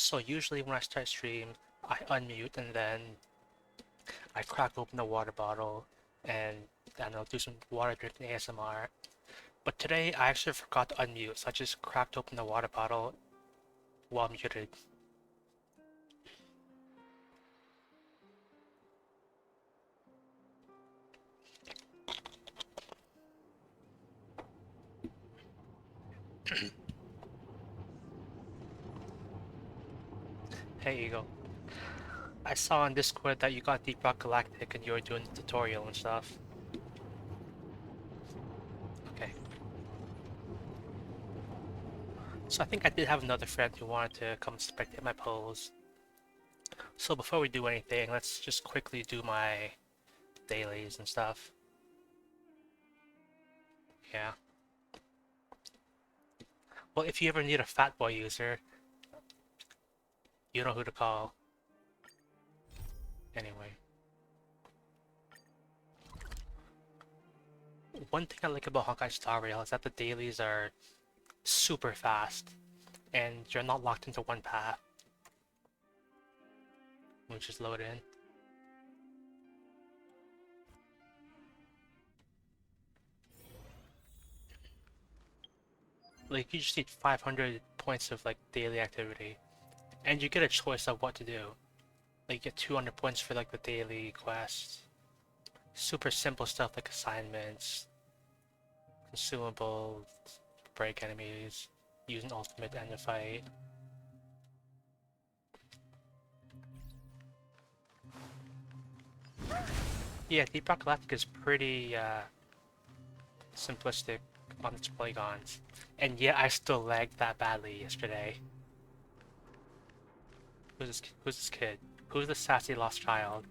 So usually when I start stream, I unmute and then I crack open the water bottle and then I'll do some water drinking ASMR. But today I actually forgot to unmute, so I just cracked open the water bottle while muted. Hey Eagle. I saw on Discord that you got Deep Rock Galactic and you were doing the tutorial and stuff. Okay. So I think I did have another friend who wanted to come spectate my polls. So before we do anything, let's just quickly do my dailies and stuff. Yeah. Well, if you ever need a fat boy user, you know who to call. Anyway. One thing I like about Honkai Star Rail is that the dailies are super fast, and you're not locked into one path. Let me just load in. Like, you just need 500 points of, like, daily activity, and you get a choice of what to do. Like, you get 200 points for, like, the daily quests. Super simple stuff like assignments, consumables, break enemies, use an ultimate to end a fight. Yeah, Deep Rock Galactic is pretty simplistic on its polygons. And yet I still lagged that badly yesterday. Who's this kid? Who's the sassy lost child?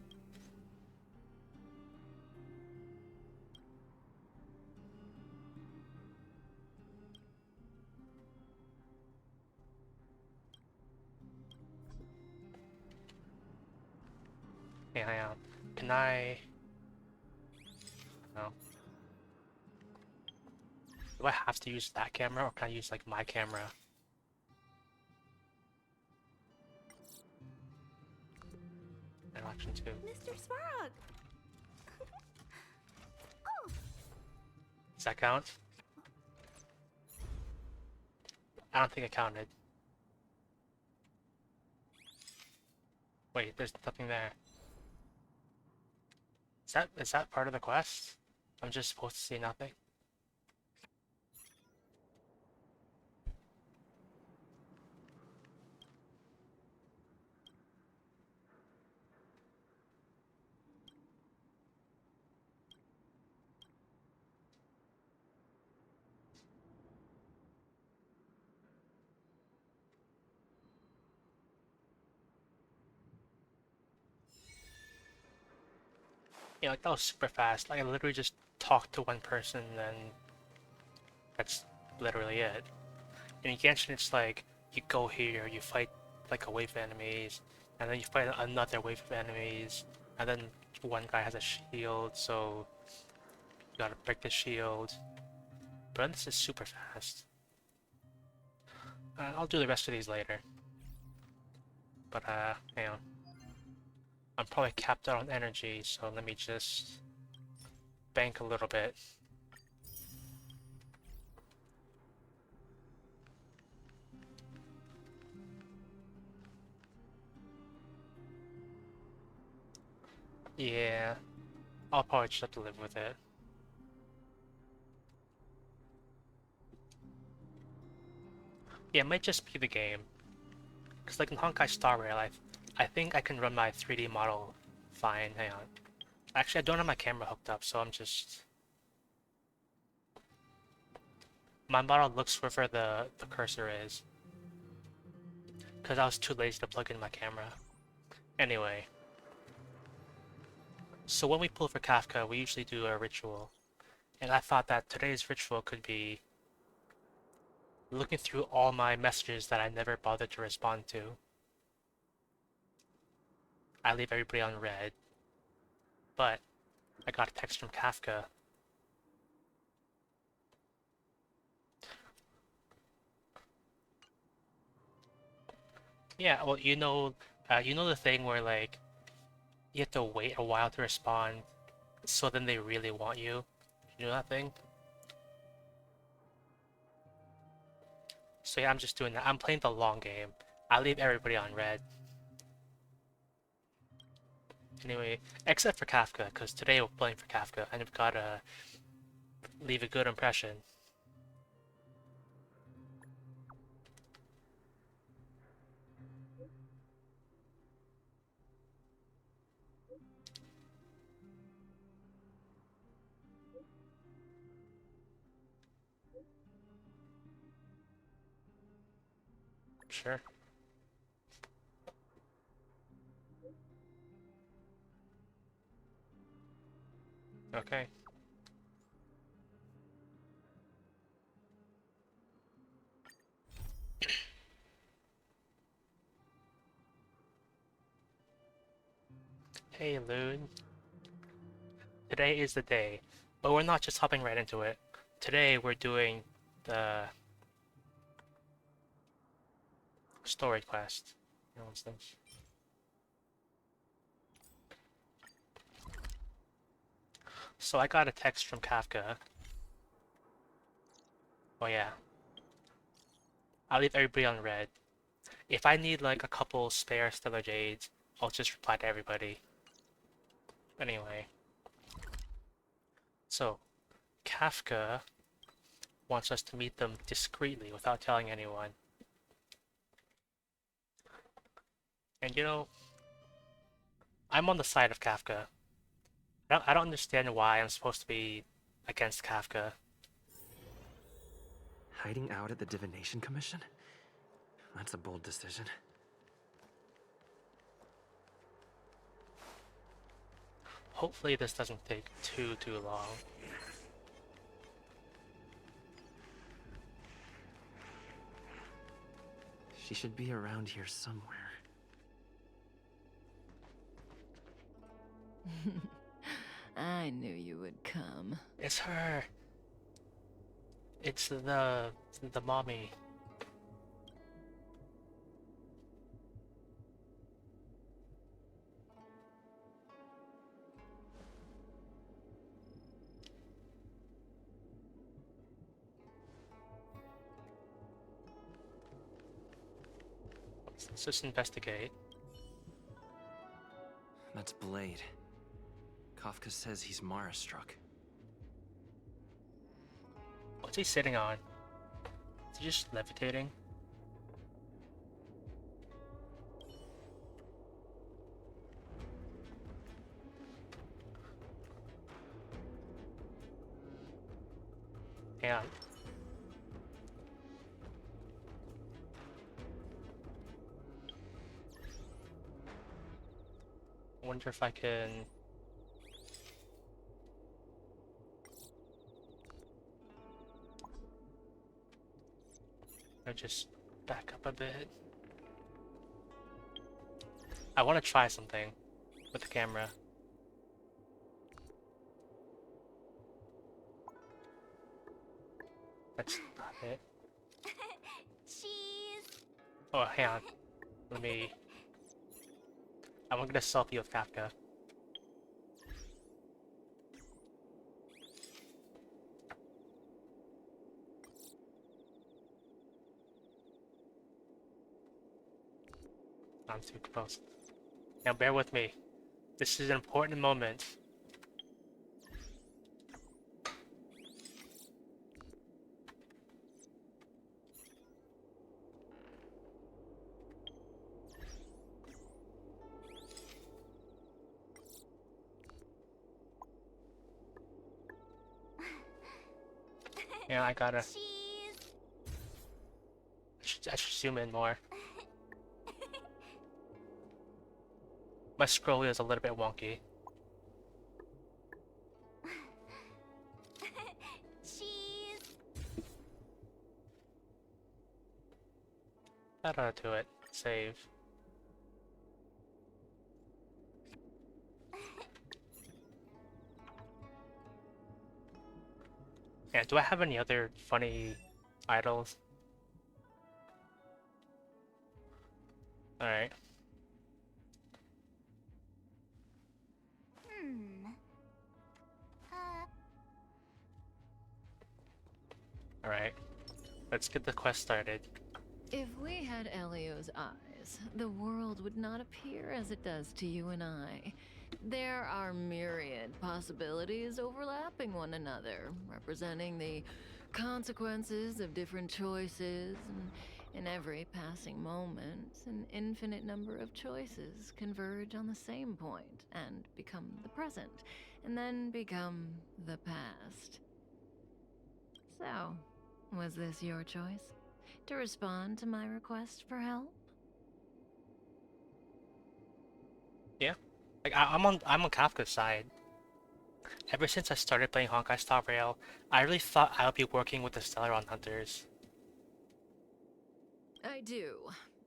Yeah, I am. Can I... No. Do I have to use that camera or can I use like my camera? Interaction 2. Mr. Sparrow! Oh! Does that count? I don't think it counted. Wait, there's nothing there. Is that part of the quest? I'm just supposed to see nothing? Yeah, like that was super fast. Like I literally just talked to one person and then that's literally it. In Genshin it's like you go here, you fight like a wave of enemies, and then you fight another wave of enemies, and then one guy has a shield, so you gotta break the shield. But this is super fast. I'll do the rest of these later. But hang on. I'm probably capped out on energy, so let me just bank a little bit. Yeah, I'll probably just have to live with it. Yeah, it might just be the game. Because like in Honkai Star Rail, I think I can run my 3D model fine. Hang on. Actually, I don't have my camera hooked up, so I'm just... My model looks wherever the cursor is. Because I was too lazy to plug in my camera. Anyway. So when we pull for Kafka, we usually do a ritual. And I thought that today's ritual could be looking through all my messages that I never bothered to respond to. I leave everybody on red. But I got a text from Kafka. Yeah, well, you know the thing where like you have to wait a while to respond, so then they really want you. You know that thing? So yeah, I'm just doing that. I'm playing the long game. I leave everybody on red. Anyway, except for Kafka, because today we're playing for Kafka, and we've gotta leave a good impression. Sure. Okay. Hey, Loon. Today is the day, but we're not just hopping right into it. Today we're doing the story quest. You know, instance. So I got a text from Kafka. Oh yeah, I'll leave everybody on red. If I need like a couple spare stellar jades, I'll just reply to everybody. Anyway, so Kafka wants us to meet them discreetly without telling anyone. And you know, I'm on the side of Kafka. I don't understand why I'm supposed to be against Kafka. Hiding out at the Divination Commission? That's a bold decision. Hopefully this doesn't take too long. She should be around here somewhere. I knew you would come. It's her. It's the mommy. Let's just investigate. That's Blade. Kafka says he's Mara-struck. What's he sitting on? Is he just levitating? Hang on. I wonder if I can... Or just back up a bit. I want to try something with the camera. That's not it. Cheese. Oh, hang on. Let me... I want to get a selfie with Kafka. I'm too close. Now bear with me. This is an important moment. Yeah, I gotta... Cheese. I should zoom in more. My scroll is a little bit wonky. Cheese. That ought to do it. Save. Yeah, do I have any other funny idols? Alright. Hmm. Alright. Let's get the quest started. If we had Elio's eyes, the world would not appear as it does to you and I. There are myriad possibilities overlapping one another, representing the consequences of different choices, and in every passing moment, an infinite number of choices converge on the same point and become the present, and then become the past. So, was this your choice? To respond to my request for help? Yeah. Like I'm on Kafka's side. Ever since I started playing Honkai Star Rail, I really thought I would be working with the Stellaron Hunters. I do.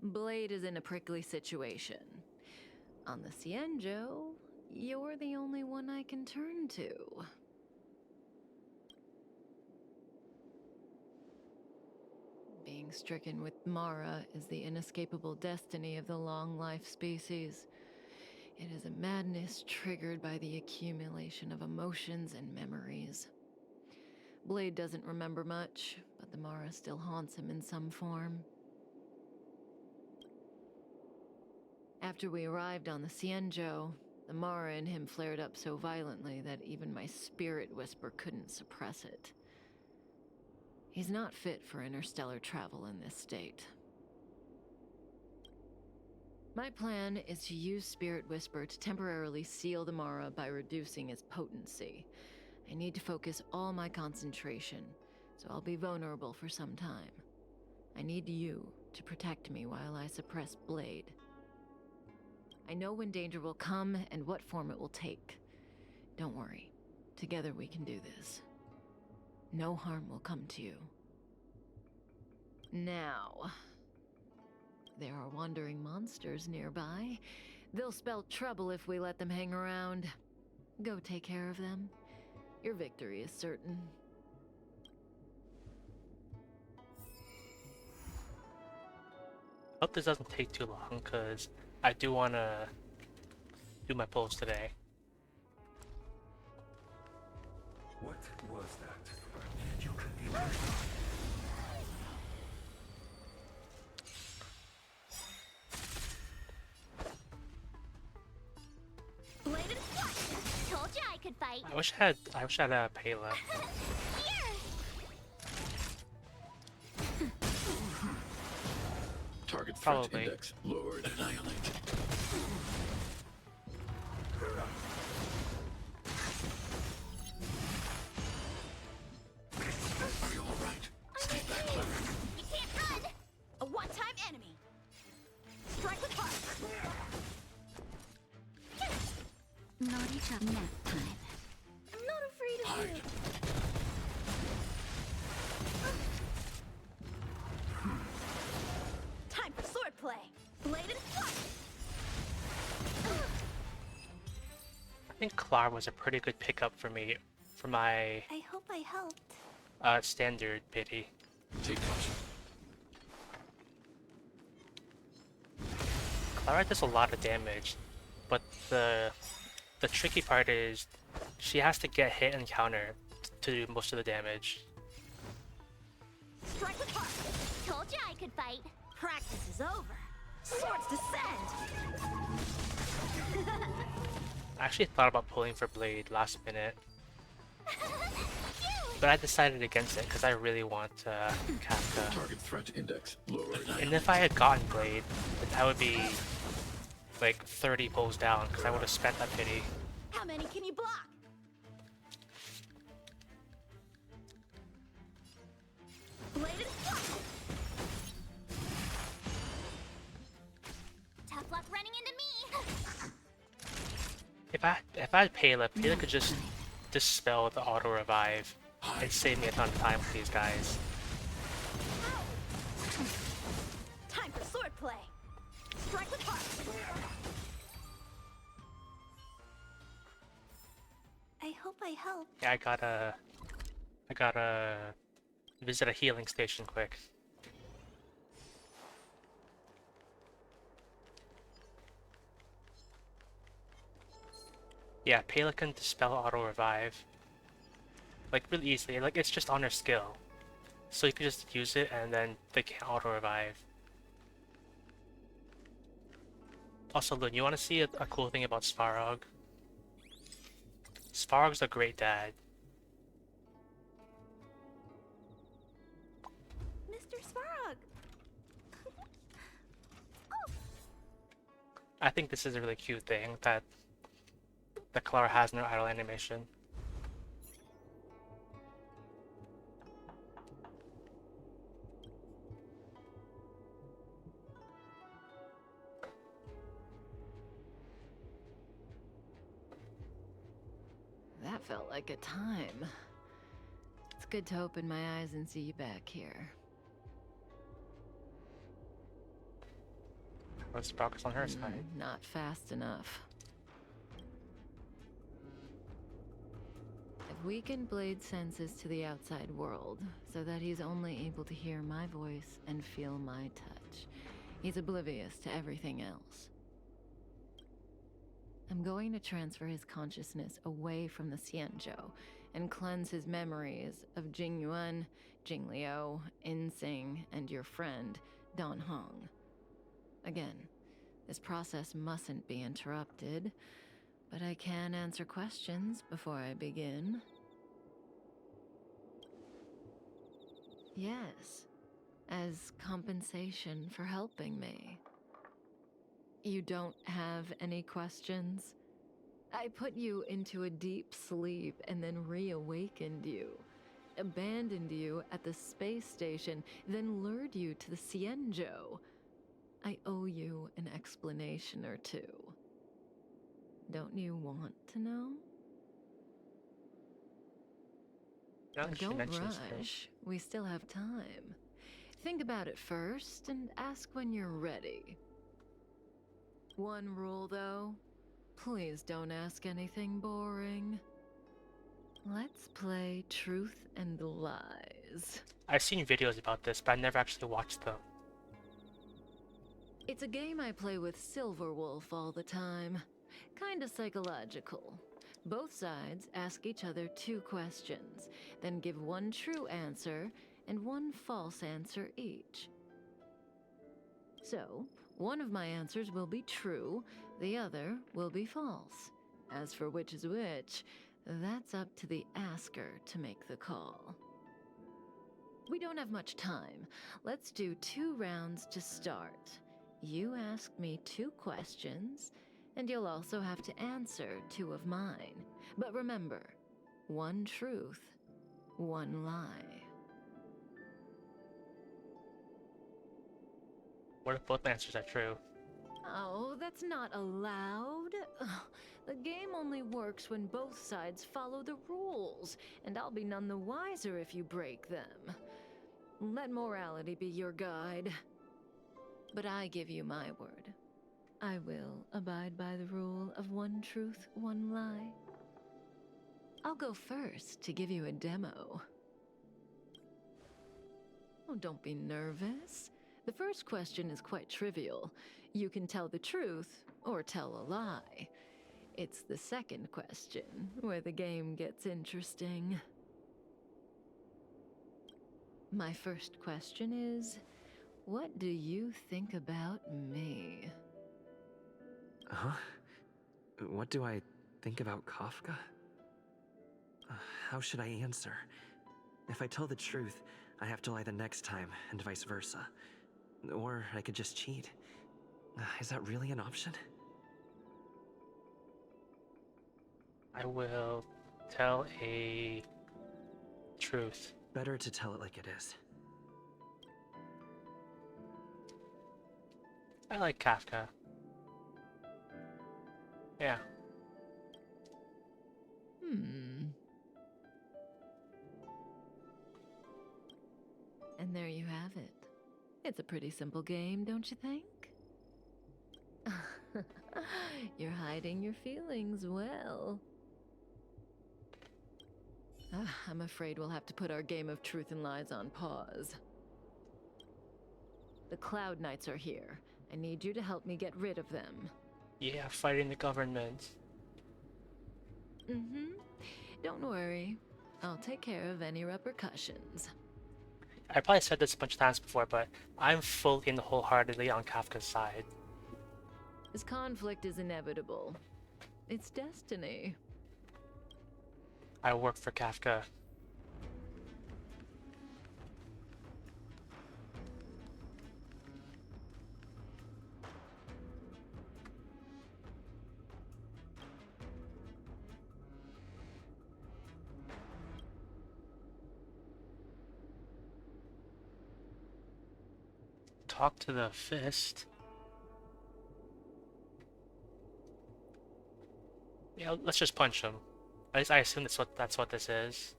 Blade is in a prickly situation. On the Cienjo, you're the only one I can turn to. Being stricken with Mara is the inescapable destiny of the long-life species. It is a madness triggered by the accumulation of emotions and memories. Blade doesn't remember much, but the Mara still haunts him in some form. After we arrived on the Cienjo, the Mara in him flared up so violently that even my spirit whisper couldn't suppress it. He's not fit for interstellar travel in this state. My plan is to use Spirit Whisper to temporarily seal the Mara by reducing its potency. I need to focus all my concentration, so I'll be vulnerable for some time. I need you to protect me while I suppress Blade. I know when danger will come and what form it will take. Don't worry. Together we can do this. No harm will come to you. Now, there are wandering monsters nearby. They'll spell trouble if we let them hang around. Go take care of them. Your victory is certain. Hope this doesn't take too long, because I do want to do my polls today. What was that? You could be right. Bladed flush. Told you I could fight. I wish I had a Pela. Here. Target threat Probably. index lowered. Annihilate. Are you all right? Stay back, Clara. You can't run. A one-time enemy. Strike with heart. Naughty chop nap time. I'm not afraid of Hide. you. Time for swordplay. Bladed flush. I think Clar was a pretty good pickup for me for my I hope I helped. standard pity. Take caution. Clara does a lot of damage, but the tricky part is she has to get hit and counter to do most of the damage. Strike with heart. Told you I could fight. Practice is over. Swords descend. I actually thought about pulling for Blade last minute, but I decided against it because I really want Kafka. Target threat index lowered. And if I had gotten Blade, then I would be like 30 pulls down because I would have spent that pity. How many can you block? Bladed flush. Tough luck running into me. If I had Pela could just dispel the auto revive and save me a ton of time with these guys. Time for swordplay. Strike with heart. I hope I helped. Yeah, I gotta visit a healing station quick. Yeah, Pela can dispel auto revive. Like really easily. Like it's just on her skill. So you can just use it and then they can auto revive. Also, Lun, you want to see a cool thing about Svarog? Svarog's a great dad. Mr. Svarog! I think this is a really cute thing that Clara has no idle animation. That felt like a time. It's good to open my eyes and see you back here. Let's focus on her side. Not fast enough. I've weakened Blade's senses to the outside world, so that he's only able to hear my voice and feel my touch. He's oblivious to everything else. I'm going to transfer his consciousness away from the Xianzhou and cleanse his memories of Jing Yuan, Jing Liu, Insing, and your friend, Dan Hong. Again, this process mustn't be interrupted, but I can answer questions before I begin. Yes, as compensation for helping me. You don't have any questions? I put you into a deep sleep and then reawakened you. Abandoned you at the space station, then lured you to the Xianzhou. I owe you an explanation or two. Don't you want to know? Now that she Don't mentions rush. We still have time. Think about it first and ask when you're ready. One rule, though. Please don't ask anything boring. Let's play Truth and Lies. I've seen videos about this, but I never actually watched them. It's a game I play with Silverwolf all the time. Kinda psychological. Both sides ask each other 2 questions, then give one true answer and one false answer each. So, one of my answers will be true, the other will be false. As for which is which, that's up to the asker to make the call. We don't have much time. Let's do 2 rounds to start. You ask me 2 questions, and you'll also have to answer 2 of mine. But remember, 1 truth, 1 lie. What if both answers are true? Oh, that's not allowed. Ugh, the game only works when both sides follow the rules, and I'll be none the wiser if you break them. Let morality be your guide. But I give you my word. I will abide by the rule of 1 truth, 1 lie. I'll go first to give you a demo. Oh, don't be nervous. The first question is quite trivial. You can tell the truth or tell a lie. It's the second question where the game gets interesting. My first question is, what do you think about me? Huh? What do I think about Kafka? How should I answer? If I tell the truth, I have to lie the next time, and vice versa. Or I could just cheat. Is that really an option? I will tell a truth. Better to tell it like it is. I like Kafka. Yeah. And there you have it. It's a pretty simple game, don't you think? You're hiding your feelings well. I'm afraid we'll have to put our game of truth and lies on pause. The Cloud Knights are here. I need you to help me get rid of them. Yeah, fighting the government. Mm-hmm. Don't worry. I'll take care of any repercussions. I probably said this a bunch of times before, but I'm fully and wholeheartedly on Kafka's side. This conflict is inevitable. It's destiny. I work for Kafka. Talk to the fist. Yeah, let's just punch him. At least I assume that's what this is.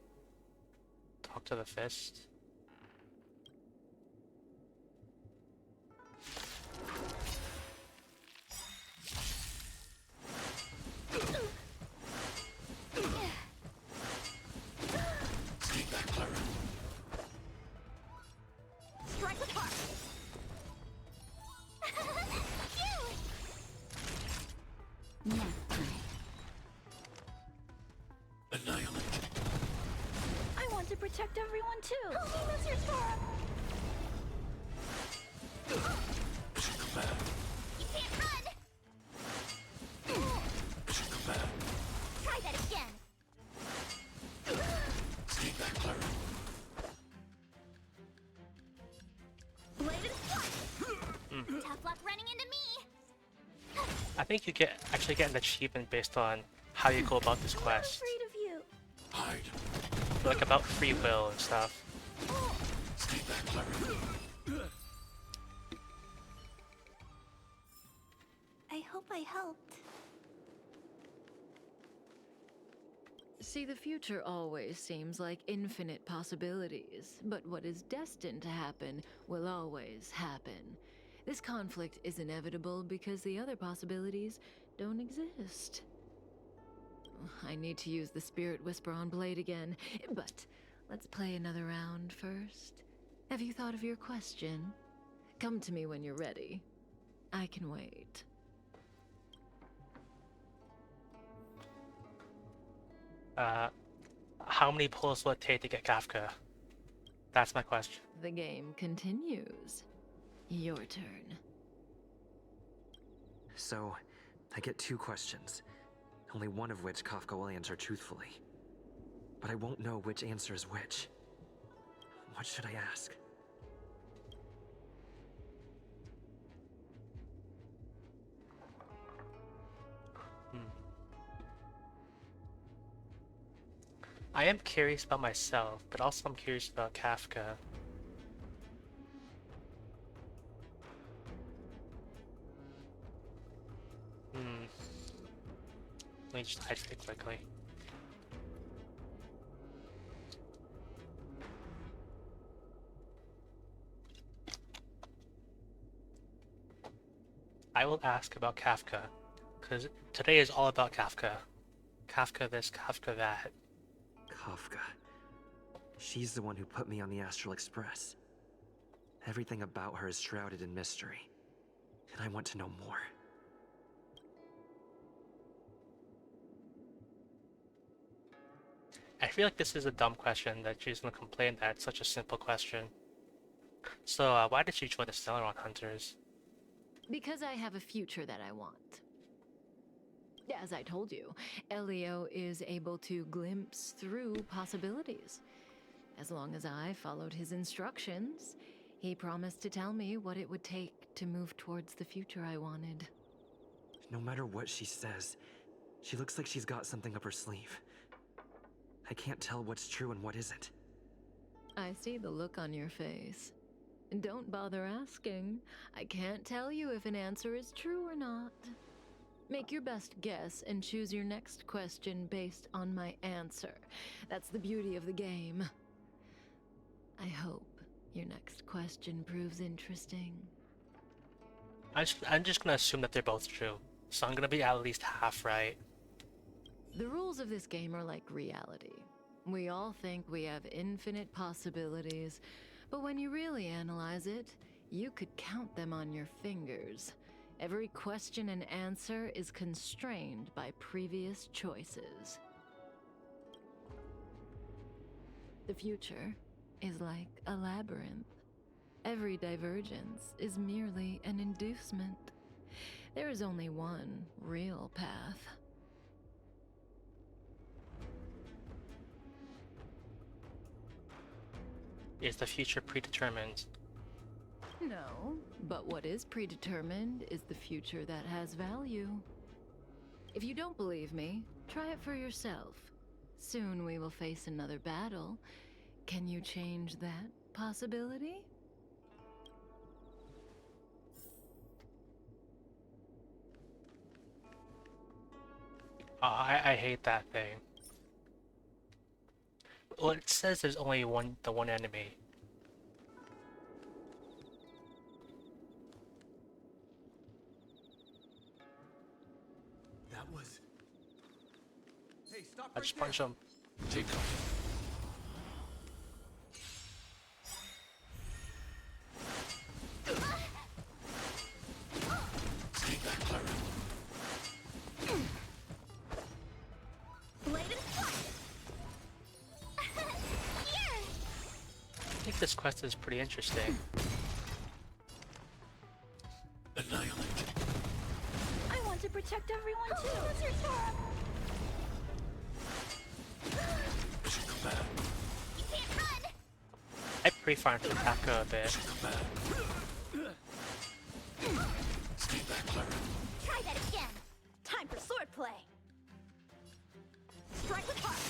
Talk to the fist. Stay back, Clara. Strike apart. Next time. Annihilate. I want to protect everyone too. Help me, Mr. Tora. Come back. You can't run. Come back. Try that again. Stay back, Clara. Blade and strike. Tough luck running into me. I think you actually get an achievement based on how you go about this I'm quest. afraid of you. Hide. Like about free will and stuff. Stay back, Clara. I hope I helped. See, the future always seems like infinite possibilities, but what is destined to happen will always happen. This conflict is inevitable because the other possibilities don't exist. I need to use the Spirit Whisper on Blade again, but let's play another round first. Have you thought of your question? Come to me when you're ready. I can wait. How many pulls will it take to get Kafka? That's my question. The game continues. Your turn. So, I get 2 questions, only one of which Kafka will answer truthfully. But I won't know which answer is which. What should I ask? I am curious about myself, but also I'm curious about Kafka. Let me just hide really quickly. I will ask about Kafka, because today is all about Kafka. Kafka this, Kafka that. Kafka. She's the one who put me on the Astral Express. Everything about her is shrouded in mystery, and I want to know more. I feel like this is a dumb question that she's gonna complain that it's such a simple question. So, why did she join the Stellaron Hunters? Because I have a future that I want. As I told you, Elio is able to glimpse through possibilities. As long as I followed his instructions, he promised to tell me what it would take to move towards the future I wanted. No matter what she says, she looks like she's got something up her sleeve. I can't tell what's true and what isn't. I see the look on your face. Don't bother asking. I can't tell you if an answer is true or not. Make your best guess and choose your next question based on my answer. That's the beauty of the game. I hope your next question proves interesting. I'm just gonna assume that they're both true. So I'm gonna be at least half right. The rules of this game are like reality. We all think we have infinite possibilities, but when you really analyze it, you could count them on your fingers. Every question and answer is constrained by previous choices. The future is like a labyrinth. Every divergence is merely an inducement. There is only one real path. Is the future predetermined? No, but what is predetermined is the future that has value. If you don't believe me, try it for yourself. Soon we will face another battle. Can you change that possibility? Oh, I hate that thing. Well, it says there's only the one enemy. That was. Hey, stop I just punch him. Take cover. Stay back, Clara. Blade and strike. Here. I think this quest is pretty interesting. Annihilate. I want to protect everyone too. What's your turn? Mission command. You can't run. I pre-farmed for Kafka a bit. Mission command. Stay back, Clara. Try that again. Time for swordplay. Strike with heart.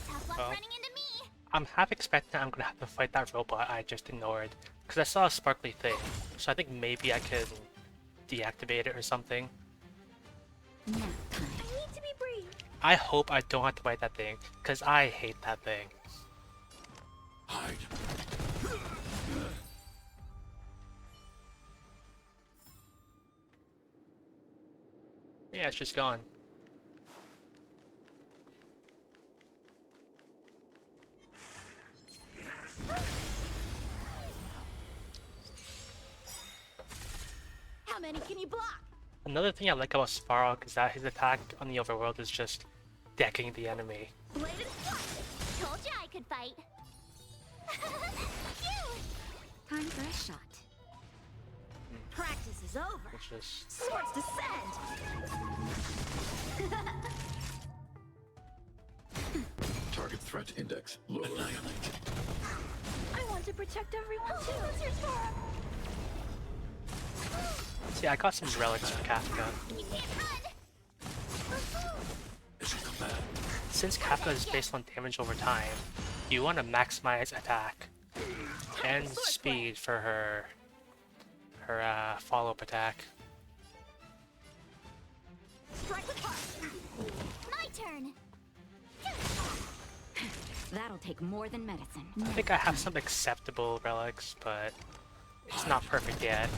Tough luck Oh. running into me. I'm half expecting I'm gonna have to fight that robot I just ignored. Because I saw a sparkly thing. So I think maybe I can deactivate it or something. I need to be brief. I hope I don't have to fight that thing. Because I hate that thing. Hide. Yeah, it's just gone. How many can you block? Another thing I like about Sparrow is that his attack on the overworld is just decking the enemy. Blade and strike. Told you I could fight. Phew. Time for a shot. Practice is over. Which is... Swords descend. Target threat index low. Annihilate. I want to protect everyone too. What's your turn? See, I got some relics for Kafka. You can't run. Mission command. Since Kafka is based on damage over time, you want to maximize attack and speed for her follow-up attack. Strike with heart. My turn. That'll take more than medicine. I think I have some acceptable relics, but it's not perfect yet.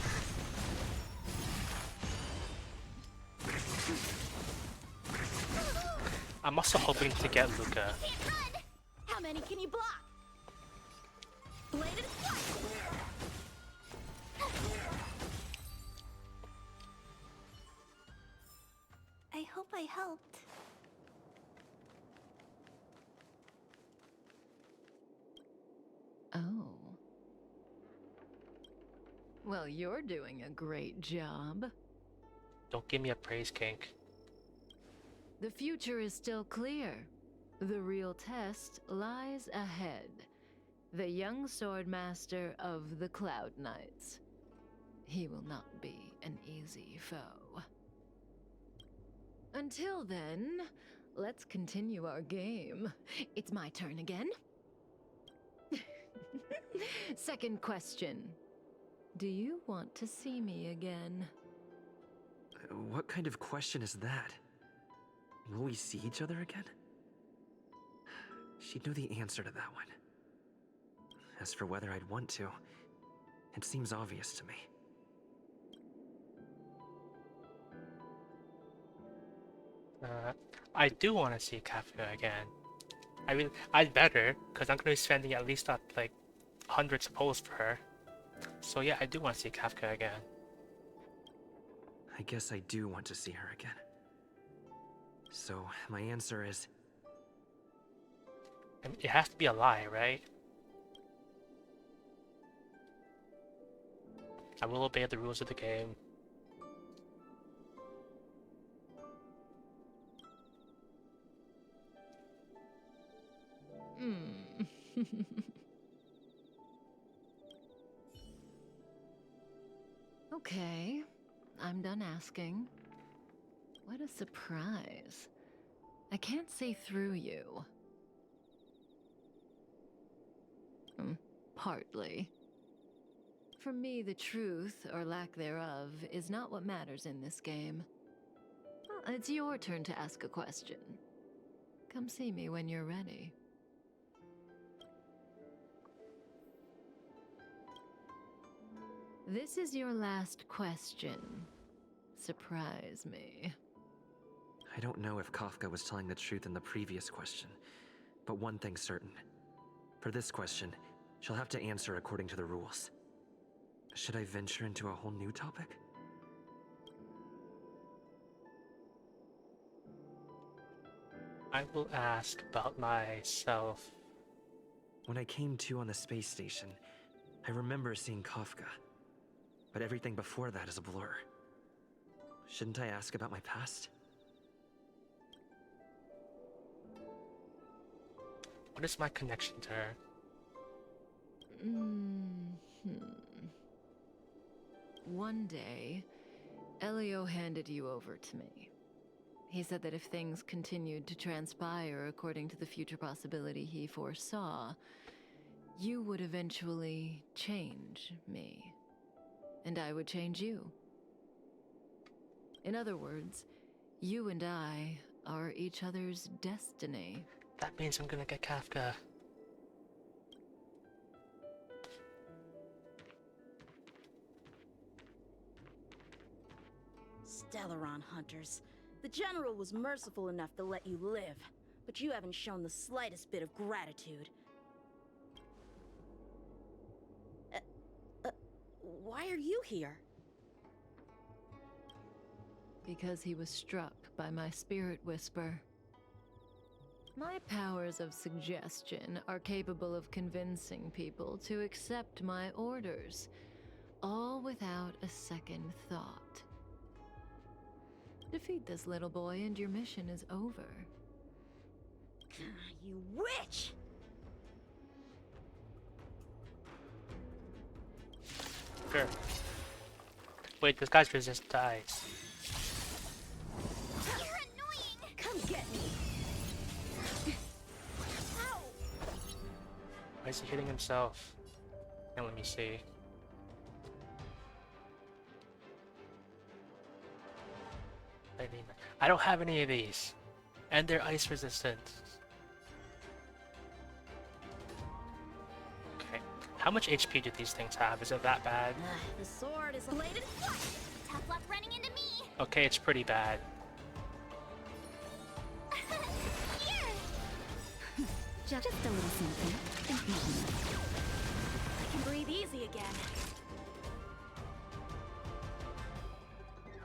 I'm also hoping to get Luca. Can't run. How many can you block? Blade and strike. I hope I helped. Oh. Well, you're doing a great job. Don't give me a praise kink. The future is still clear. The real test lies ahead. The young sword master of the Cloud Knights. He will not be an easy foe. Until then, let's continue our game. It's my turn again. Second question. Do you want to see me again? What kind of question is that? Will we see each other again? She'd know the answer to that one. As for whether I'd want to, it seems obvious to me. I do want to see Kafka again. I mean, I'd better, because I'm going to be spending at least like hundreds of posts for her. So yeah, I do want to see Kafka again. I guess I do want to see her again. So, my answer is... I mean, it has to be a lie, right? I will obey the rules of the game. Hmm. Okay, I'm done asking. What a surprise. I can't see through you. Partly. For me, the truth, or lack thereof, is not what matters in this game. Well, it's your turn to ask a question. Come see me when you're ready. This is your last question. Surprise me. I don't know if Kafka was telling the truth in the previous question, but one thing's certain. For this question, she'll have to answer according to the rules. Should I venture into a whole new topic? I will ask about myself. When I came to on the space station, I remember seeing Kafka, but everything before that is a blur. Shouldn't I ask about my past? What is my connection to her? One day, Elio handed you over to me. He said that if things continued to transpire according to the future possibility he foresaw, you would eventually change me. And I would change you. In other words, you and I are each other's destiny. That means I'm gonna get Kafka. Stellaron hunters. The General was merciful enough to let you live, but you haven't shown the slightest bit of gratitude. Why are you here? Because he was struck by my spirit whisper. My powers of suggestion are capable of convincing people to accept my orders, all without a second thought. Defeat this little boy and your mission is over. You witch! Sure. Wait, this guy's resistant to ice. You're annoying! Come get me! Ow! Why is he hitting himself? And let me see. I don't have any of these. And they're ice resistant. Okay. How much HP do these things have? Is it that bad? The sword is bladed. Tough luck running into me! Okay, it's pretty bad. Here! Just a little something. I can breathe easy again.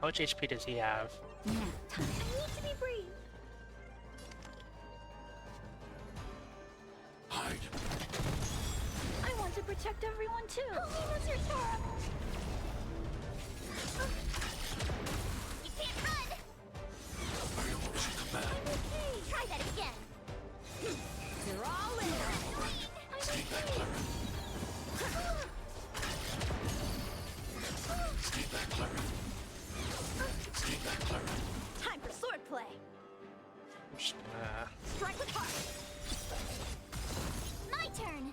How much HP does he have? Nap time. I need to be brief. Hide. I want to protect everyone too. Helena's your terrible. You can't run. Are your orders in command? Okay, try that again. You're all in. Stay back, Clara. Stay back, Clara. Stay back, Clara. Time for swordplay. I'm just gonna... Strike with heart. My turn.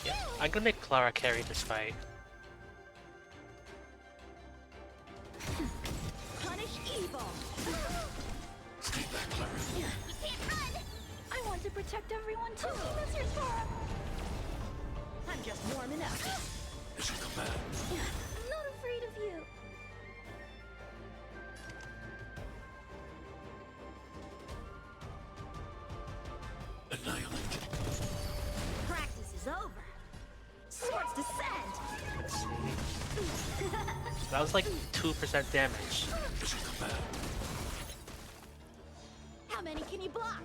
Yeah, I'm gonna make Clara carry this fight. Punish evil. Stay back, Clara. You can't run. I want to protect everyone too. Helena's your terrible. I'm just warming up. Mission command. I'm not afraid of you. Annihilate. Practice is over. Swords descend. Let's see. That was like 2% damage. Mission command. can you block?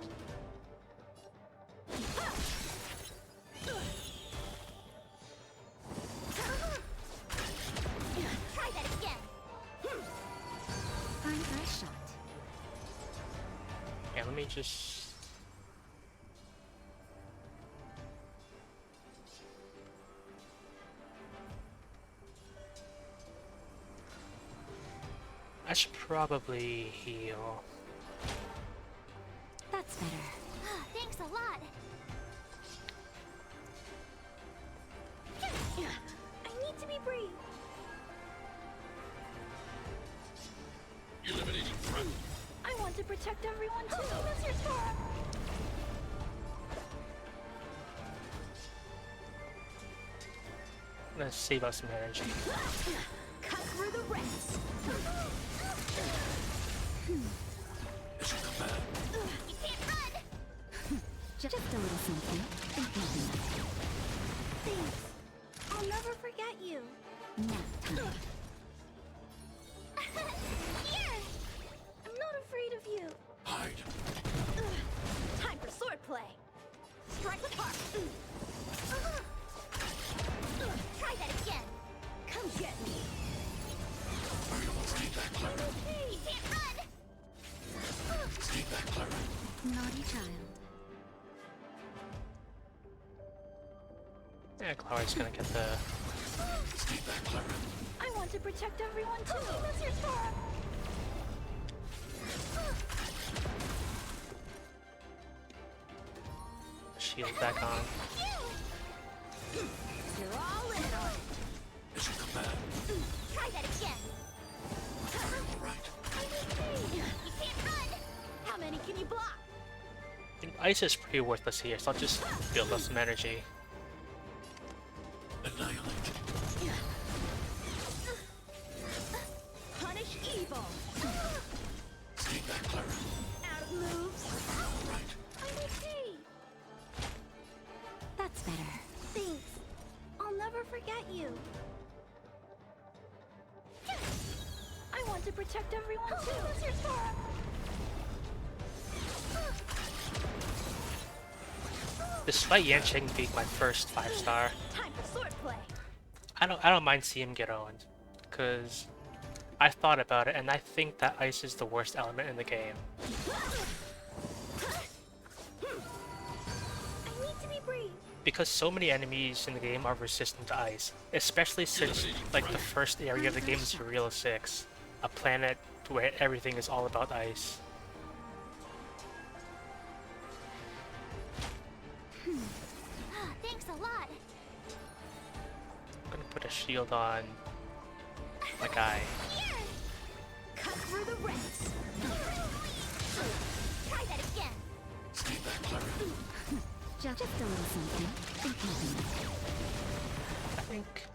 Try that again. Find my shot. Yeah, let me just. I should probably heal. That's better. Thanks a lot. I need to be brief. Eliminating threat. I want to protect everyone too. That's your turn. I'm gonna save up some energy. Cut through the rest. Mission command. You can't run. Just a little something. Thanks. I'll never forget you. Now. Here. I'm not afraid of you. Hide. Time for swordplay. Strike apart. Try that again. Come get me. Are you alright, that Clara? You can't run. Stay back, Clara. Naughty child. Yeah, Clara's gonna get the. Stay back, Clara. I want to protect everyone too. That's your turn. Shield back on. You're all in on it. Mission command. Try that again. Are you alright? You can't run. How many can you block? And ice is pretty worthless here, so I'll just build up some energy. Annihilate. Punish evil. Stay back, Clara. Out of moves. Are you alright? I'm okay. That's better. Thanks. I'll never forget you. I want to protect everyone too. That's your turn. Despite Yanqing being my first 5-star, Time for swordplay. I don't mind seeing him get owned, cause I thought about it and I think that ice is the worst element in the game. I need to be brave. Because so many enemies in the game are resistant to ice, especially since like the first area of the game is Real 6, a planet where everything is all about ice. Thanks a lot. I'm gonna put a shield on my guy. Here. Cut through the rest. Try that again. Stay back, Clara. Just a little something. I think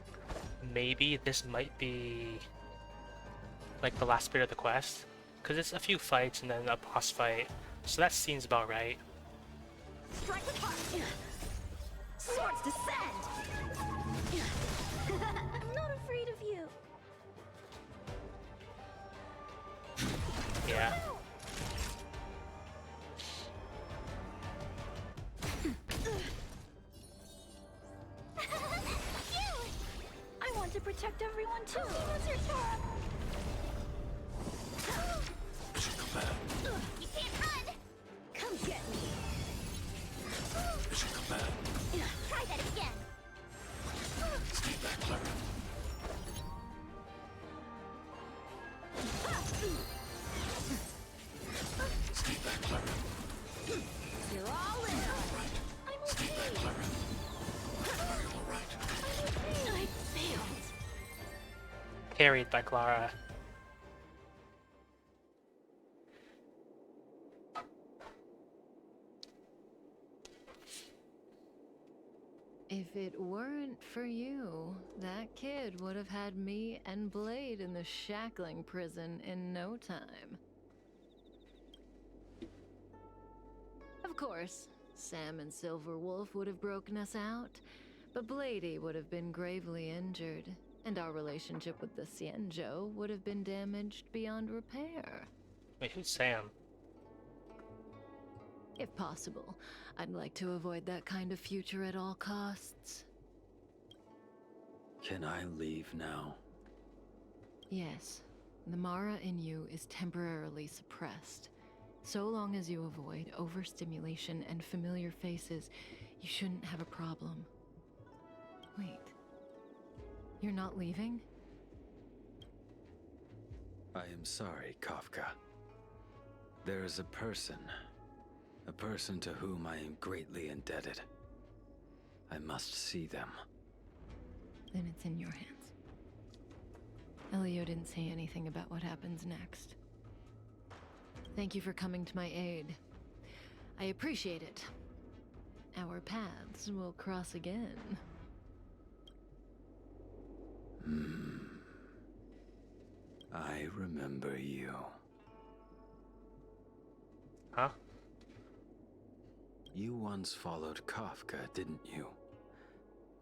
maybe this might be like the last bit of the quest, because it's a few fights and then a boss fight, so that seems about right. Strike apart. Swords descend. I'm not afraid of you. Yeah. I want to protect everyone too. What's your turn? Mission command. You can't run. Come get me. Mission command. Try that again. Stay back, Clara. Stay back, Clara. You're all in. I'm Stay okay. back, Clara. Are you alright? I failed. Carried by Clara. If it weren't for you, that kid would have had me and Blade in the shackling prison in no time. Of course, Sam and Silverwolf would have broken us out, but Blady would have been gravely injured, and our relationship with the Xianzhou would have been damaged beyond repair. Wait, who's Sam? If possible, I'd like to avoid that kind of future at all costs. Can I leave now? Yes, the Mara in you is temporarily suppressed. So long as you avoid overstimulation and familiar faces, you shouldn't have a problem. Wait. You're not leaving? I am sorry, Kafka. There is a person to whom I am greatly indebted. I must see them. Then it's in your hands. Elio didn't say anything about what happens next. Thank you for coming to my aid. I appreciate it. Our paths will cross again. I remember you. Huh? You once followed Kafka, didn't you?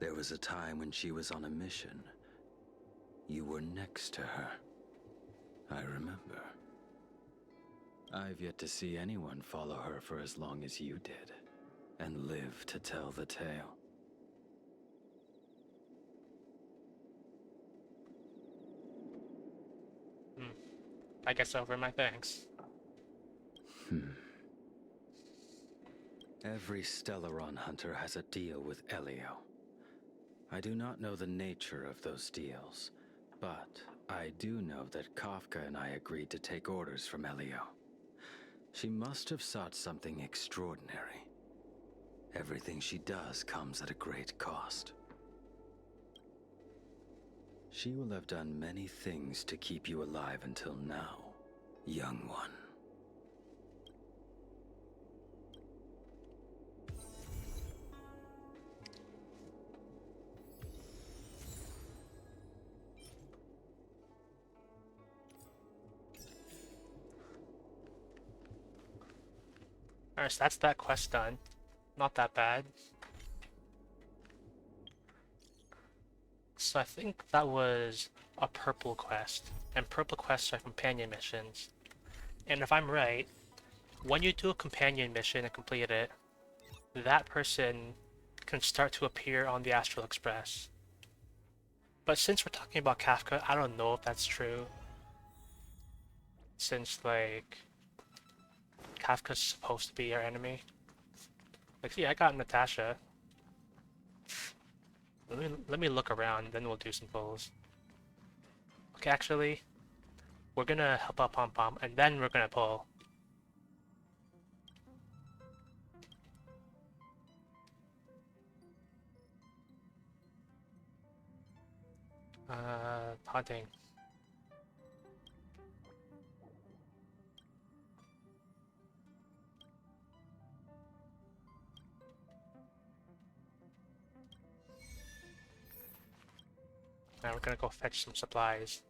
There was a time when she was on a mission. You were next to her. I remember. I've yet to see anyone follow her for as long as you did, and live to tell the tale. I guess over my thanks. Every Stellaron hunter has a deal with Elio. I do not know the nature of those deals, but I do know that Kafka and I agreed to take orders from Elio. She must have sought something extraordinary. Everything she does comes at a great cost. She will have done many things to keep you alive until now, young one. Alright, so that's that quest done. Not that bad. So I think that was a purple quest, and purple quests are companion missions. And if I'm right, when you do a companion mission and complete it, that person can start to appear on the Astral Express. But since we're talking about Kafka, I don't know if that's true. Since, like, Kafka's supposed to be our enemy. Like, see, I got Natasha. Let me look around, then we'll do some pulls. Okay, actually, we're gonna help out Pom Pom, and then we're gonna pull. Hunting. Now we're gonna go fetch some supplies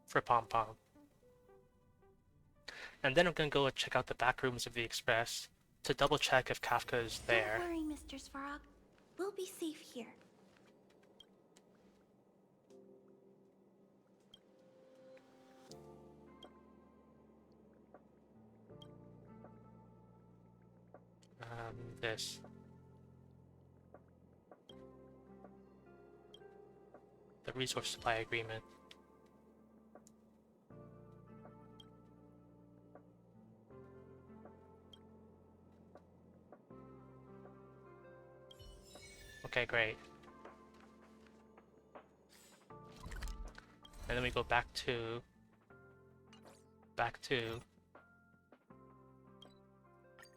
for Pom Pom. And then I'm gonna go check out the back rooms of the Express to double check if Kafka is there. Don't worry, Mr. Svarog. We'll be safe here. This. The resource supply agreement. Okay, great. And then we go back to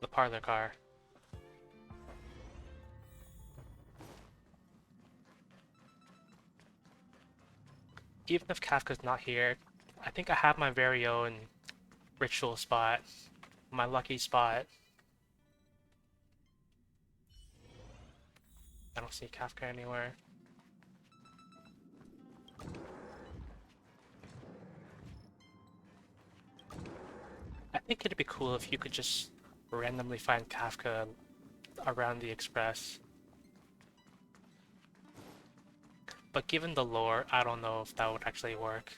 the parlor car. Even if Kafka's not here, I think I have my very own ritual spot, my lucky spot. I don't see Kafka anywhere. I think it'd be cool if you could just randomly find Kafka around the Express. But given the lore, I don't know if that would actually work.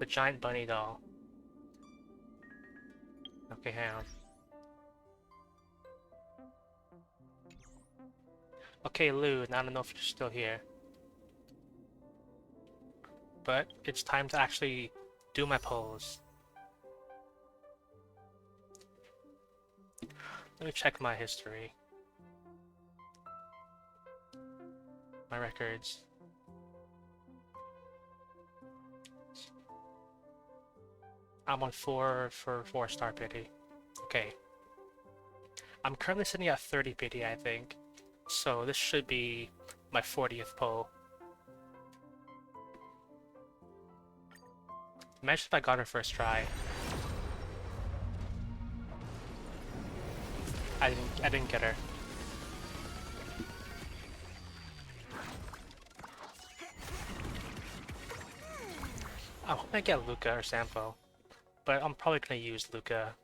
The giant bunny doll. Okay, hang on. Okay, Lou, I don't know if you're still here. But it's time to actually do my pose. Let me check my history. My records. I'm on 4 for 4-star pity. Okay. I'm currently sitting at 30 pity, I think. So this should be my 40th pull. Imagine if I got her first try. I didn't get her. I hope I get Luca or Sampo, but I'm probably gonna use Luca.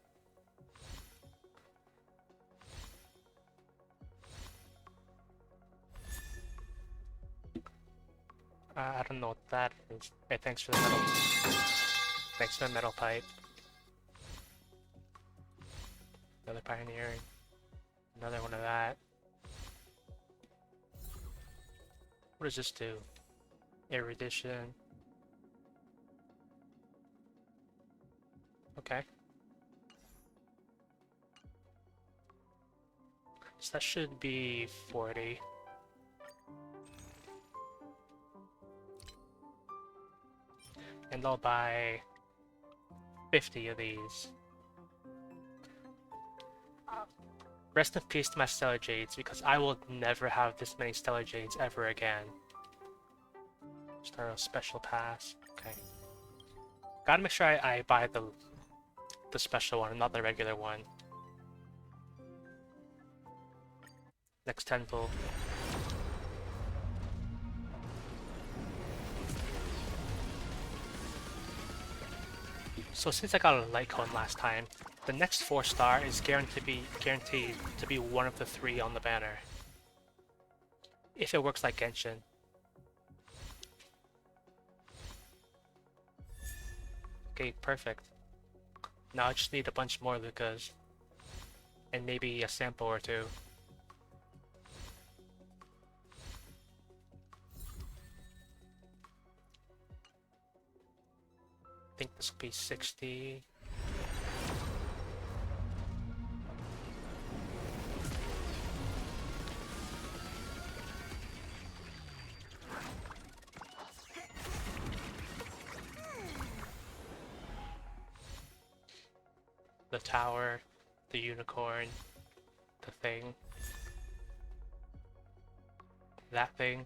I don't know what that is. Hey, thanks for the metal. Thanks for the metal pipe. Another pioneering. Another one of that. What does this do? Erudition. Okay. So that should be 40. And I'll buy 50 of these. Rest in peace to my Stellar Jades, because I will never have this many Stellar Jades ever again. Start a special pass. Okay. Gotta make sure I buy the special one, not the regular one. Next temple. So since I got a light cone last time, the next 4-star is guaranteed to be one of the 3 on the banner. If it works like Genshin. Okay, perfect. Now I just need a bunch more Lucas. And maybe a sample or 2. I think this will be 60. The tower, the unicorn, the thing, that thing.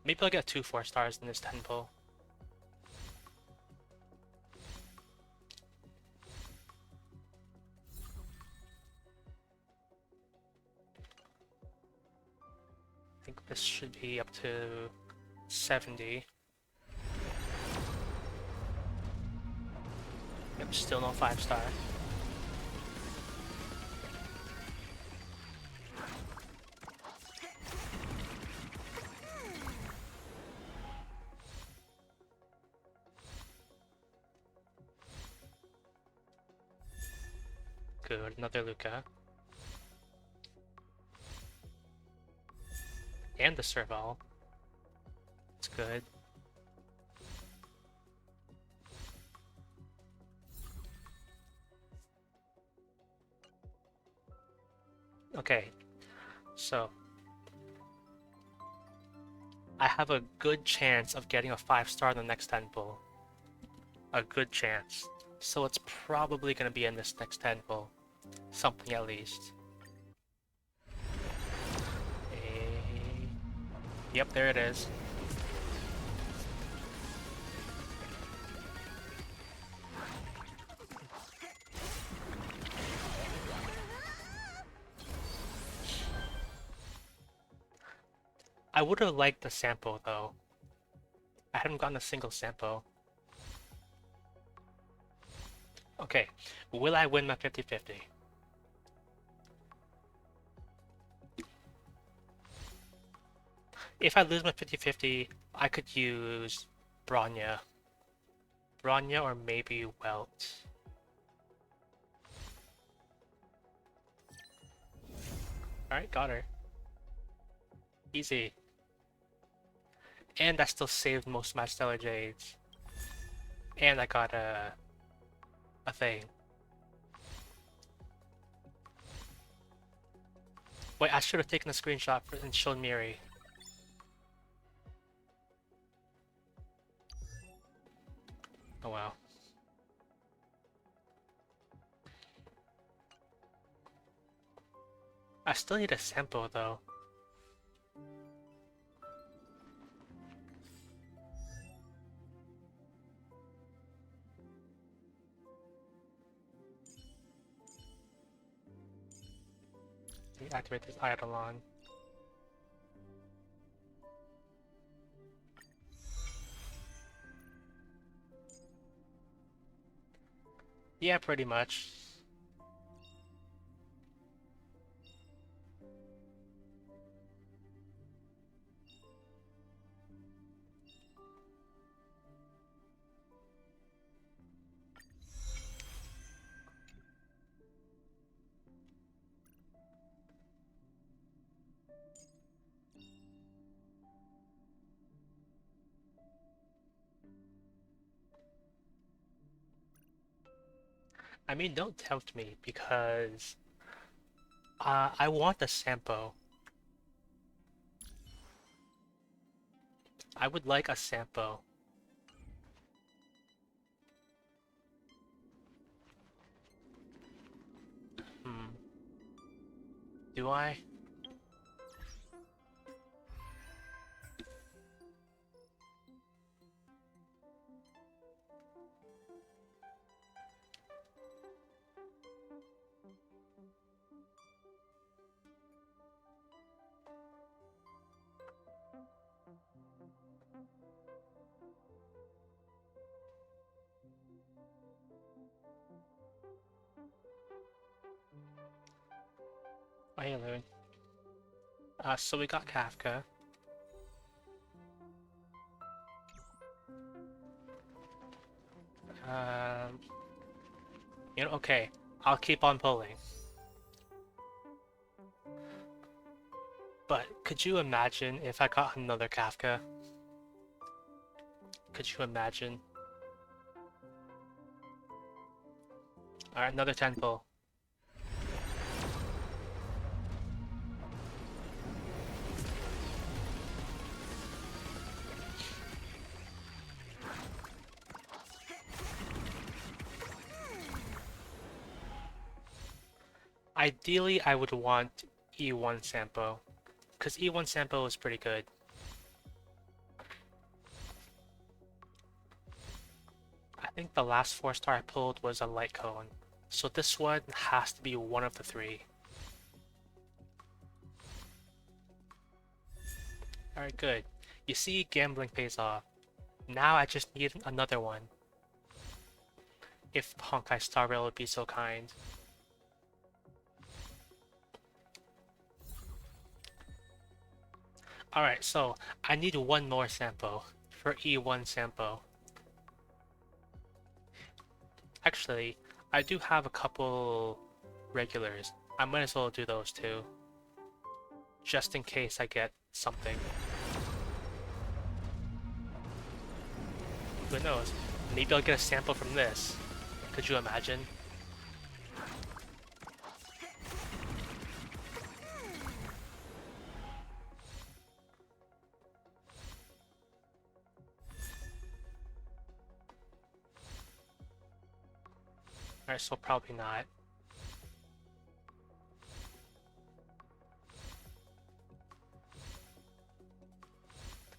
Maybe I'll get 2 4-stars in this temple. I think this should be up to 70. Yep, still no 5-star. Good, another Luca. And the Serval. It's good. Okay, so I have a good chance of getting a 5-star in the next temple. A good chance. So it's probably gonna be in this next temple. Something at least. Yep, there it is. I would have liked the sample though. I haven't gotten a single sample. Okay, will I win my 50-50? If I lose my 50-50, I could use Bronya. Bronya or maybe Welt. Alright, got her. Easy. And I still saved most of my Stellar Jades. And I got a thing. Wait, I should have taken a screenshot and shown Miri. Oh wow. I still need a sample though. Let me activate this Eidolon. Yeah, pretty much. I mean, don't tempt me because I want a Sampo. I would like a Sampo. Hmm. Do I? Oh, hey, Loon. So we got Kafka. Um, you know, okay. I'll keep on pulling. But could you imagine if I got another Kafka? Could you imagine? Alright, another 10 pull. Ideally, I would want E1 Sampo, because E1 Sampo is pretty good. I think the last 4-star I pulled was a Light Cone, so this one has to be one of the three. Alright, good. You see, gambling pays off. Now I just need another one. If Honkai Star Rail would be so kind. Alright, so I need one more Sampo for E1 Sampo. Actually, I do have a couple regulars. I might as well do those too. Just in case I get something. Who knows? Maybe I'll get a sample from this. Could you imagine? Alright, so probably not.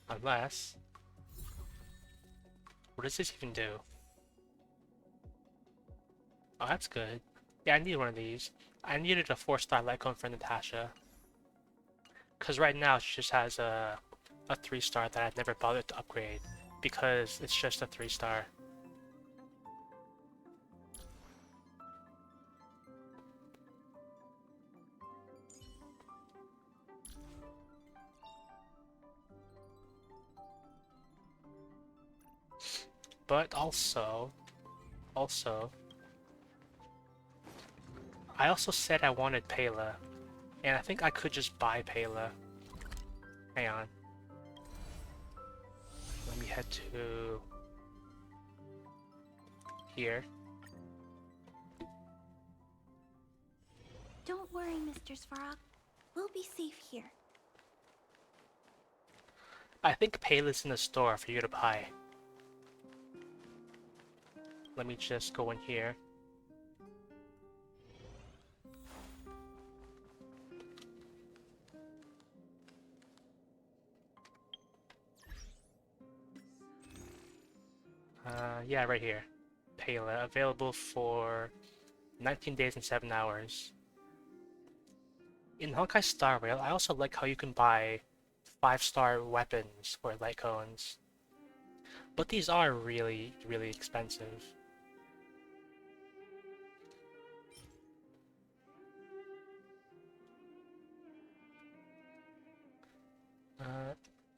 Unless... What does this even do? Oh, that's good. Yeah, I need one of these. I needed a 4-star light cone for Natasha. Because right now she just has a 3-star that I've never bothered to upgrade. Because it's just a 3-star. But also, I also said I wanted Pela, and I think I could just buy Pela. Hang on. Let me head to here. Don't worry, Mr. Svarog. We'll be safe here. I think Pela's in the store for you to buy. Let me just go in here. Yeah, right here. Pela, available for 19 days and 7 hours. In Honkai Star Rail, I also like how you can buy 5-star weapons for light cones. But these are really, really expensive.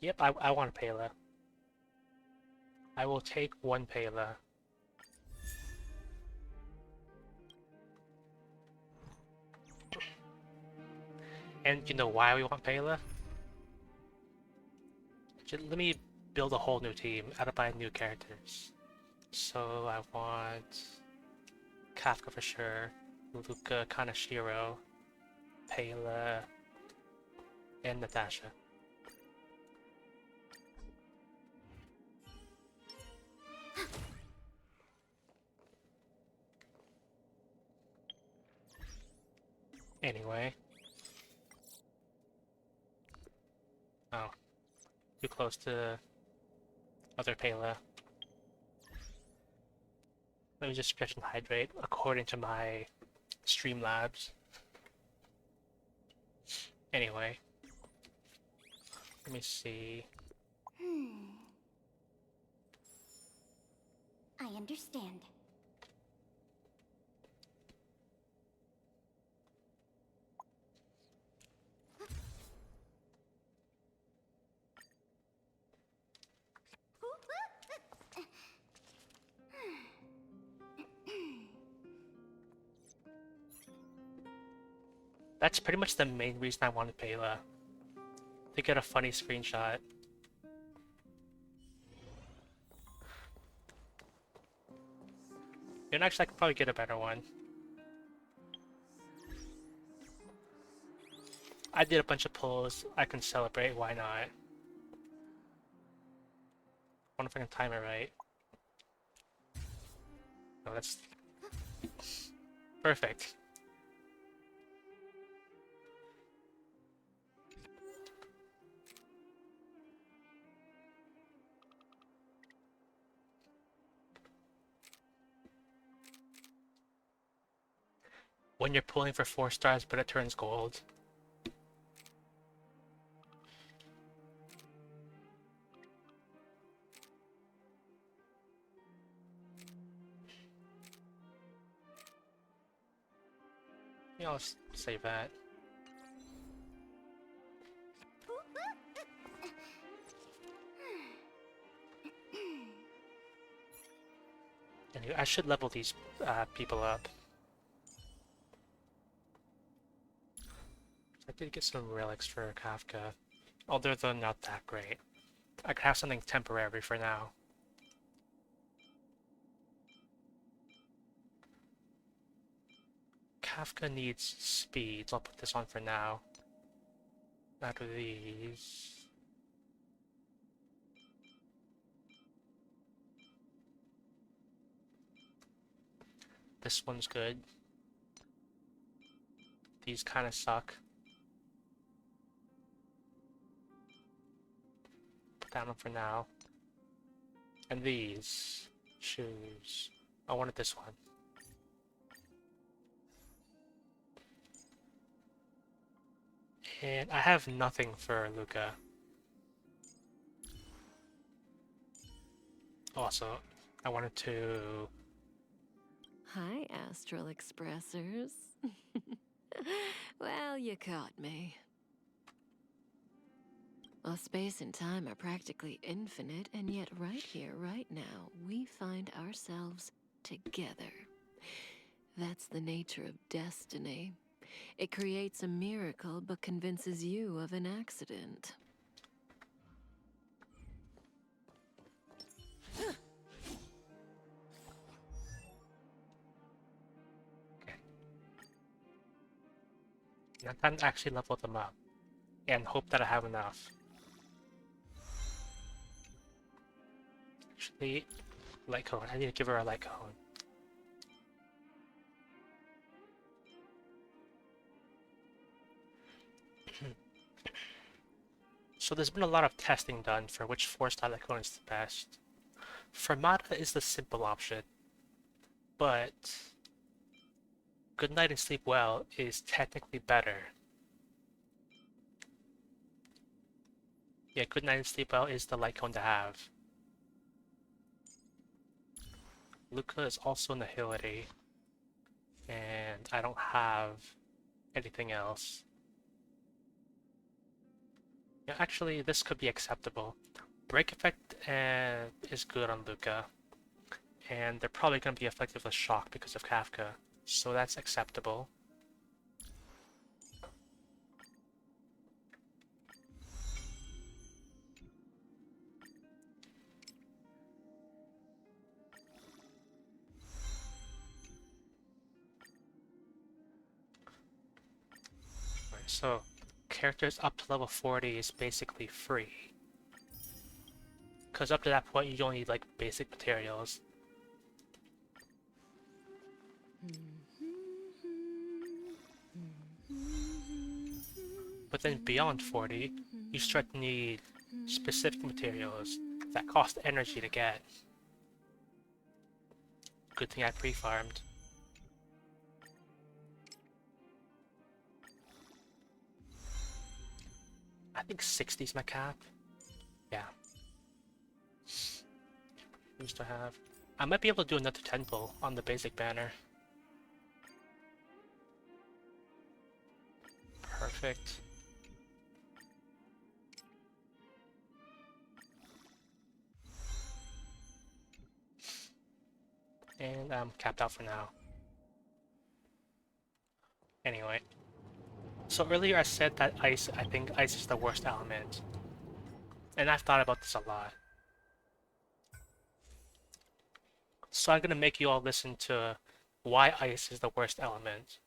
Yep, I want a Pela. I will take 1 Pela. And you know why we want Pela? Let me build a whole new team out of my new characters. So I want Kafka for sure, Luca, Kanashiro, Pela, and Natasha. Anyway. Oh. Too close to other Pela. Let me just stretch and hydrate according to my Streamlabs. Anyway. Let me see. I understand. That's pretty much the main reason I wanted Pela. To get a funny screenshot. And actually, I could probably get a better one. I did a bunch of pulls. I can celebrate. Why not? Wonder if I can time it right. No, that's perfect. When you're pulling for 4 stars, but it turns gold. Yeah, I'll save that. Anyway, I should level these people up. I did get some relics for Kafka, although they're not that great. I could have something temporary for now. Kafka needs speed, so I'll put this on for now. After these... This one's good. These kind of suck. Put that on for now. And these shoes. I wanted this one. And I have nothing for Luca. Also, I wanted to... Hi, Astral Expressors. Well, you caught me. Well, space and time are practically infinite, and yet right here, right right now we find ourselves together. That's the nature of destiny. It creates a miracle but convinces you of an accident. Okay. Now time to actually level them up and hope that I have enough. Actually, light cone. I need to give her a light cone. So there's been a lot of testing done for which 4-star light cone is the best. Fermata is the simple option, but Good Night and Sleep Well is technically better. Yeah, Good Night and Sleep Well is the light cone to have. Luca is also Nihility, and I don't have anything else. Yeah, actually, this could be acceptable. Break Effect is good on Luca, and they're probably going to be effective with Shock because of Kafka, so that's acceptable. Right, so characters up to level 40 is basically free. Because up to that point, you don't need like basic materials. But then beyond 40, you start to need specific materials that cost energy to get. Good thing I pre-farmed. I think 60 is my cap. Yeah. Used to have. I might be able to do another temple on the basic banner. Perfect. And I'm capped out for now. Anyway. So earlier I said that I think ice is the worst element. And I've thought about this a lot. So I'm gonna make you all listen to why ice is the worst element.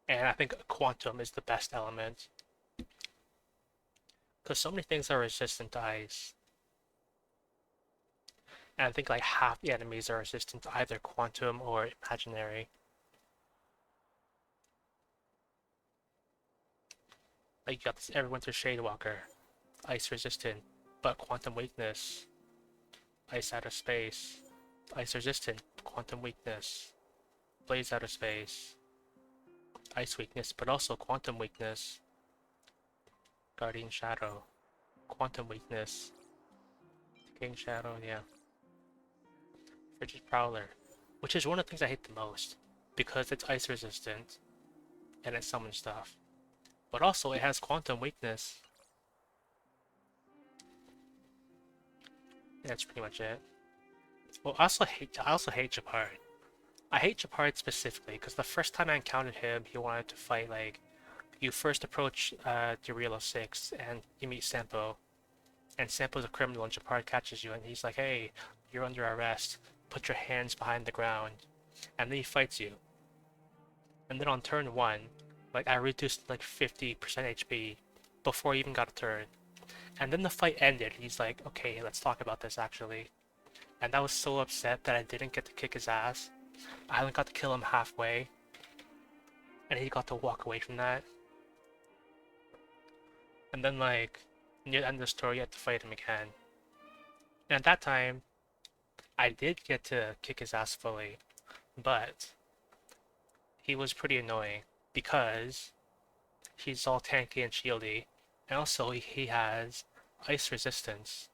And I think quantum is the best element. Because so many things are resistant to ice. And I think like half the enemies are resistant to either quantum or imaginary. Like you got this Everwinter Shadewalker, ice resistant, but quantum weakness. Ice out of space, ice resistant, quantum weakness. Blaze out of space, ice weakness, but also quantum weakness. Guardian Shadow, quantum weakness. King Shadow, yeah. Frigid Prowler, which is one of the things I hate the most, because it's ice resistant, and it summons stuff. But also, it has quantum weakness. And that's pretty much it. Well, I also hate Japard. I hate Japard specifically because the first time I encountered him, he wanted to fight like you first approach Derilo 6 and you meet Sampo, and Sampo's a criminal and Japard catches you and he's like, "Hey, you're under arrest. Put your hands behind the ground," and then he fights you. And then on turn 1, like I reduced like 50% HP before I even got a turn. And then the fight ended. He's like, "Okay, let's talk about this actually." And I was so upset that I didn't get to kick his ass. I only got to kill him halfway, and he got to walk away from that. And then, like, near the end of the story, you had to fight him again. And at that time, I did get to kick his ass fully, but he was pretty annoying because he's all tanky and shieldy, and also he has ice resistance.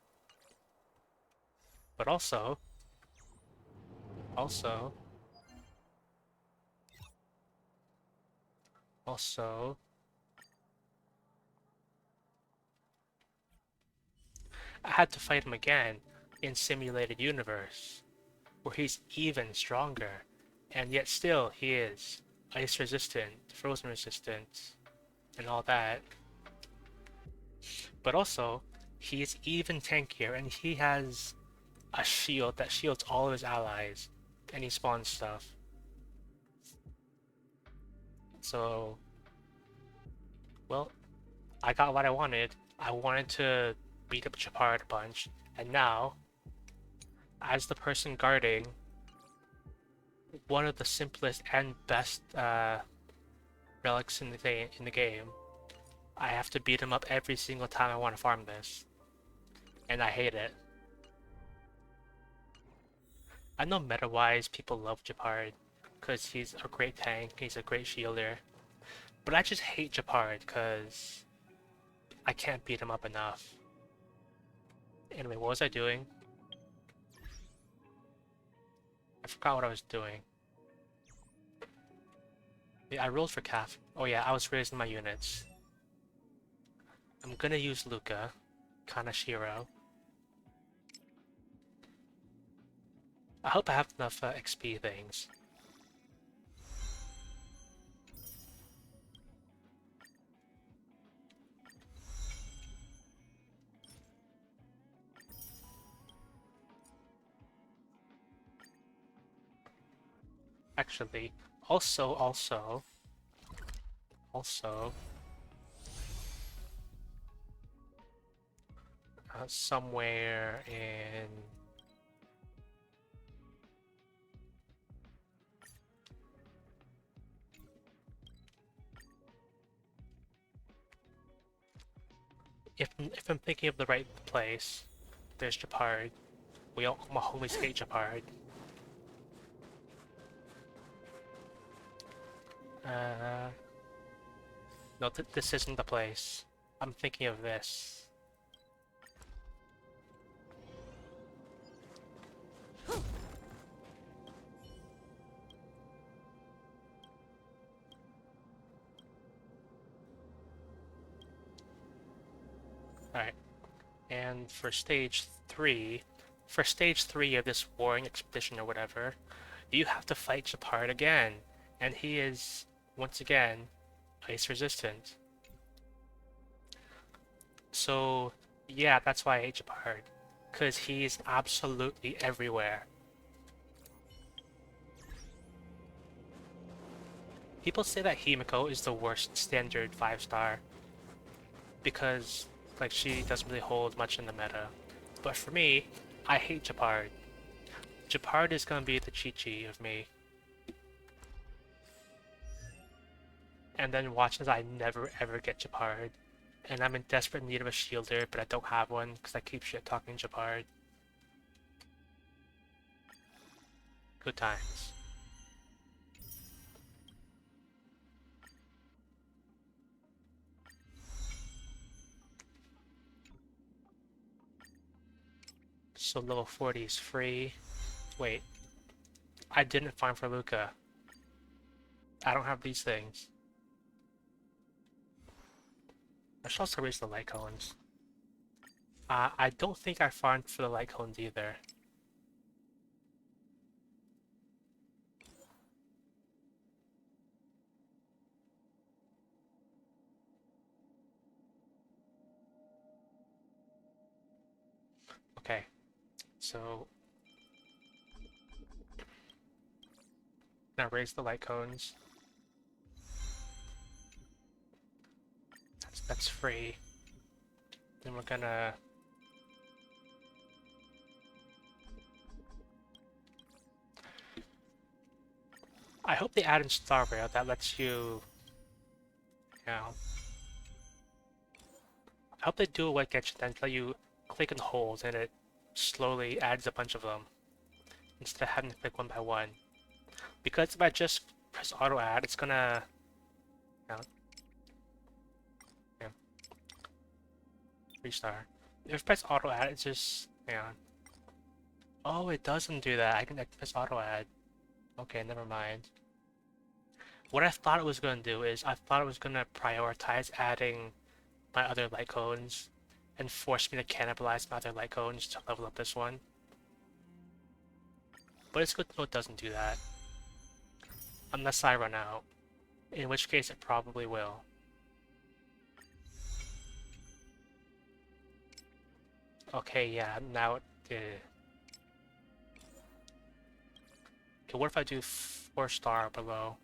But also, also, I had to fight him again in Simulated Universe, where he's even stronger, and yet still he is ice resistant, frozen resistant, and all that. But also, he's even tankier, and he has a shield that shields all of his allies, and he spawns stuff. So, well, I got what I wanted. I wanted to beat up Chapard a bunch, and now, as the person guarding one of the simplest and best relics in the game, I have to beat him up every single time I want to farm this, and I hate it. I know meta-wise people love Japard, because he's a great tank, he's a great shielder, but I just hate Japard because I can't beat him up enough. Anyway, what was I doing? I forgot what I was doing. Yeah, I rolled for Kafka. Oh yeah, I was raising my units. I'm gonna use Luca, Kanashiro. I hope I have enough XP things. Actually, also, somewhere in... If I'm thinking of the right place, there's Japard. We all always hate Japard. No, this isn't the place. I'm thinking of this. Alright, and for stage 3, of this warring expedition or whatever, you have to fight Japard again, and he is, once again, ice resistant. So, yeah, that's why I hate Japard, because he's absolutely everywhere. People say that Himiko is the worst standard 5-star, because, like, she doesn't really hold much in the meta. But for me, I hate Japard. Japard is gonna be the Chi-Chi of me. And then watch as I never ever get Japard. And I'm in desperate need of a shielder, but I don't have one because I keep shit-talking Japard. Good times. So level 40 is free. Wait, I didn't farm for Luca. I don't have these things. I should also raise the light cones. I don't think I farmed for the light cones either. Okay, so now raise the light cones. That's free. Then we're gonna... I hope they add in Star Rail that lets you... You know... I hope they do a wet Genshin that let you click and hold and it slowly adds a bunch of them instead of having to click one by one. Because if I just press auto add, it's gonna... You know, yeah. Restart. If I press auto add, it's just... Hang on. Oh, it doesn't do that. I can press auto add. Okay, never mind. What I thought it was gonna do is I thought it was gonna prioritize adding my other light cones and force me to cannibalize my other light cones to level up this one. But it's good to know it doesn't do that. Unless I run out. In which case it probably will. Okay, yeah, now it did. Okay, what if I do 4-star below?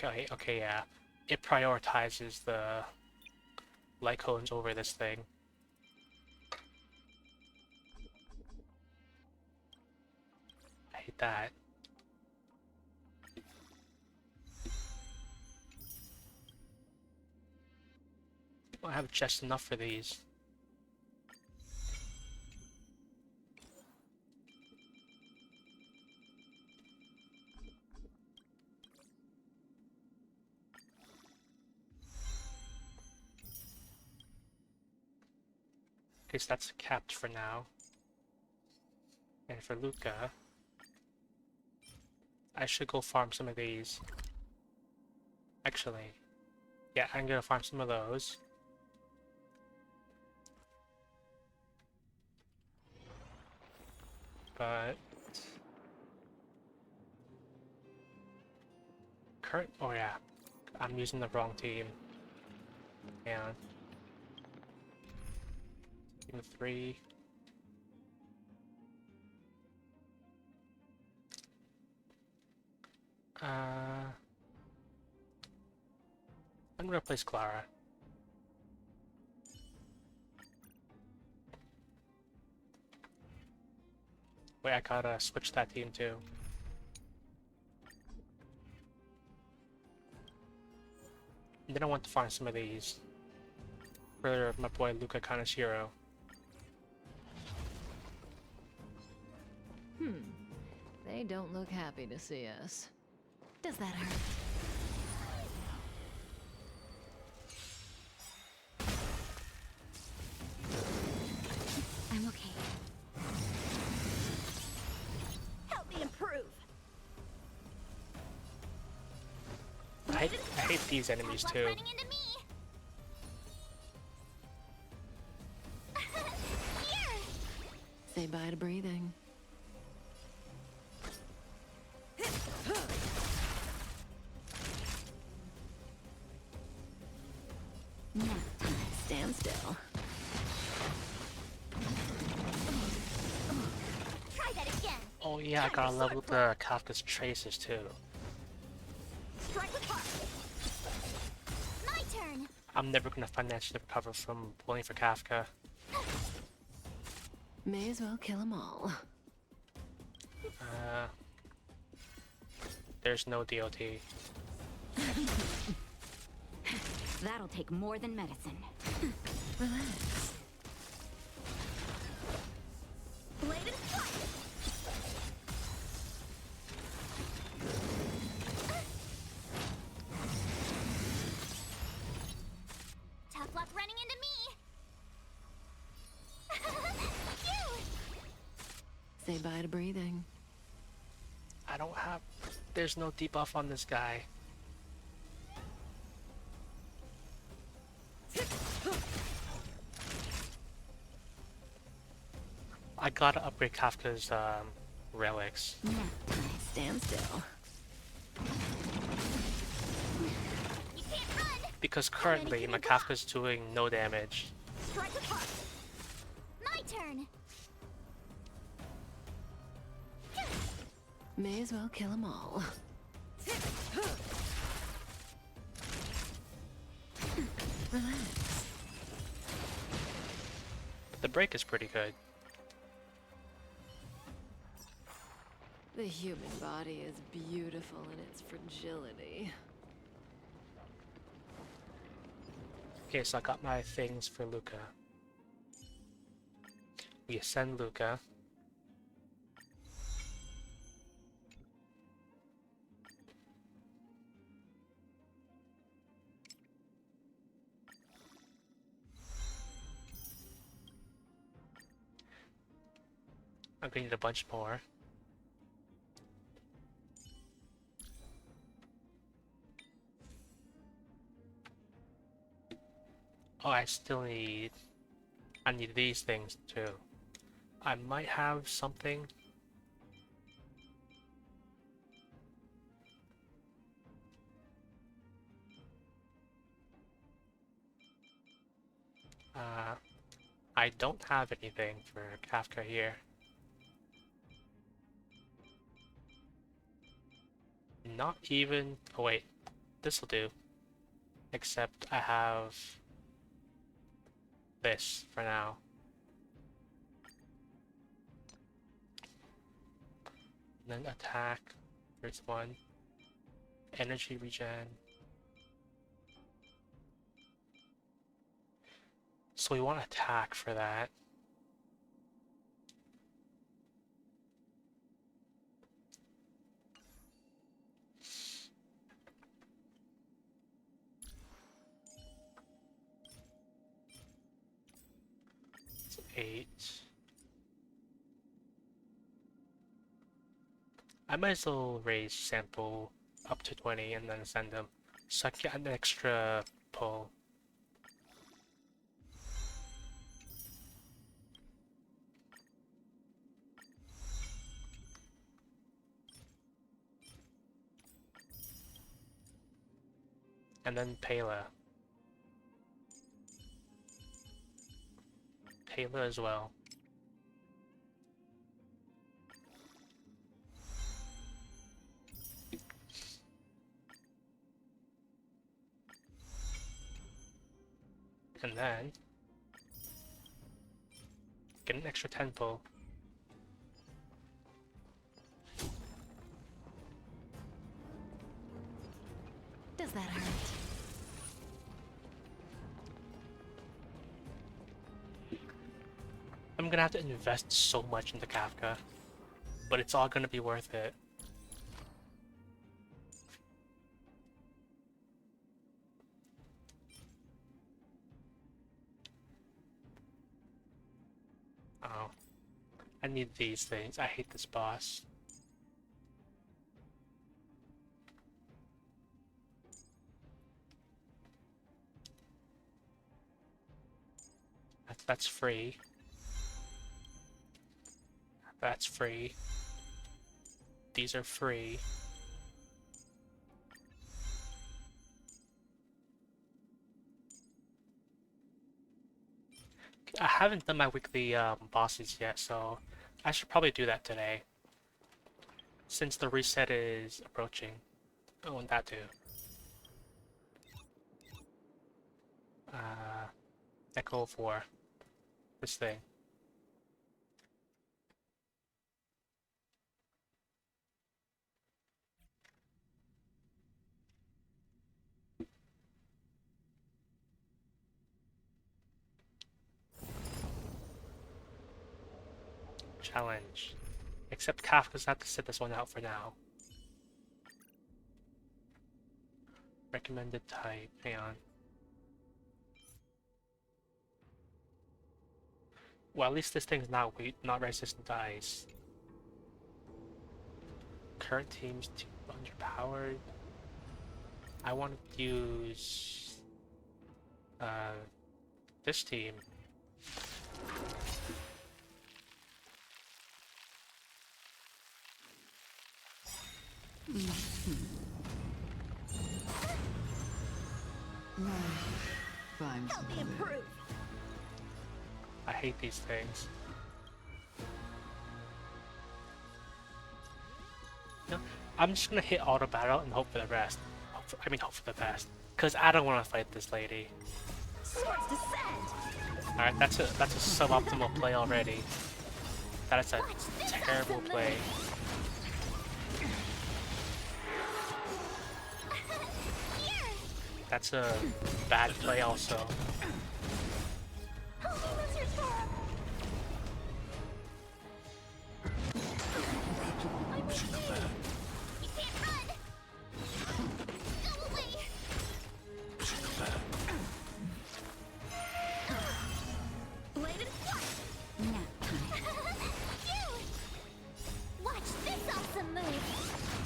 Okay, yeah. It prioritizes the light cones over this thing. I hate that. I don't have just enough for these. Okay, so that's capped for now. And for Luca, I should go farm some of these. Actually, yeah, I'm gonna farm some of those. But oh yeah, I'm using the wrong team. And team of 3. I'm gonna replace Clara. Wait, I gotta switch that team too. And then I want to find some of these for my boy Luca Kaneshiro. They don't look happy to see us. Does that hurt? I'm okay. Help me improve. I hate these enemies Tough luck too. running into me. Here. Say bye to breathing. Now, Stand still. try that again. Oh yeah, I gotta level up the Kafka's traces too. Strike with heart. My turn. I'm never gonna financially recover from pulling for Kafka. May as well kill them all. There's no DOT. That'll take more than medicine. Relax. Blade and strike. Tough luck running into me. Phew. Say bye to breathing. I don't have... There's no debuff on this guy. I gotta upgrade Kafka's relics. Now, Stand still. you can't run. Because currently my Kafka's doing no damage. Strike with heart. My turn. May as well kill them all. Relax. The break is pretty good. The human body is beautiful in its fragility. Okay, so I got my things for Luca. We ascend Luca. I'm gonna need a bunch more. Oh, I need these things too. I might have something. I don't have anything for Kafka here. Not even... Oh wait, this'll do. Except I have this for now. And then attack. There's one. Energy regen. So we want attack for that. It's 8. I might as well raise sample up to 20 and then send them. So I can get an extra pull. And then Pela. Pela as well. And then get an extra 10 pull. Does that hurt? I'm gonna have to invest so much into Kafka, but it's all gonna be worth it. Oh, I need these things. I hate this boss. That's free. That's free. These are free. I haven't done my weekly bosses yet, so I should probably do that today. Since the reset is approaching. Oh, and that too. Echo for this thing. Challenge. Except Kafka's have to sit this one out for now. Recommended type. Hang on. Well, at least this thing's not not resistant to ice. Current team's too underpowered. I want to use this team. Help me improve. I hate these things. No, I'm just gonna hit auto battle and hope for the best. Hope for the best. Cause I don't want to fight this lady. Swords descend. All right, that's a suboptimal play already. That is a terrible play. That's a bad play also.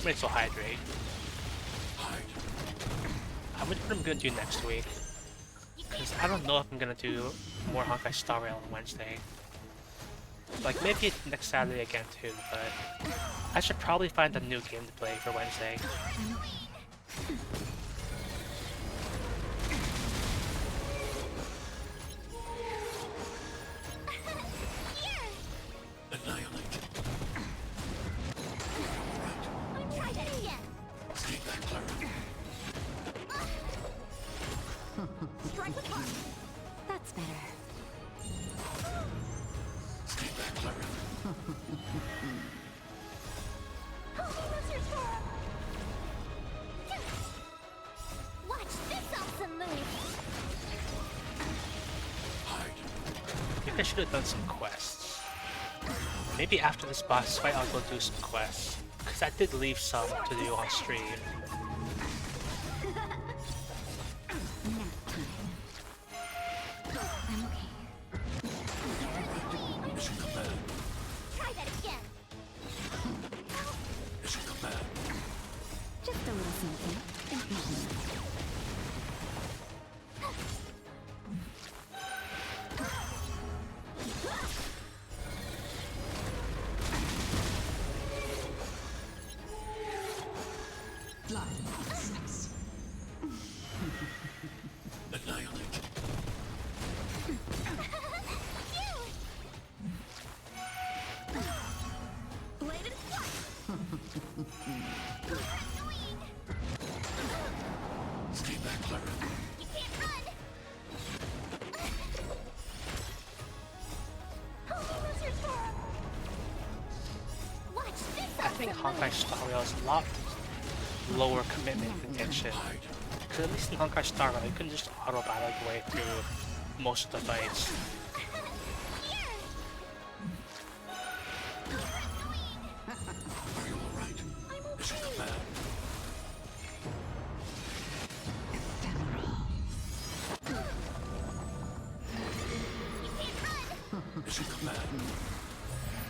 Might as well hydrate. I'm gonna do next week. Because is I don't know if I'm gonna do more Honkai Star Rail on Wednesday. Like maybe next Saturday again too, but I should probably find a new game to play for Wednesday. Annihilate. Try that again. Stay back, Clara. Strike with heart. That's better. Stay back, Clara. What's your turn? Watch this awesome move. Hide. Maybe I should have done some quests. Maybe after this boss fight I'll go do some quests. Because I did leave some to do on stream. Mission command. Try that again. Mission command. Just a little something. Annihilate. Bladed flight! Annoying. Stay back, Clara. You can't run. What's your turn? Watch this I think Honkai Star Rail is a lot lower commitment than Genshin. Because at least in Honkai Star Rail you can just auto battle your way through most of the fights. Are you alright? Mission command. Mission command.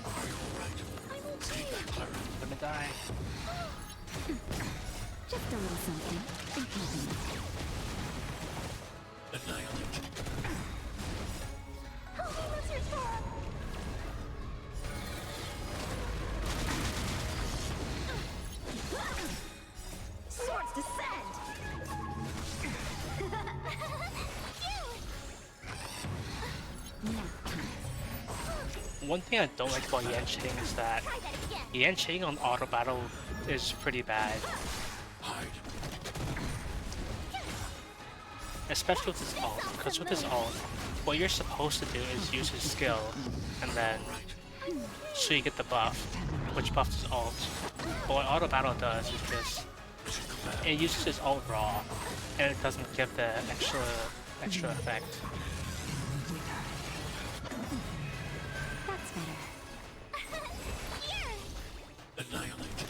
Are you alright? Stay back, Clara. I'm gonna die. Just a little something. Annihilate. What's your turn? Swords descend! One thing I don't like about Yanqing is that Try that again. Yanqing on auto battle is pretty bad. Hide. Especially with his ult, because with his ult, what you're supposed to do is use his skill, and then so you get the buff, which buffs his ult. But what auto battle does is just it uses his ult raw, and it doesn't give the extra effect. That's better. Annihilate.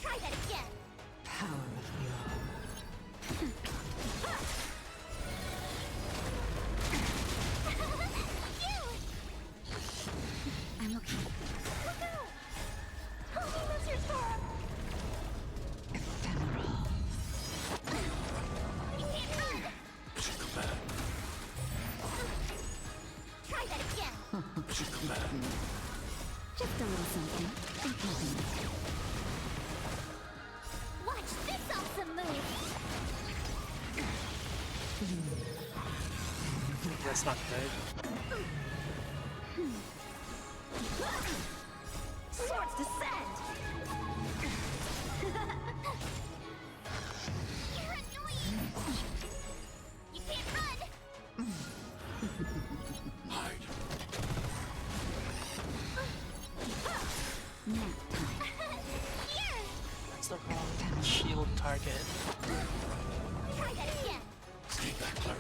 Try that again. I'm okay. What's your turn? You can't run. Mission command. Try that again. Mission command. Just a little something. Watch this awesome move. That's not good. Swords descend! You're annoying. You can't run. Hide. That's the wrong shield target. Try that again. Stay back, Clara.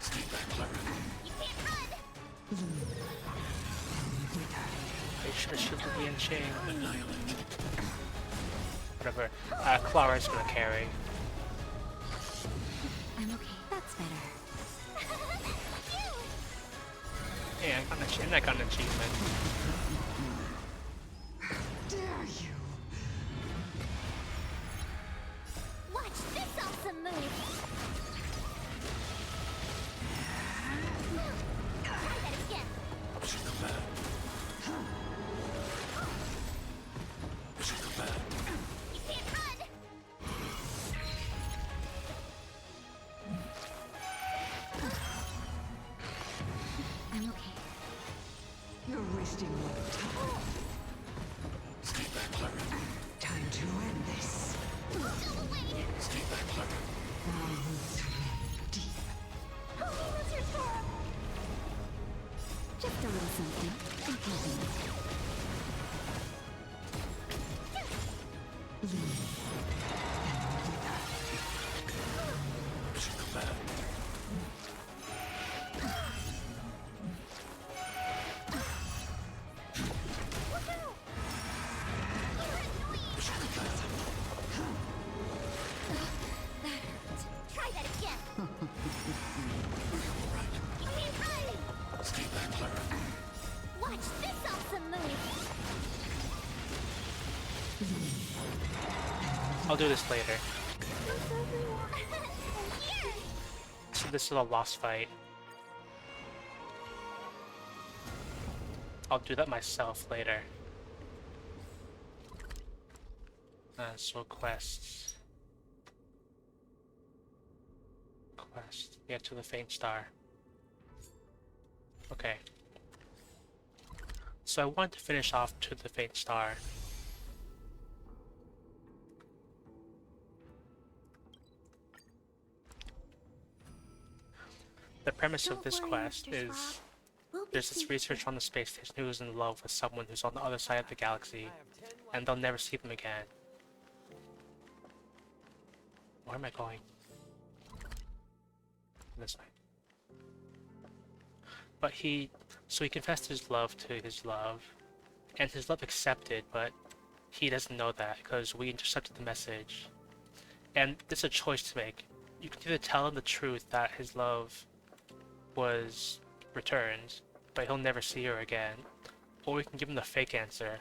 Stay back, Clara. You can't run. I should have shielded the Yanqing. Annihilate. Whatever. Clara's gonna carry. I'm okay. That's better. Hey, I got an achievement. something and keeping it. Leave. She command. She command. Try that again. You're right. You can't run. Stay back, Clara. Watch this awesome move. I'll do this later. Here. So this is a lost fight. I'll do that myself later. So quests. Quest. Get to the faint star. Okay. So I want to finish off to the faint star. The premise of this quest is there's this researcher on the space station who's in love with someone who's on the other side of the galaxy, and they'll never see them again. Where am I going? This way. But so he confessed his love to his love, and his love accepted, but he doesn't know that because we intercepted the message. And there's a choice to make. You can either tell him the truth that his love was returned, but he'll never see her again, or we can give him the fake answer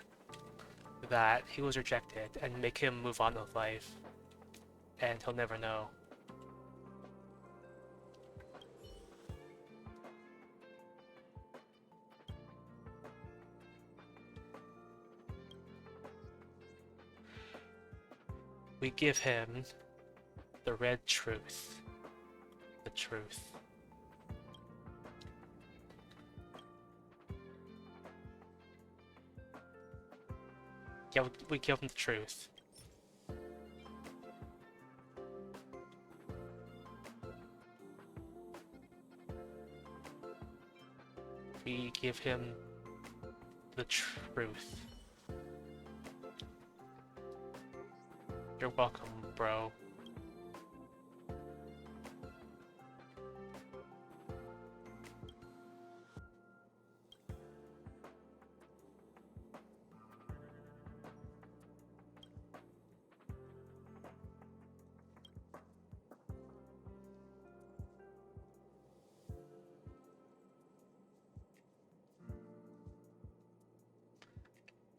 that he was rejected and make him move on with life, and he'll never know. We give him the red truth. The truth. Yeah, we give him the truth. We give him the truth. You're welcome, bro.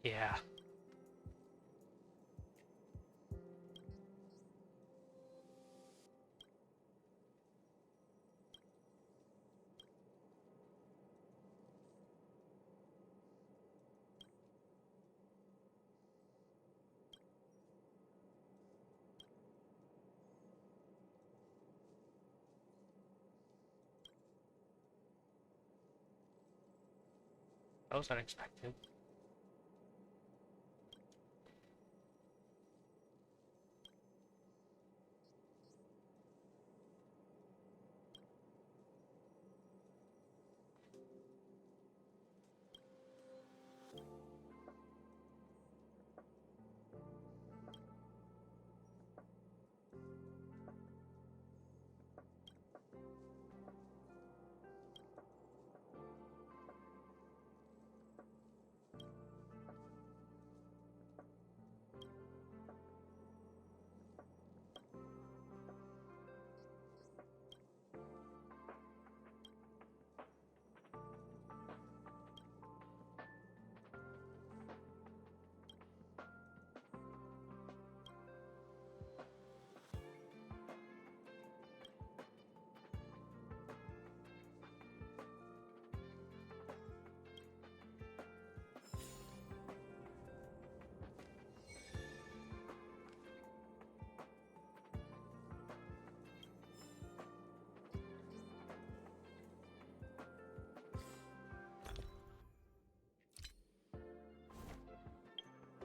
Yeah. That was unexpected.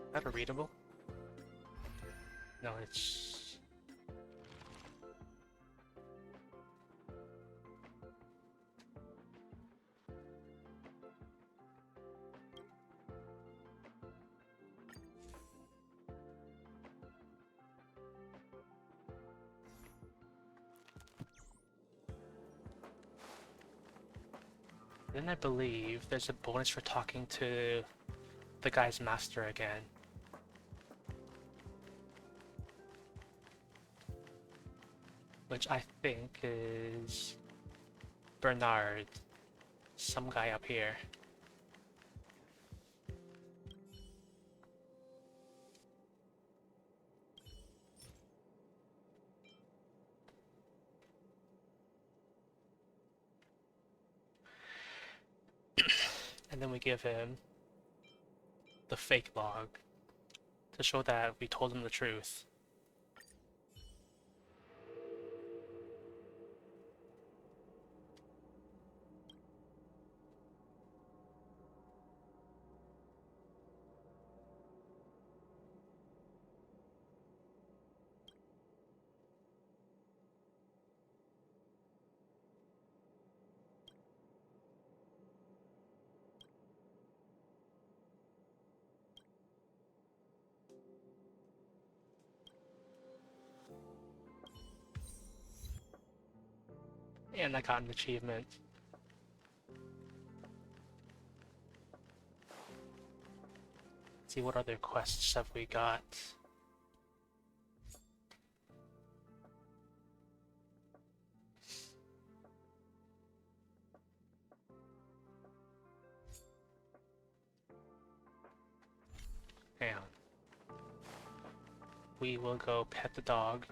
Is that a readable? No, it's... Then I believe there's a bonus for talking to the guy's master again. Which I think is Bernard, some guy up here. And then we give him the fake log to show that we told him the truth. And I got an achievement. Let's see what other quests have we got. Hang on. We will go pet the dog.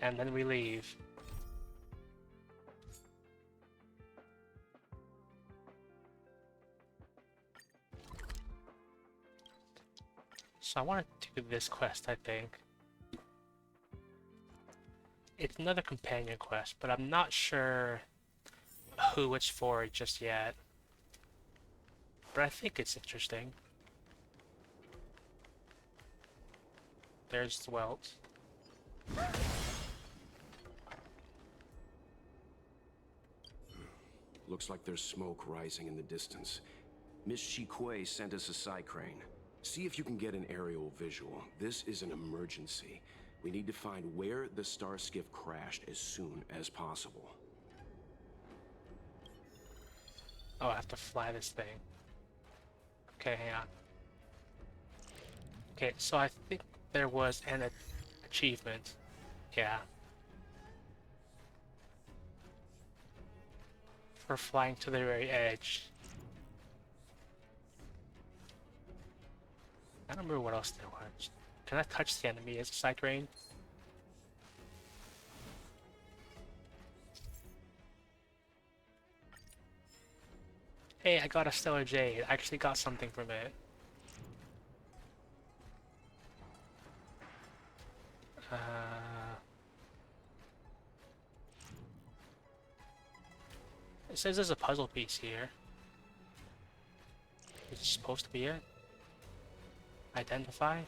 And then we leave. So I want to do this quest, I think. It's another companion quest, but I'm not sure who it's for just yet. But I think it's interesting. There's Dwelt. Looks like there's smoke rising in the distance. Miss Shikue sent us a side crane. See if you can get an aerial visual. This is an emergency. We need to find where the star skiff crashed as soon as possible. Oh, I have to fly this thing. Okay, hang on. Okay, so I think there was an achievement. Yeah. For flying to the very edge. I don't remember what else there was. Can I touch the enemy as a side crane? Hey, I got a Stellar Jade. I actually got something from it. It says there's a puzzle piece here. Is it supposed to be it? Identify?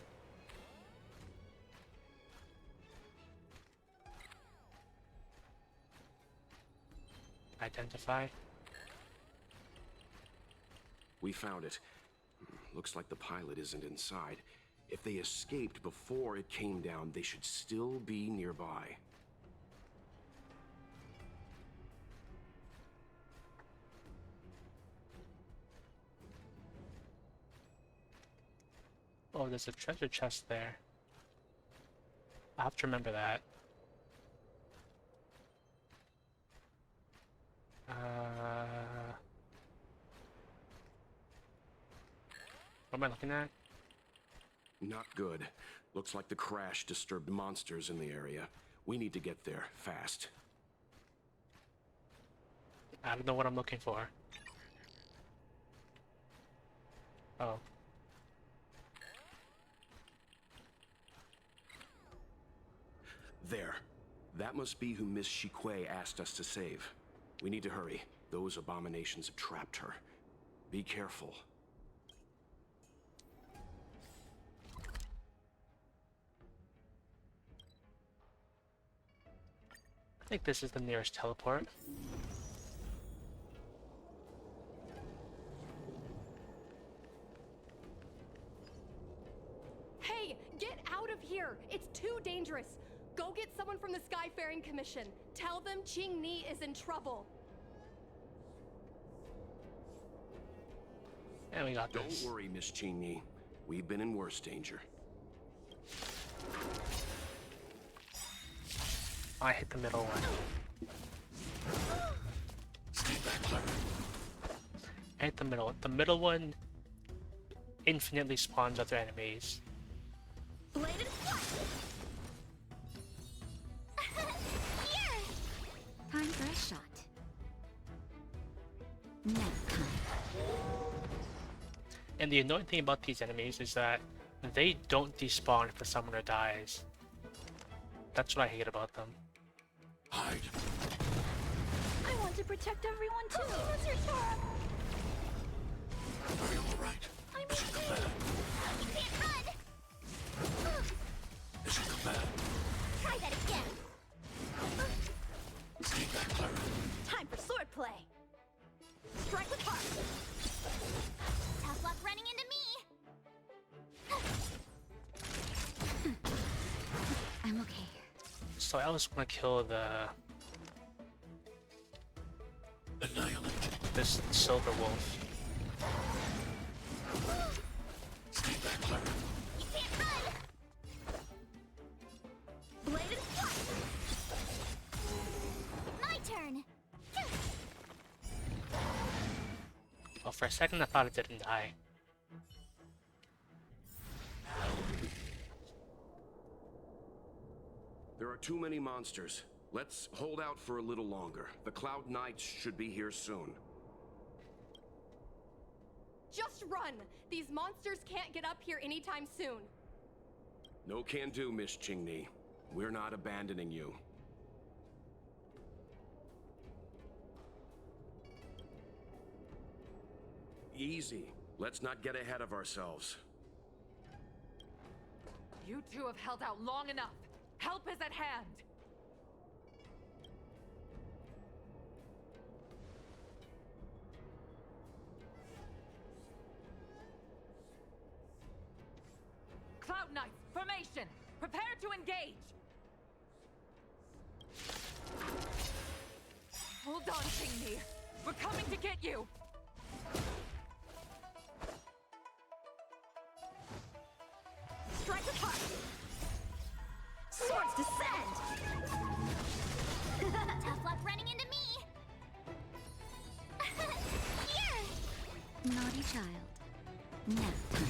Identify? We found it. Looks like the pilot isn't inside. If they escaped before it came down, they should still be nearby. Oh, there's a treasure chest there. I'll have to remember that. What am I looking at? Not good. Looks like the crash disturbed monsters in the area. We need to get there, fast. I don't know what I'm looking for. Oh. There. That must be who Miss Shikue asked us to save. We need to hurry. Those abominations have trapped her. Be careful. I think this is the nearest teleport. Hey, Get out of here! It's too dangerous! Go get someone from the Skyfaring Commission. Tell them Ching Ni is in trouble. And we got this. Don't worry, Miss Cheney. We've been in worse danger. I hit the middle one. Stay back, Clara. I hit the middle. The middle one infinitely spawns other enemies. Bladed flash! Here! Time for a shot. Nap time. And the annoying thing about these enemies is that they don't despawn if the summoner dies. That's what I hate about them. Hide. I want to protect everyone too! What's your turn? Are you alright? I'm Mission okay. command. You can't run! Mission command. Try that again! Stay back, Clara. Time for swordplay. Strike with heart. Tough luck running into me! I'm okay. So I always want to kill Annihilate. this silver wolf. Stay back, Clara. You can't run! Bladed flash. My turn! Well, for a second I thought it didn't die. There are too many monsters. Let's hold out for a little longer. The Cloud Knights should be here soon. Just run! These monsters can't get up here anytime soon. No can do, Miss Chingni. We're not abandoning you. Easy. Let's not get ahead of ourselves. You two have held out long enough. Help is at hand. Cloud Knights, formation! Prepare to engage! Hold on, Ching-Mi. We're coming to get you! Strike with heart. Swords descend. Tough luck running into me! Here! Naughty child. Nap time.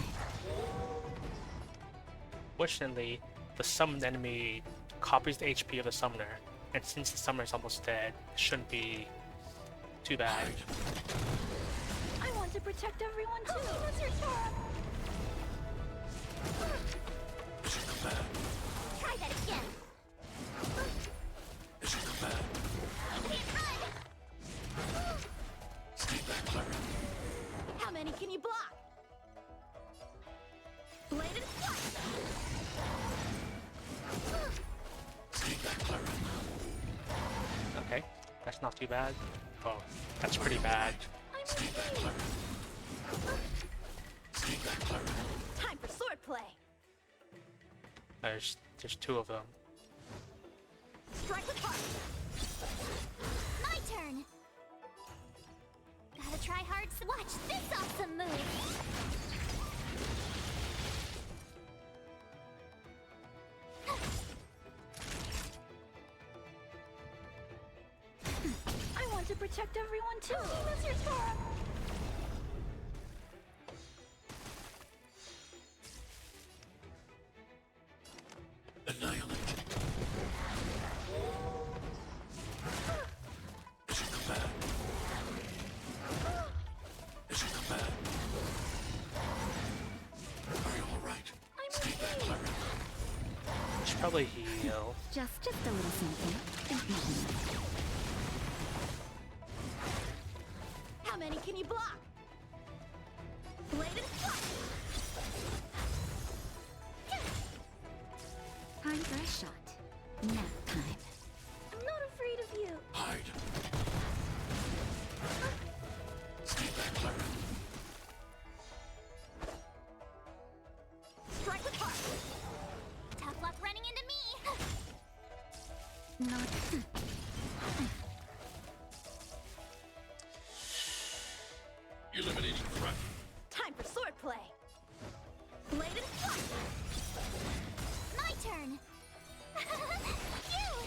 Fortunately, the summoned enemy copies the HP of the summoner, and since the summoner is almost dead, it shouldn't be too bad. I want to protect everyone too! What's your turn? Mission command. Try that again! Mission command. You can't run! Stay back, Clara. How many can you block? Bladed flash. Stay back, Clara. Okay, that's not too bad. Oh, that's pretty bad. Stay back, Clara. Stay back, Clara. Time for swordplay. There's two of them. Strike with heart. My turn! Gotta try hard. Watch this awesome move! I want to protect everyone too! What's your turn? Annihilate. Mission command. Mission command. Are you alright? Stay back, Clara. Should probably heal. Just a little something. Think nothing of it. How many can you block? Bladed flash. Time for a shot. Nap time. I'm not afraid of you. Hide. Stay back, Clara. Strike with heart. Not. Eliminating threat. Time for swordplay. Blade and flight. My turn. Phew!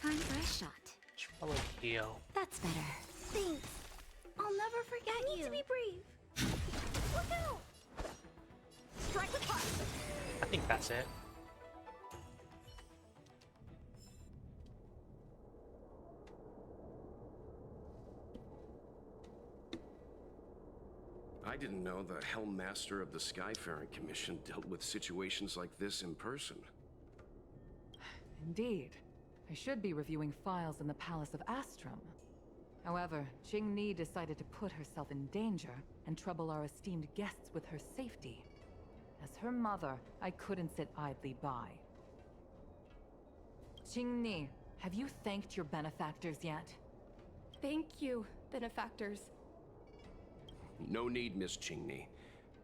Time for a shot. Should probably heal. That's better. Thanks. I'll never forget you. I need to be brave. Look out! Strike with heart. I think that's it. I didn't know the Helmmaster of the Skyfaring Commission dealt with situations like this in person. Indeed. I should be reviewing files in the Palace of Astrum. However, Qing decided to put herself in danger and trouble our esteemed guests with her safety. As her mother, I couldn't sit idly by. Qing, have you thanked your benefactors yet? Thank you, benefactors. No need, Miss Qingni.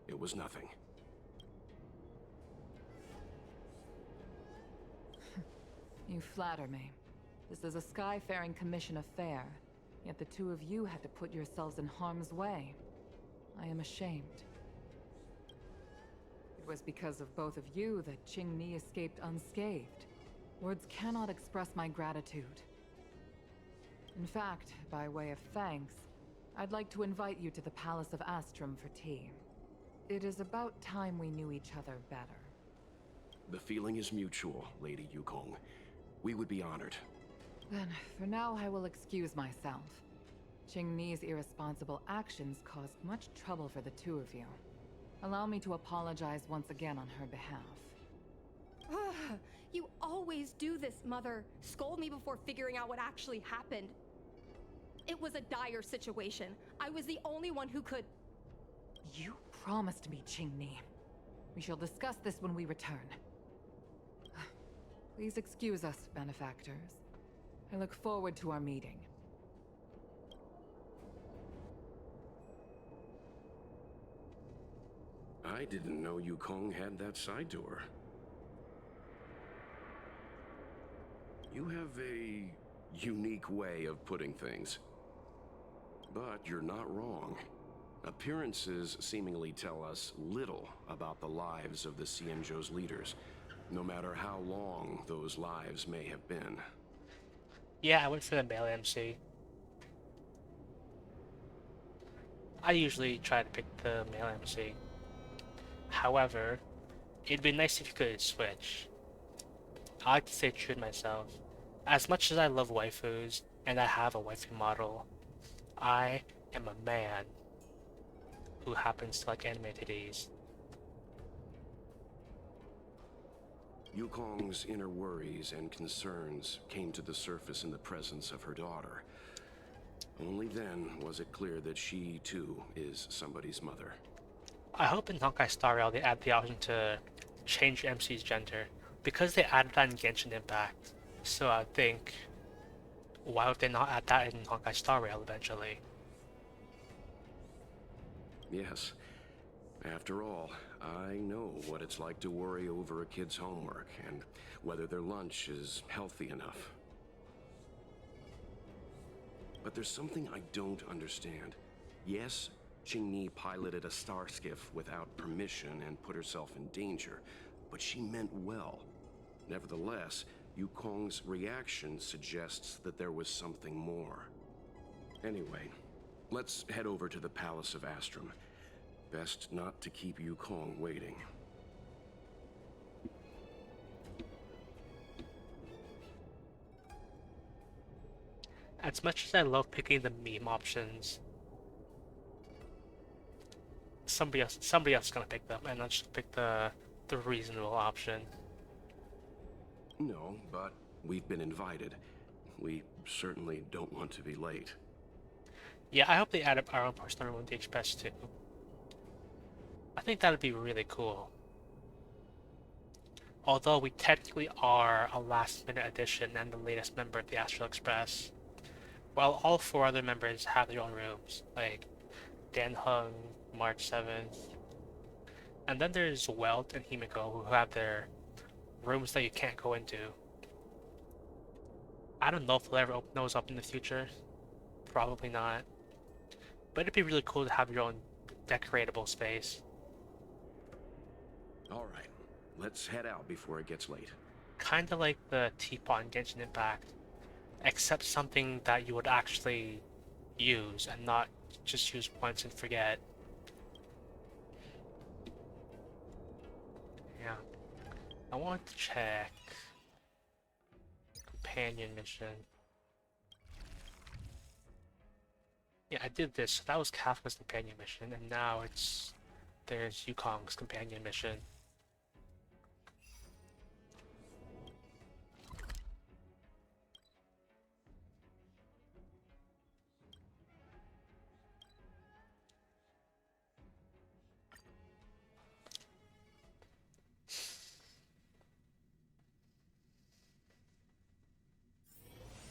It was nothing. You flatter me. This is a Skyfaring Commission affair, yet the two of you had to put yourselves in harm's way. I am ashamed. It was because of both of you that Qing escaped unscathed. Words cannot express my gratitude. In fact, by way of thanks, I'd like to invite you to the Palace of Astrum for tea. It is about time we knew each other better. The feeling is mutual, Lady Yukong. We would be honored. Then, for now, I will excuse myself. Qing irresponsible actions caused much trouble for the two of you. Allow me to apologize once again on her behalf. You always do this, Mother. Scold me before figuring out what actually happened. It was a dire situation. I was the only one who could... You promised me, Qing. We shall discuss this when we return. Please excuse us, benefactors. I look forward to our meeting. I didn't know Yukong had that side to her. You have a unique way of putting things. But you're not wrong. Appearances seemingly tell us little about the lives of the Xianzhou's leaders, no matter how long those lives may have been. Yeah, I went for the male MC. I usually try to pick the male MC. However, it'd be nice if you could switch. I like to stay true to myself. As much as I love waifus, and I have a waifu model, I am a man who happens to like anime titties. Yukong's inner worries and concerns came to the surface in the presence of her daughter. Only then was it clear that she, too, is somebody's mother. I hope in Honkai Star Rail they add the option to change MC's gender, because they added that in Genshin Impact. So I think, why would they not add that in Honkai Star Rail eventually? Yes. After all, I know what it's like to worry over a kid's homework and whether their lunch is healthy enough. But there's something I don't understand. Yes, Qing piloted a star skiff without permission and put herself in danger, but she meant well. Nevertheless, Yukong's reaction suggests that there was something more. Anyway, let's head over to the Palace of Astrum. Best not to keep Yukong waiting. As much as I love picking the meme options, somebody else is gonna pick them, and I'll just pick the reasonable option. No, but we've been invited. We certainly don't want to be late. Yeah, I hope they add up our own personal room with the Express too. I think that'd be really cool. Although we technically are a last-minute addition and the latest member of the Astral Express, while all 4 other members have their own rooms, like Dan Hung, March 7th, and then there's Welt and Himiko who have their rooms that you can't go into. I don't know if they'll ever open those up in the future. Probably not. But it'd be really cool to have your own decoratable space. Alright, let's head out before it gets late. Kinda like the teapot in Genshin Impact. Except something that you would actually use and not just use once and forget. Yeah. I want to check companion mission. Yeah, I did this. So that was Kafka's companion mission, and now there's Yukong's companion mission.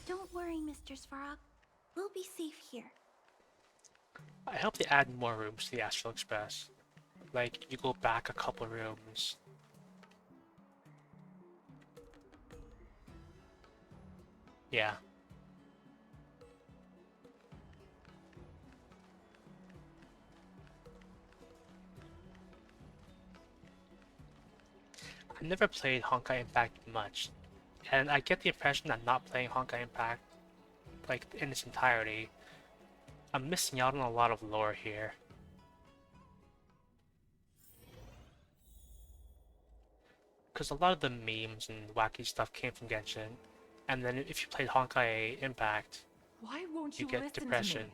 Don't worry, Mr. Svarog. We'll be safe here. I hope they add more rooms to the Astral Express. Like, you go back a couple rooms. Yeah. I never played Honkai Impact much, and I get the impression that not playing Honkai Impact, like, in its entirety, I'm missing out on a lot of lore here. Because a lot of the memes and wacky stuff came from Genshin, and then if you played Honkai Impact, Why won't you get listen depression. to me?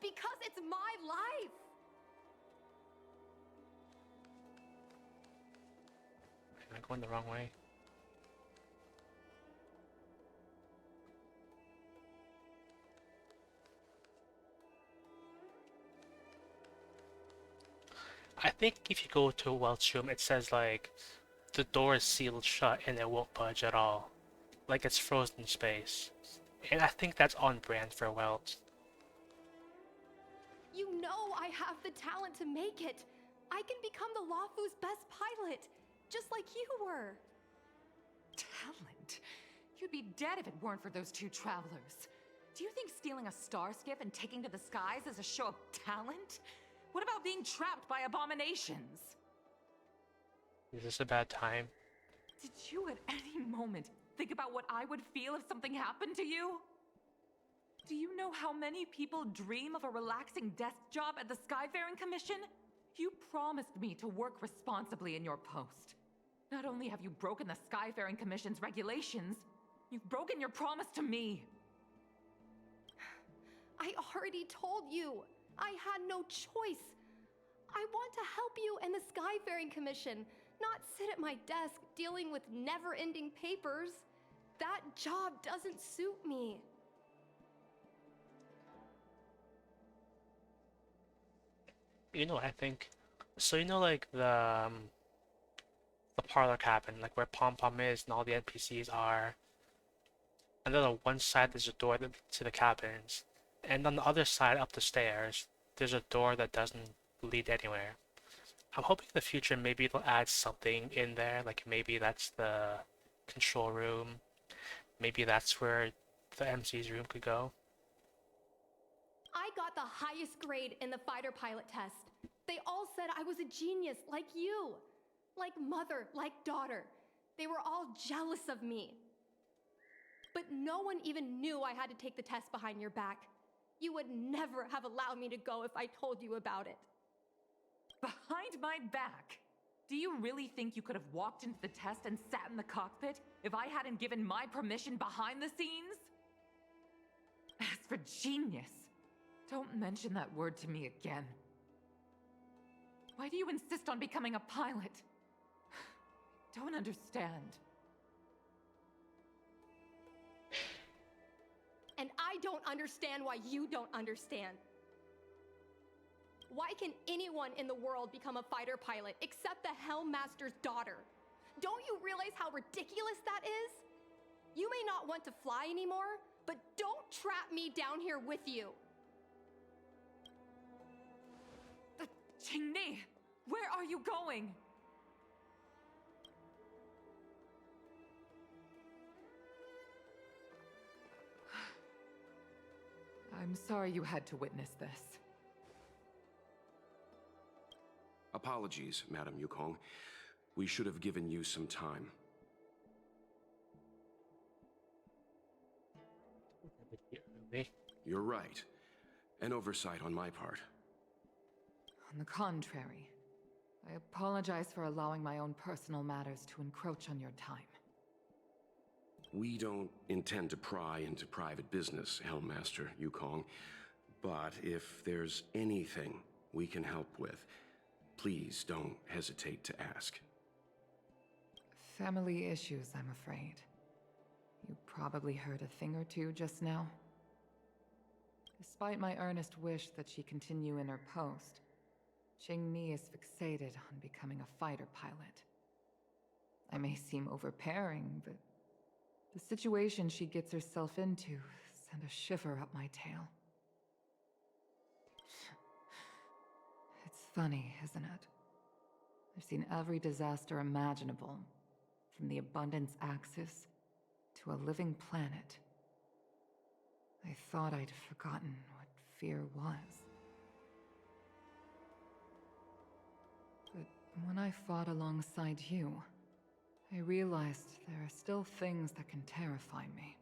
Because it's my life! Am I going the wrong way? I think if you go to a Welch room, it says like the door is sealed shut and it won't budge at all. Like it's frozen in space. And I think that's on brand for Welch. You know I have the talent to make it. I can become the Lafu's best pilot, just like you were. Talent? You'd be dead if it weren't for those two travelers. Do you think stealing a star skiff and taking to the skies is a show of talent? What about being trapped by abominations? Is this a bad time? Did you at any moment think about what I would feel if something happened to you? Do you know how many people dream of a relaxing desk job at the Skyfaring Commission? You promised me to work responsibly in your post. Not only have you broken the Skyfaring Commission's regulations, you've broken your promise to me. I already told you. I had no choice. I want to help you and the Skyfaring Commission, not sit at my desk dealing with never-ending papers. That job doesn't suit me. You know what I think? So you know like the parlor cabin, like where Pom Pom is and all the NPCs are. And then on one side there's a door to the cabins. And on the other side up the stairs, there's a door that doesn't lead anywhere. I'm hoping in the future maybe they'll add something in there, like maybe that's the control room. Maybe that's where the MC's room could go. I got the highest grade in the fighter pilot test. They all said I was a genius, like you. Like mother, like daughter. They were all jealous of me. But no one even knew I had to take the test behind your back. You would never have allowed me to go if I told you about it. Behind my back? Do you really think you could have walked into the test and sat in the cockpit if I hadn't given my permission behind the scenes? As for genius, don't mention that word to me again. Why do you insist on becoming a pilot? Don't understand. And I don't understand why you don't understand. Why can anyone in the world become a fighter pilot except the Helmmaster's daughter? Don't you realize how ridiculous that is? You may not want to fly anymore, but don't trap me down here with you. Qingni, where are you going? I'm sorry you had to witness this. Apologies, Madam Yukong. We should have given you some time. You're right. An oversight on my part. On the contrary, I apologize for allowing my own personal matters to encroach on your time. We don't intend to pry into private business, Helmmaster Yukong. But if there's anything we can help with, please don't hesitate to ask. Family issues, I'm afraid. You probably heard a thing or two just now. Despite my earnest wish that she continue in her post, Qingni is fixated on becoming a fighter pilot. I may seem overbearing, but the situation she gets herself into sent a shiver up my tail. It's funny, isn't it? I've seen every disaster imaginable, from the abundance axis to a living planet. I thought I'd forgotten what fear was. But when I fought alongside you, I realized there are still things that can terrify me.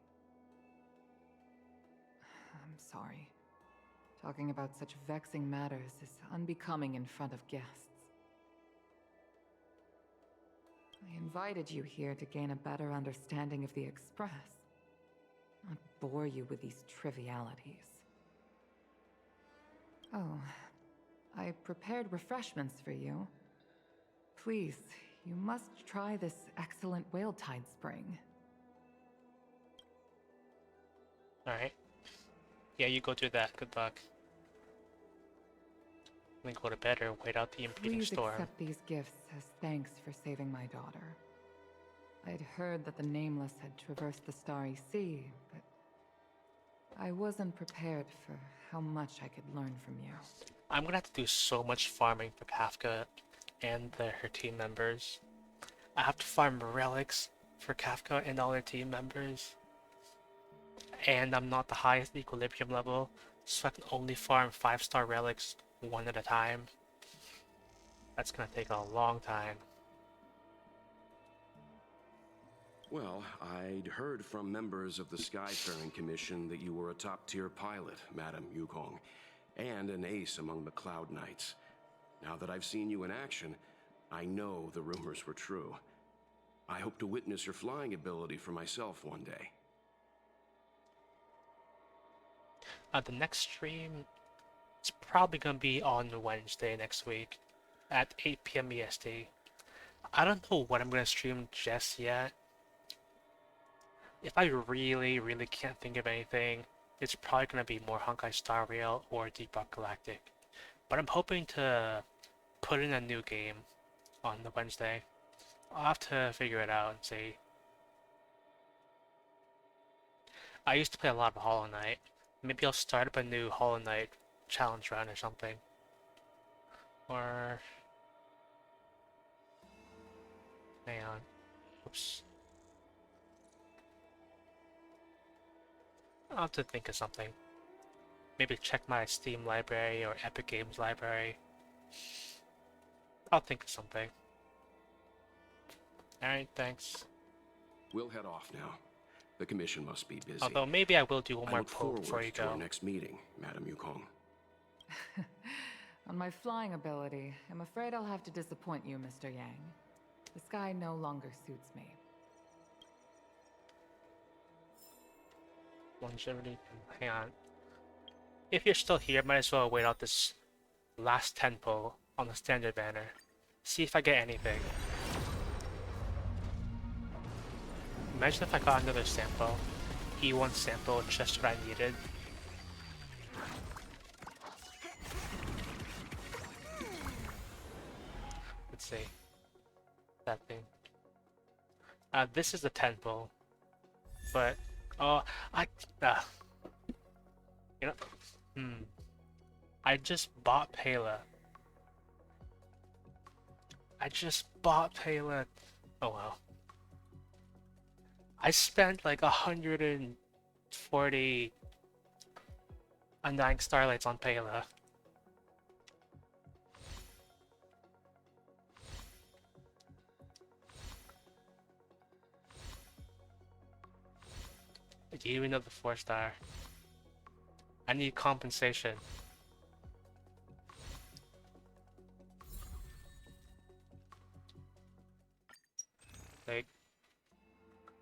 I'm sorry. Talking about such vexing matters is unbecoming in front of guests. I invited you here to gain a better understanding of the Express, not bore you with these trivialities. Oh, I prepared refreshments for you. Please, you must try this excellent whale tide spring. Alright. Yeah, you go do that. Good luck. Let me go to bed or wait out the impending Please storm. accept these gifts as thanks for saving my daughter. I'd heard that the Nameless had traversed the Starry Sea, but I wasn't prepared for how much I could learn from you. I'm gonna have to do so much farming for Kafka and her team members. I have to farm relics for Kafka and all their team members. And I'm not the highest equilibrium level, so I can only farm 5-star relics one at a time. That's gonna take a long time. Well, I'd heard from members of the Skyfaring Commission that you were a top-tier pilot, Madam Yukong, and an ace among the Cloud Knights. Now that I've seen you in action, I know the rumors were true. I hope to witness your flying ability for myself one day. The next stream is probably gonna be on Wednesday next week at 8 PM EST. I don't know what I'm gonna stream just yet. If I really can't think of anything, it's probably gonna be more Honkai Star Rail or Deep Rock Galactic. But I'm hoping to put in a new game on the Wednesday. I'll have to figure it out and see. I used to play a lot of Hollow Knight. Maybe I'll start up a new Hollow Knight challenge run or something. Or... hang on. Oops. I'll have to think of something. Maybe check my Steam library or Epic Games library. I'll think of something. Alright, thanks. We'll head off now. The commission must be busy. Although maybe I will do one I more look poll before forward you to go. our next meeting, Madam Yukong. On my flying ability, I'm afraid I'll have to disappoint you, Mr. Yang. The sky no longer suits me. Longevity. Hang on. If you're still here, might as well wait out this last tempo on the standard banner. See if I get anything. Imagine if I got another sample. E1 sample, just what I needed. Let's see. That thing. This is the tempo. But, oh, you know, I just bought Pela. Oh well. I spent like 140 Undying Starlight's on Pela. Do you even know the 4-star? I need compensation. Like,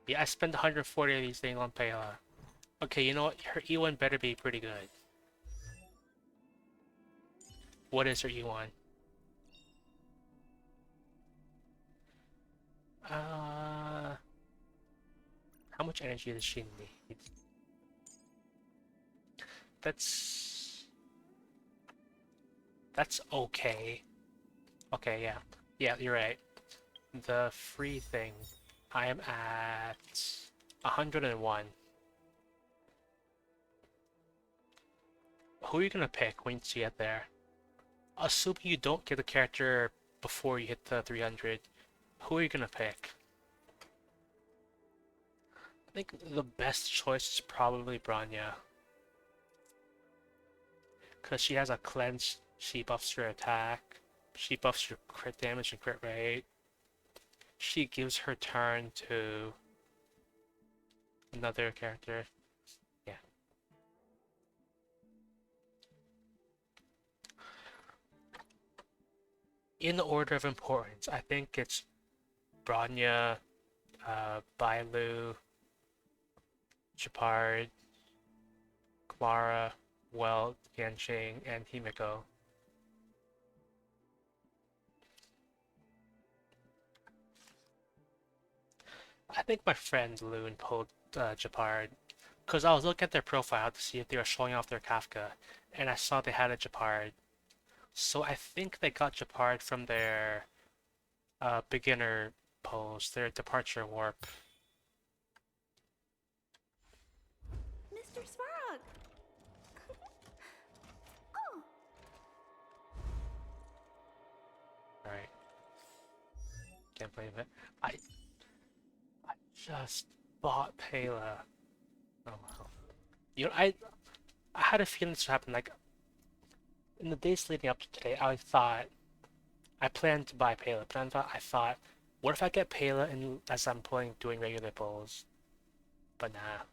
yeah, I spent 140 of these things on Pela. Okay, you know what? Her E1 better be pretty good. What is her E1? How much energy does she need? That's okay. Okay, yeah. Yeah, you're right. The free thing, I am at 101. Who are you gonna pick once you get there? Assuming you don't get a character before you hit the 300, who are you gonna pick? I think the best choice is probably Branya. Because she has a cleanse, she buffs your attack, she buffs your crit damage and crit rate. She gives her turn to another character. Yeah. In order of importance, I think it's Branya, Bailu, Chapard, Clara, Welt, Yanqing, and Himiko. I think my friend Loon pulled Japard, because I was looking at their profile to see if they were showing off their Kafka, and I saw they had a Japard. So I think they got Japard from their beginner pose, their departure warp. Mr. Svarog! Oh! Alright. Can't believe it. I just bought Pela. Oh wow. You know, I had a feeling this would happen. Like, in the days leading up to today, I planned to buy Pela, but I thought, what if I get Pela and as I'm doing regular pulls? But nah.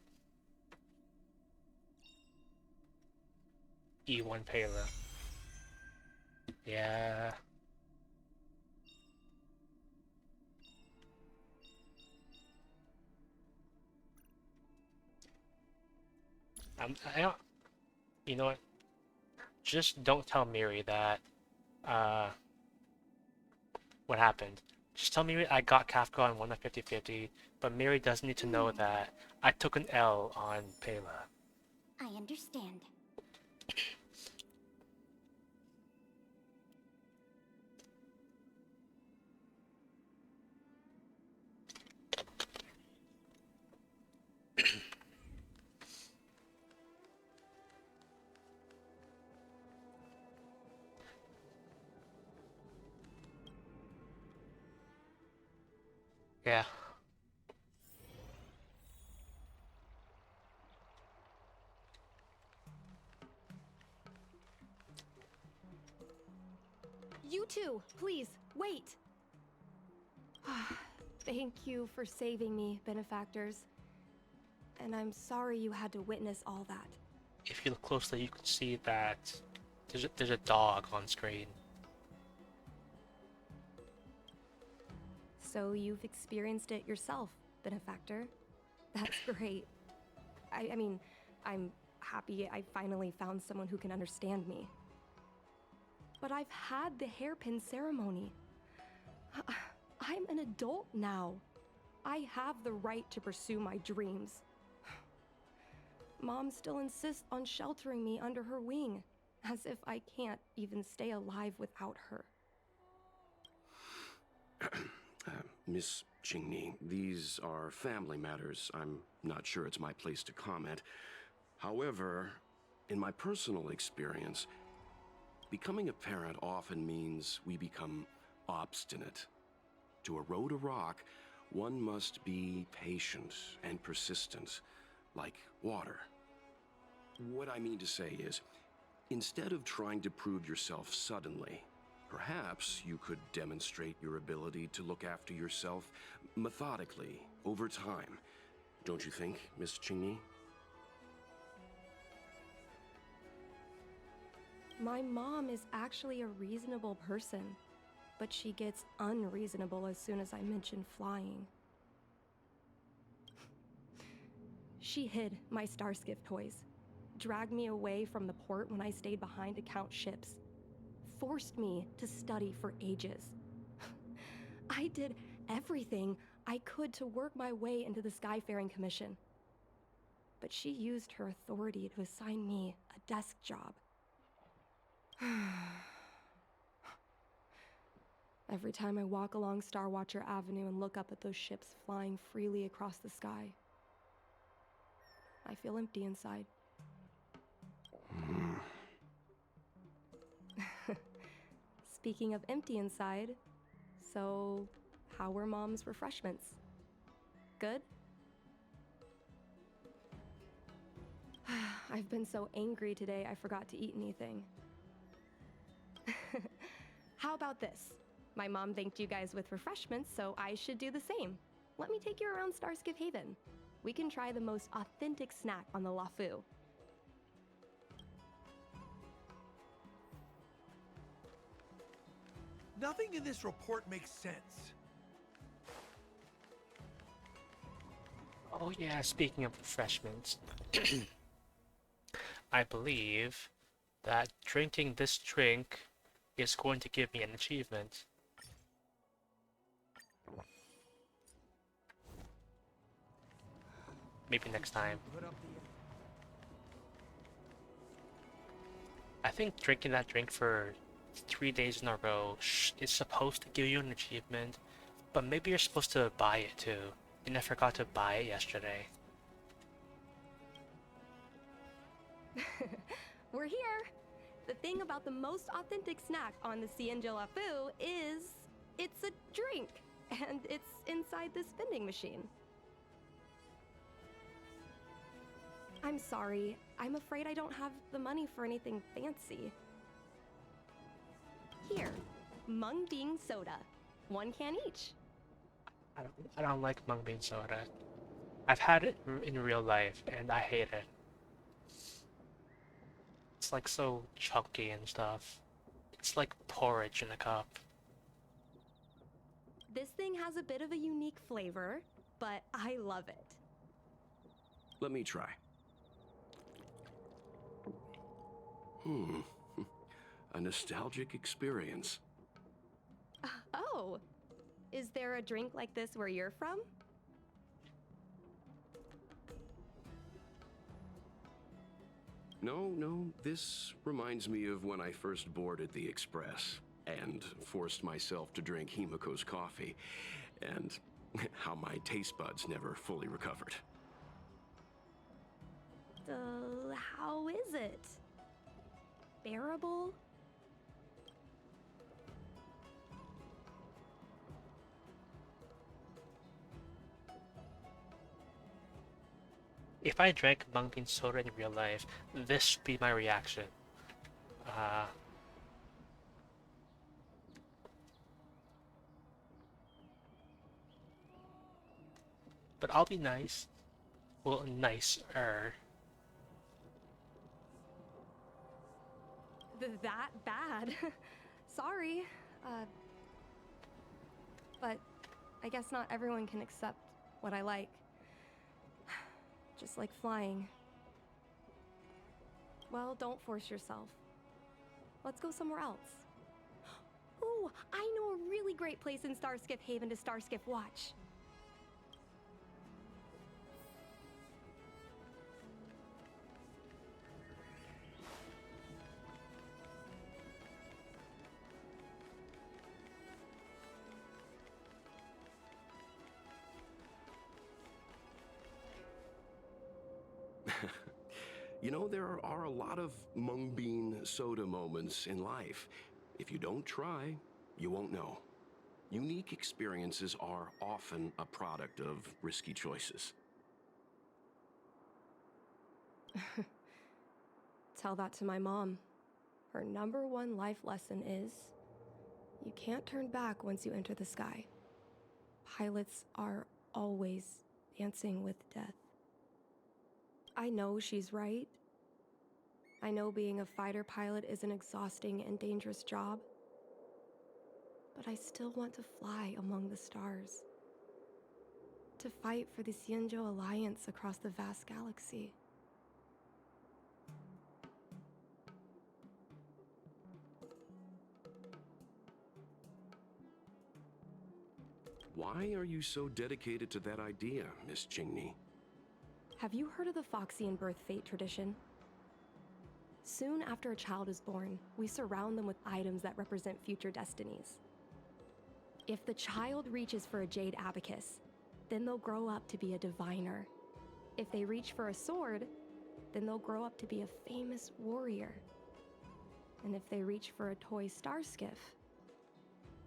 E1 Pela. Yeah. I don't, you know what? Just don't tell Miri that, what happened. Just tell Miri I got Kafka on 1 at 50/50, but Miri doesn't need to know that I took an L on Pela. I understand. Yeah. You two, please, wait! Thank you for saving me, benefactors. And I'm sorry you had to witness all that. If you look closely, you can see that there's a dog on screen. So you've experienced it yourself, benefactor. That's great. I mean, I'm happy I finally found someone who can understand me. But I've had the hairpin ceremony. I'm an adult now. I have the right to pursue my dreams. Mom still insists on sheltering me under her wing, as if I can't even stay alive without her. Miss Qingni, these are family matters. I'm not sure it's my place to comment. However, in my personal experience, becoming a parent often means we become obstinate. To erode a rock, one must be patient and persistent, like water. What I mean to say is, instead of trying to prove yourself suddenly, perhaps you could demonstrate your ability to look after yourself methodically, over time. Don't you think, Miss Chingy? My mom is actually a reasonable person, but she gets unreasonable as soon as I mention flying. She hid my Starskiff toys, dragged me away from the port when I stayed behind to count ships, forced me to study for ages. I did everything I could to work my way into the Skyfaring Commission. But she used her authority to assign me a desk job. Every time I walk along Star Watcher Avenue and look up at those ships flying freely across the sky, I feel empty inside. Speaking of empty inside, so how were Mom's refreshments? Good? I've been so angry today I forgot to eat anything. How about this? My mom thanked you guys with refreshments, so I should do the same. Let me take you around Starskiff Haven. We can try the most authentic snack on the LaFu. Nothing in this report makes sense. Oh yeah, speaking of refreshments, I believe that drinking this drink is going to give me an achievement. Maybe next time. I think drinking that drink for 3 days in a row is supposed to give you an achievement, but maybe you're supposed to buy it too, and I forgot to buy it yesterday. We're here! The thing about the most authentic snack on the Cienjo LaFu is it's a drink, and it's inside this vending machine. I'm sorry, I'm afraid I don't have the money for anything fancy. Here, mung bean soda. 1 can each. I don't like mung bean soda. I've had it in real life, and I hate it. It's like so chunky and stuff. It's like porridge in a cup. This thing has a bit of a unique flavor, but I love it. Let me try. A nostalgic experience. Oh, is there a drink like this where you're from? No, this reminds me of when I first boarded the Express and forced myself to drink Himiko's coffee, and how my taste buds never fully recovered. How is it? Bearable? If I drank mung bean soda in real life, this would be my reaction. But I'll be nice. Well, nicer. That bad? Sorry. But I guess not everyone can accept what I like. Just like flying. Well, don't force yourself. Let's go somewhere else. Ooh, I know a really great place in Starskiff Haven to Starskiff watch. You know, there are a lot of mung bean soda moments in life. If you don't try, you won't know. Unique experiences are often a product of risky choices. tell that to my mom. Her #1 life lesson is you can't turn back once you enter the sky. Pilots are always dancing with death. I know she's right. I know being a fighter pilot is an exhausting and dangerous job. But I still want to fly among the stars. To fight for the Xianzhou Alliance across the vast galaxy. Why are you so dedicated to that idea, Miss Qingni? Have you heard of the Foxian birth fate tradition? Soon after a child is born, we surround them with items that represent future destinies. If the child reaches for a jade abacus, then they'll grow up to be a diviner. If they reach for a sword, then they'll grow up to be a famous warrior. And if they reach for a toy star skiff,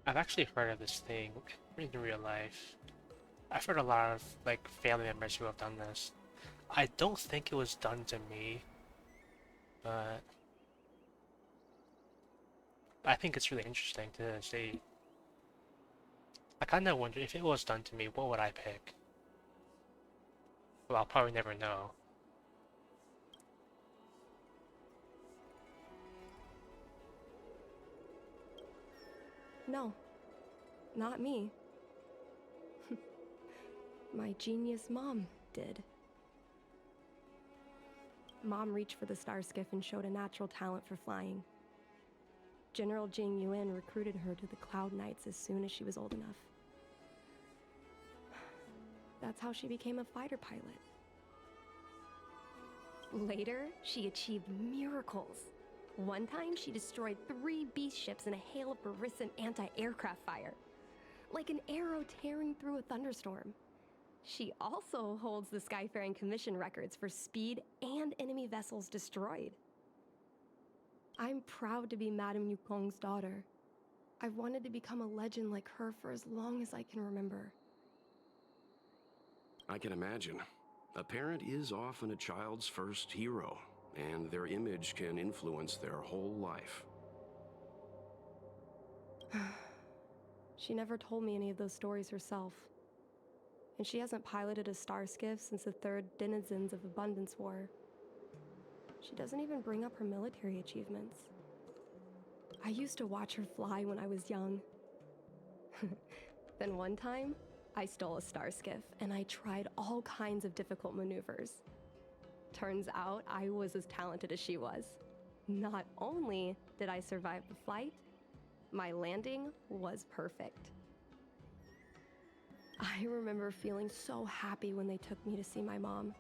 I've actually heard of this thing in real life. I've heard a lot of like family members who have done this. I don't think it was done to me, but I think it's really interesting to see. I kind of wonder if it was done to me, what would I pick? Well, I'll probably never know. no, not me. My genius mom did. Mom reached for the star skiff and showed a natural talent for flying. General Jing Yuan recruited her to the Cloud Knights as soon as she was old enough. That's how she became a fighter pilot. Later, she achieved miracles. One time, she destroyed 3 beast ships in a hail of Barisan anti-aircraft fire. Like an arrow tearing through a thunderstorm. She also holds the Skyfaring Commission records for speed and enemy vessels destroyed. I'm proud to be Madame Yukong's daughter. I've wanted to become a legend like her for as long as I can remember. I can imagine. A parent is often a child's first hero, and their image can influence their whole life. She never told me any of those stories herself. And she hasn't piloted a star skiff since the 3rd Denizens of Abundance War. She doesn't even bring up her military achievements. I used to watch her fly when I was young. Then one time, I stole a star skiff and I tried all kinds of difficult maneuvers. Turns out I was as talented as she was. Not only did I survive the flight, my landing was perfect. I remember feeling so happy when they took me to see my mom.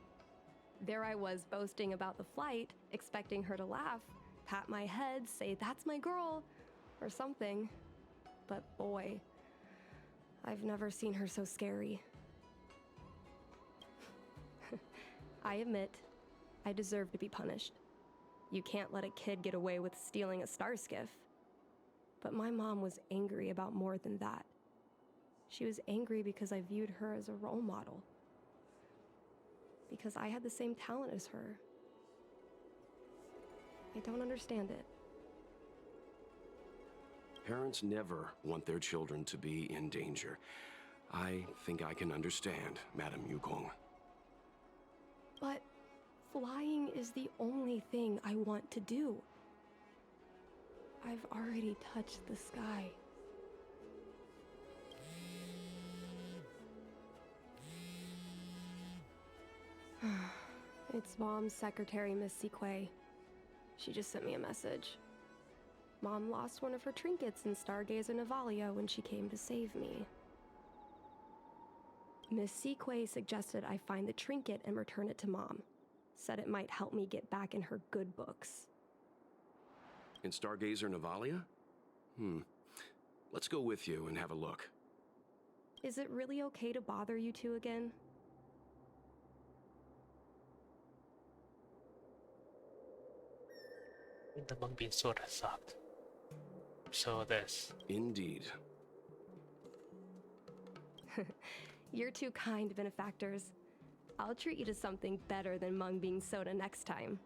There I was boasting about the flight, expecting her to laugh, pat my head, say, "That's my girl," or something. But boy, I've never seen her so scary. I admit, I deserve to be punished. You can't let a kid get away with stealing a star skiff. But my mom was angry about more than that. She was angry because I viewed her as a role model. Because I had the same talent as her. I don't understand it. Parents never want their children to be in danger. I think I can understand, Madame Yukong. But flying is the only thing I want to do. I've already touched the sky. It's Mom's secretary, Miss Sequay. She just sent me a message. Mom lost one of her trinkets in Stargazer Navalia when she came to save me. Miss Sequay suggested I find the trinket and return it to Mom. Said it might help me get back in her good books. In Stargazer Navalia? Let's go with you and have a look. Is it really okay to bother you two again? The mung bean soda sucked. So this. Indeed. You're two kind benefactors. I'll treat you to something better than mung bean soda next time.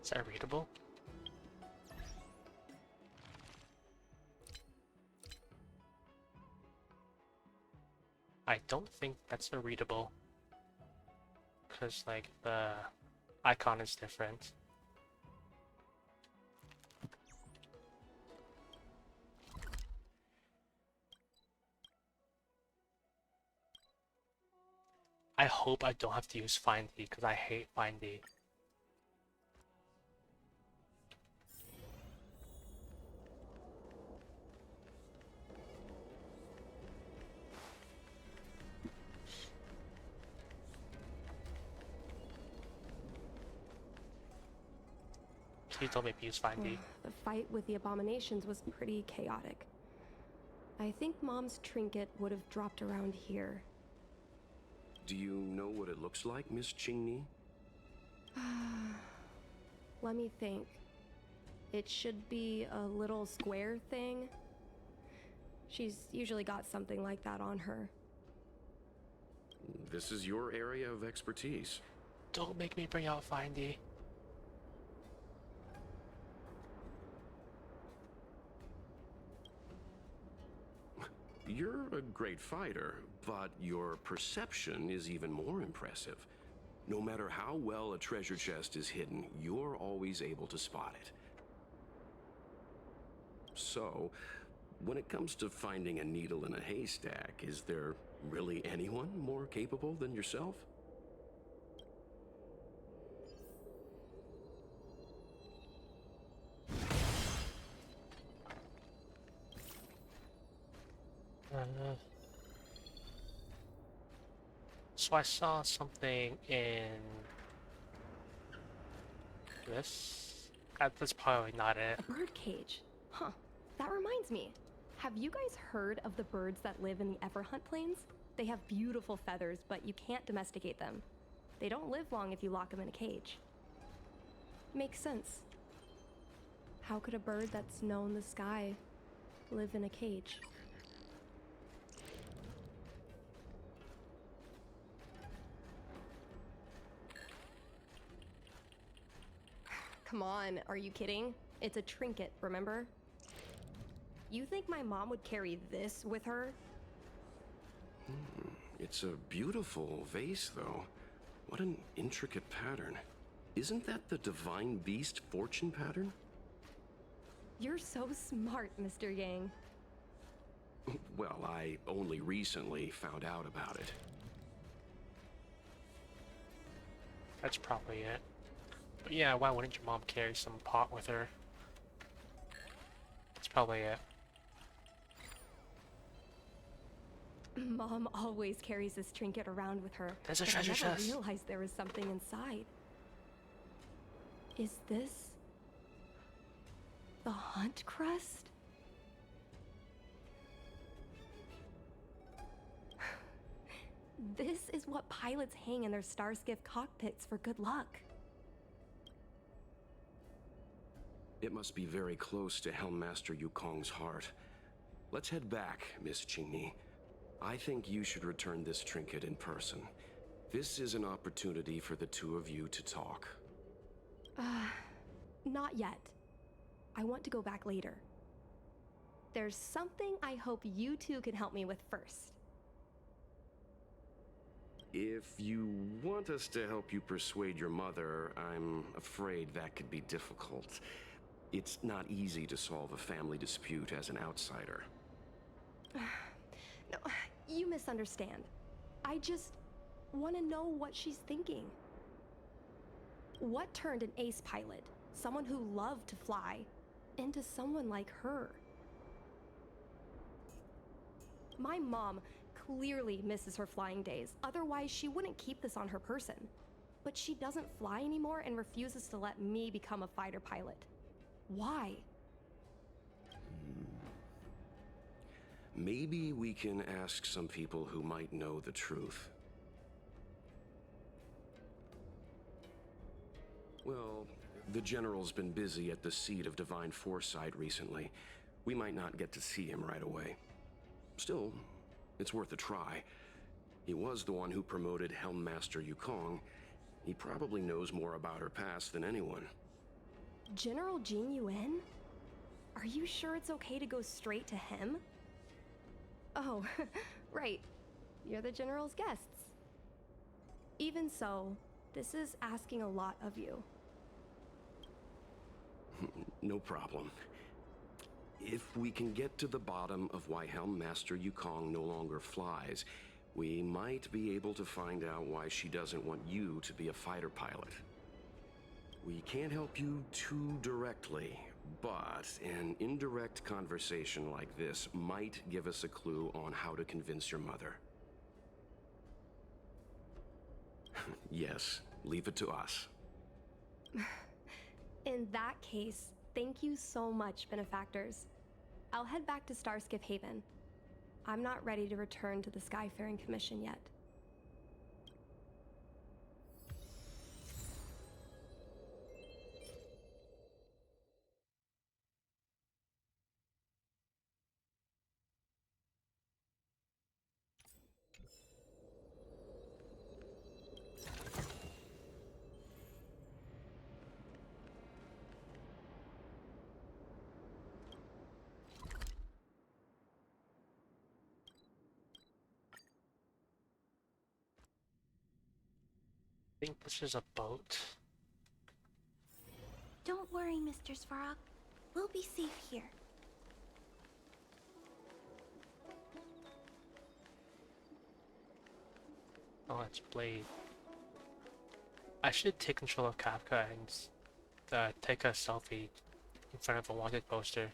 Is that readable? I don't think that's a readable. Because, like, the icon is different. I hope I don't have to use Find D, because I hate Find D. Please don't make me use Find D. The fight with the abominations was pretty chaotic. I think Mom's trinket would have dropped around here. Do you know what it looks like, Miss Qingni? Let me think. It should be a little square thing. She's usually got something like that on her. This is your area of expertise. Don't make me bring out Find D. You're a great fighter, but your perception is even more impressive. No matter how well a treasure chest is hidden, you're always able to spot it. So, when it comes to finding a needle in a haystack, is there really anyone more capable than yourself? So I saw something in this. That's probably not it. A bird cage. Huh. That reminds me. Have you guys heard of the birds that live in the Everhunt Plains? They have beautiful feathers, but you can't domesticate them. They don't live long if you lock them in a cage. Makes sense. How could a bird that's known the sky live in a cage? Come on, are you kidding? It's a trinket, remember? You think my mom would carry this with her? It's a beautiful vase, though. What an intricate pattern. Isn't that the divine beast fortune pattern? You're so smart, Mr. Yang. Well, I only recently found out about it. That's probably it. But yeah, why wouldn't your mom carry some pot with her? That's probably it. Mom always carries this trinket around with her. There's a but treasure I never chest. realized there was something inside. Is this the hunt crest? This is what pilots hang in their Starskiff cockpits for good luck. It must be very close to Helmmaster Yukong's heart. Let's head back, Miss Qingni. I think you should return this trinket in person. This is an opportunity for the two of you to talk. Not yet. I want to go back later. There's something I hope you two can help me with first. If you want us to help you persuade your mother, I'm afraid that could be difficult. It's not easy to solve a family dispute as an outsider. No, you misunderstand. I just want to know what she's thinking. What turned an ace pilot, someone who loved to fly, into someone like her? My mom clearly misses her flying days, otherwise she wouldn't keep this on her person. But she doesn't fly anymore and refuses to let me become a fighter pilot. Why? Maybe we can ask some people who might know the truth. Well, the General's been busy at the seat of Divine Foresight recently. We might not get to see him right away. Still, it's worth a try. He was the one who promoted Helmmaster Yukong. He probably knows more about her past than anyone. General Jin Yuan? Are you sure it's okay to go straight to him? Oh, right. You're the General's guests. Even so, this is asking a lot of you. No problem. If we can get to the bottom of why Helm Master Yukong no longer flies, we might be able to find out why she doesn't want you to be a fighter pilot. We can't help you too directly, but an indirect conversation like this might give us a clue on how to convince your mother. Yes, leave it to us. In that case, thank you so much, benefactors. I'll head back to Starskiff Haven. I'm not ready to return to the Skyfaring Commission yet. I think this is a boat. Don't worry, Mr. Svarog. We'll be safe here. Oh, it's Blade. I should take control of Kafka and take a selfie in front of a wanted poster.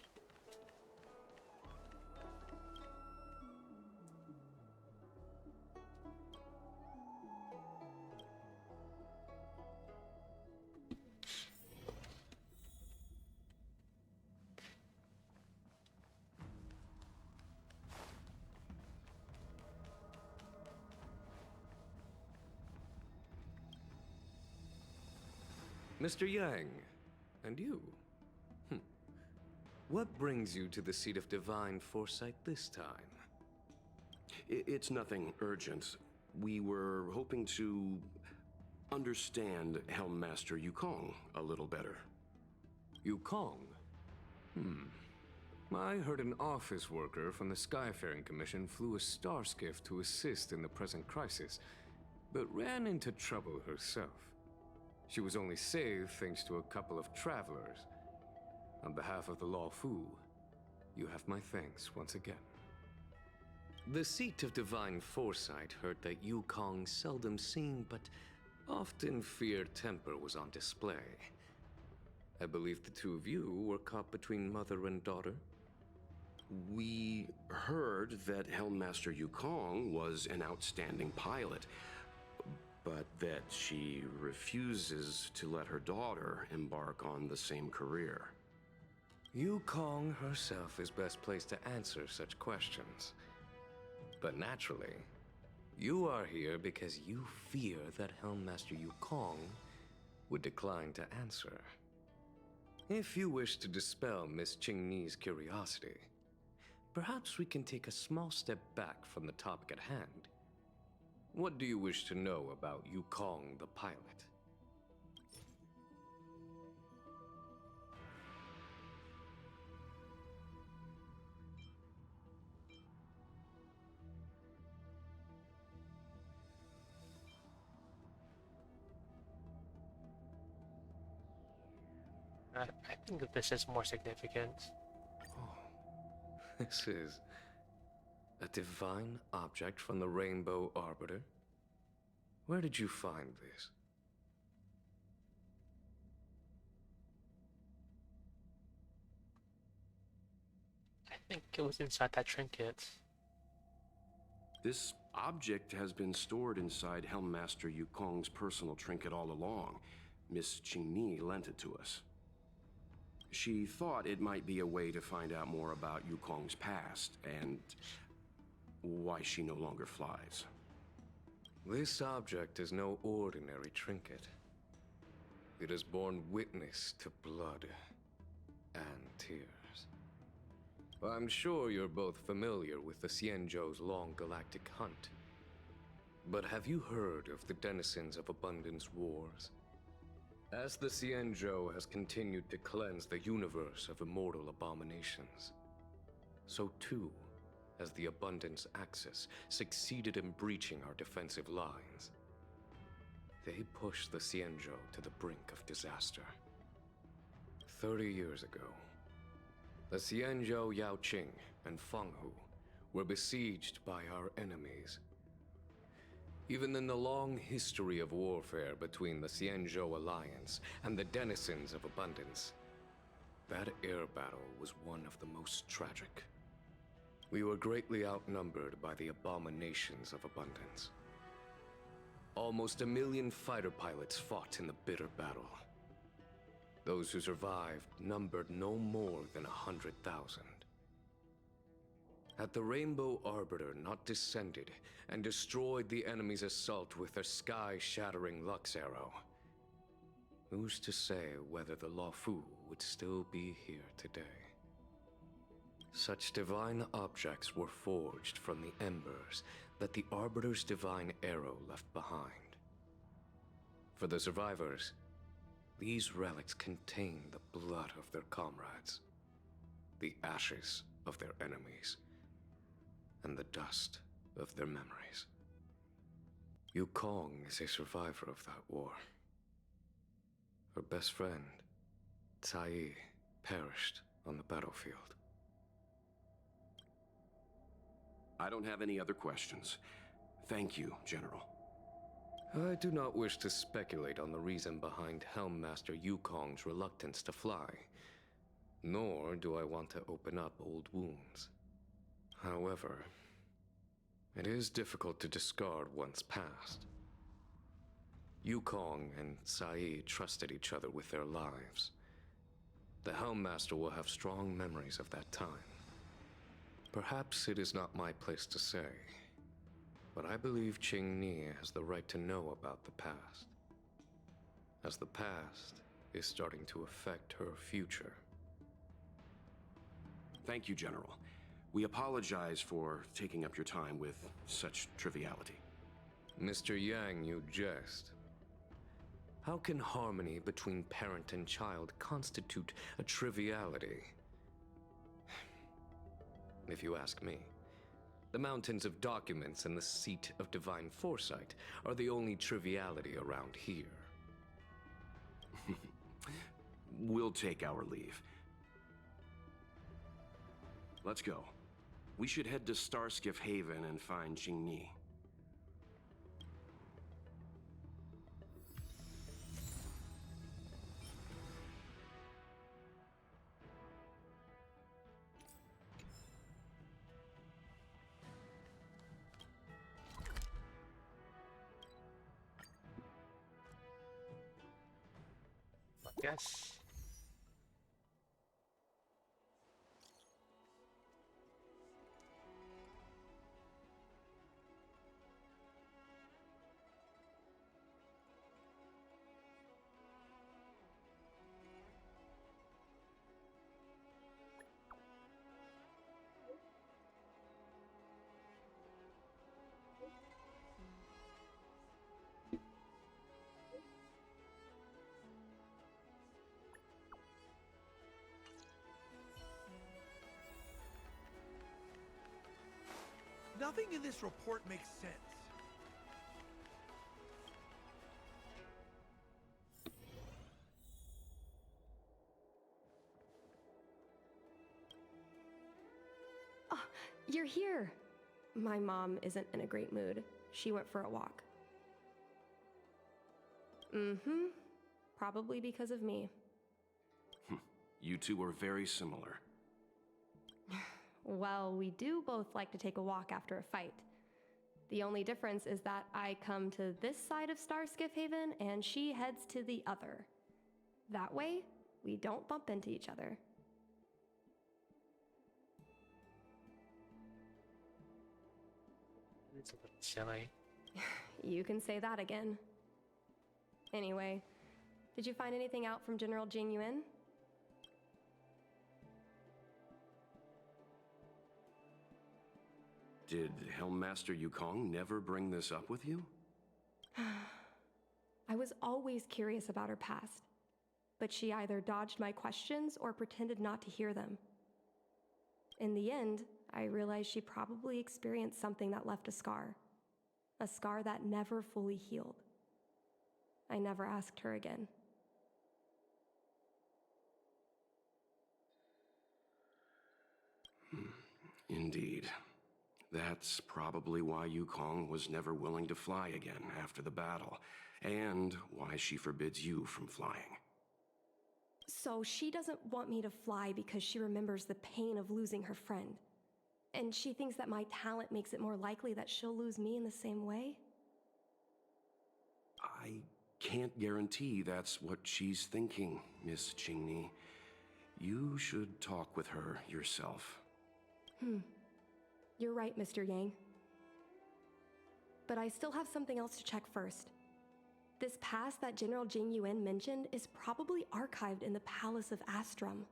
Mr. Yang, and you? What brings you to the seat of divine foresight this time? It's nothing urgent. We were hoping to understand Helm Master Yukong a little better. Yukong? I heard an office worker from the Skyfaring Commission flew a star skiff to assist in the present crisis, but ran into trouble herself. She was only saved thanks to a couple of travelers. On behalf of the Law Fu, you have my thanks once again. The seat of divine foresight heard that Yukong's seldom seen but often feared temper was on display. I believe the two of you were caught between mother and daughter. We heard that Helm Master Yukong was an outstanding pilot, but that she refuses to let her daughter embark on the same career. Yukong herself is best placed to answer such questions. But naturally, you are here because you fear that Helm Master Yukong would decline to answer. If you wish to dispel Miss Qingni's curiosity, perhaps we can take a small step back from the topic at hand. What do you wish to know about Yukong the pilot? I think that this is more significant. This is a divine object from the Rainbow Arbiter? Where did you find this? I think it was inside that trinket. This object has been stored inside Helm Master Yukong's personal trinket all along. Miss Qingni lent it to us. She thought it might be a way to find out more about Yukong's past and why she no longer flies. This object is no ordinary trinket. It has borne witness to blood and tears. I'm sure you're both familiar with the Xianzhou's long galactic hunt. But have you heard of the denizens of Abundance Wars? As the Xianzhou has continued to cleanse the universe of immortal abominations, so too has the Abundance Axis succeeded in breaching our defensive lines. They pushed the Xianzhou to the brink of disaster. 30 years ago, the Xianzhou Yaoqing and Fenghu were besieged by our enemies. Even in the long history of warfare between the Xianzhou Alliance and the denizens of Abundance, that air battle was one of the most tragic. We were greatly outnumbered by the abominations of Abundance. Almost 1 million fighter pilots fought in the bitter battle. Those who survived numbered no more than 100,000. Had the Rainbow Arbiter not descended and destroyed the enemy's assault with their sky-shattering Lux Arrow, who's to say whether the Luofu would still be here today? Such divine objects were forged from the embers that the Arbiter's divine arrow left behind. For the survivors, these relics contain the blood of their comrades, the ashes of their enemies, and the dust of their memories. Yukong is a survivor of that war. Her best friend, Tai, perished on the battlefield. I don't have any other questions. Thank you, General. I do not wish to speculate on the reason behind Helmmaster Yukong's reluctance to fly, nor do I want to open up old wounds. However, it is difficult to discard one's past. Yukong and Sae trusted each other with their lives. The Helmmaster will have strong memories of that time. Perhaps it is not my place to say, but I believe Qingni has the right to know about the past, as the past is starting to affect her future. Thank you, General. We apologize for taking up your time with such triviality. Mr. Yang, you jest. How can harmony between parent and child constitute a triviality? If you ask me, the mountains of documents and the seat of divine foresight are the only triviality around here. We'll take our leave. Let's go. We should head to Starskiff Haven and find Qingni. Yes. Nothing in this report makes sense. Oh, you're here. My mom isn't in a great mood. She went for a walk. Mm-hmm. Probably because of me. You two are very similar. Well, we do both like to take a walk after a fight. The only difference is that I come to this side of Starskiff Haven and she heads to the other. That way, we don't bump into each other. It's a bit silly. You can say that again. Anyway, did you find anything out from General Jing Yuan? Did Helmmaster Yukong never bring this up with you? I was always curious about her past, but she either dodged my questions or pretended not to hear them. In the end, I realized she probably experienced something that left a scar that never fully healed. I never asked her again. Indeed. That's probably why Yukong was never willing to fly again after the battle, and why she forbids you from flying. So she doesn't want me to fly because she remembers the pain of losing her friend. And she thinks that my talent makes it more likely that she'll lose me in the same way? I can't guarantee that's what she's thinking, Miss Qingni. You should talk with her yourself. You're right, Mr. Yang. But I still have something else to check first. This pass that General Jing Yuan mentioned is probably archived in the Palace of Astrum.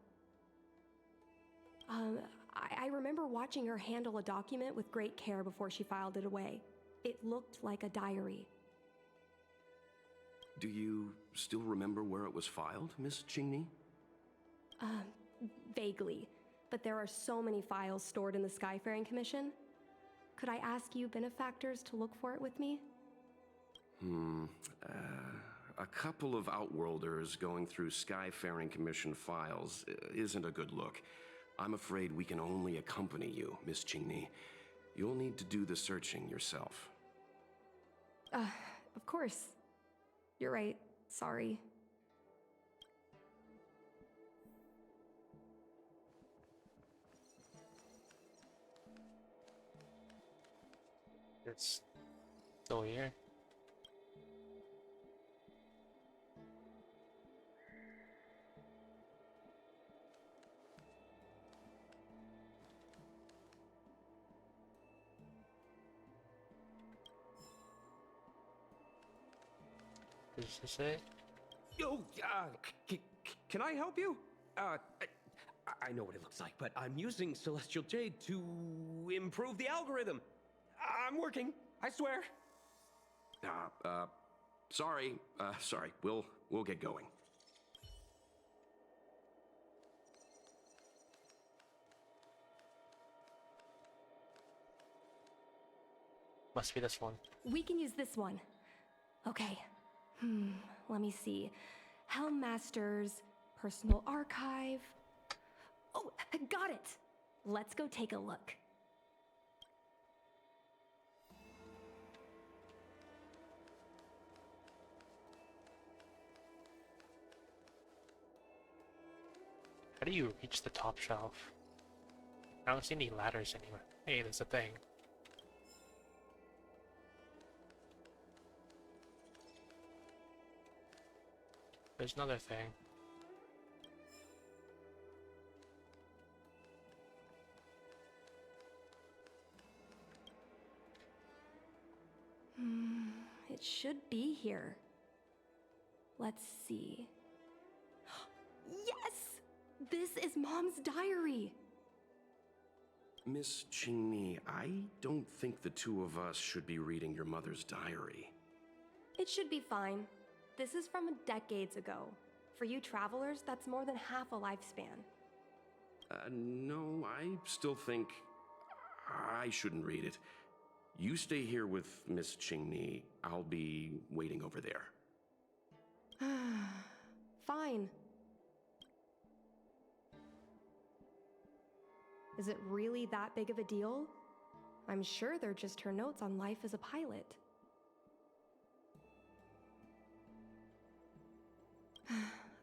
I remember watching her handle a document with great care before she filed it away. It looked like a diary. Do you still remember where it was filed, Miss Qingni? Vaguely. But there are so many files stored in the Skyfaring Commission. Could I ask you benefactors to look for it with me? A couple of Outworlders going through Skyfaring Commission files isn't a good look. I'm afraid we can only accompany you, Miss Qingni. You'll need to do the searching yourself. Of course. You're right. Sorry. It's still here. Does this say? Yo, can I help you? I know what it looks like, but I'm using Celestial Jade to improve the algorithm. I'm working, I swear. Sorry. We'll get going. Must be this one. We can use this one. Okay. Let me see. Helm Masters, Personal Archive. Oh, got it! Let's go take a look. How do you reach the top shelf? I don't see any ladders anywhere. Hey, there's a thing. There's another thing. It should be here. Let's see. Yes! This is Mom's diary! Miss Qingni, I don't think the two of us should be reading your mother's diary. It should be fine. This is from decades ago. For you travelers, that's more than half a lifespan. No, I still think I shouldn't read it. You stay here with Miss Qingni. I'll be waiting over there. Fine. Is it really that big of a deal? I'm sure they're just her notes on life as a pilot.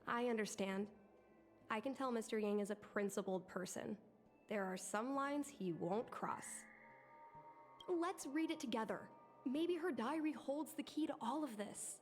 I understand. I can tell Mr. Yang is a principled person. There are some lines he won't cross. Let's read it together. Maybe her diary holds the key to all of this.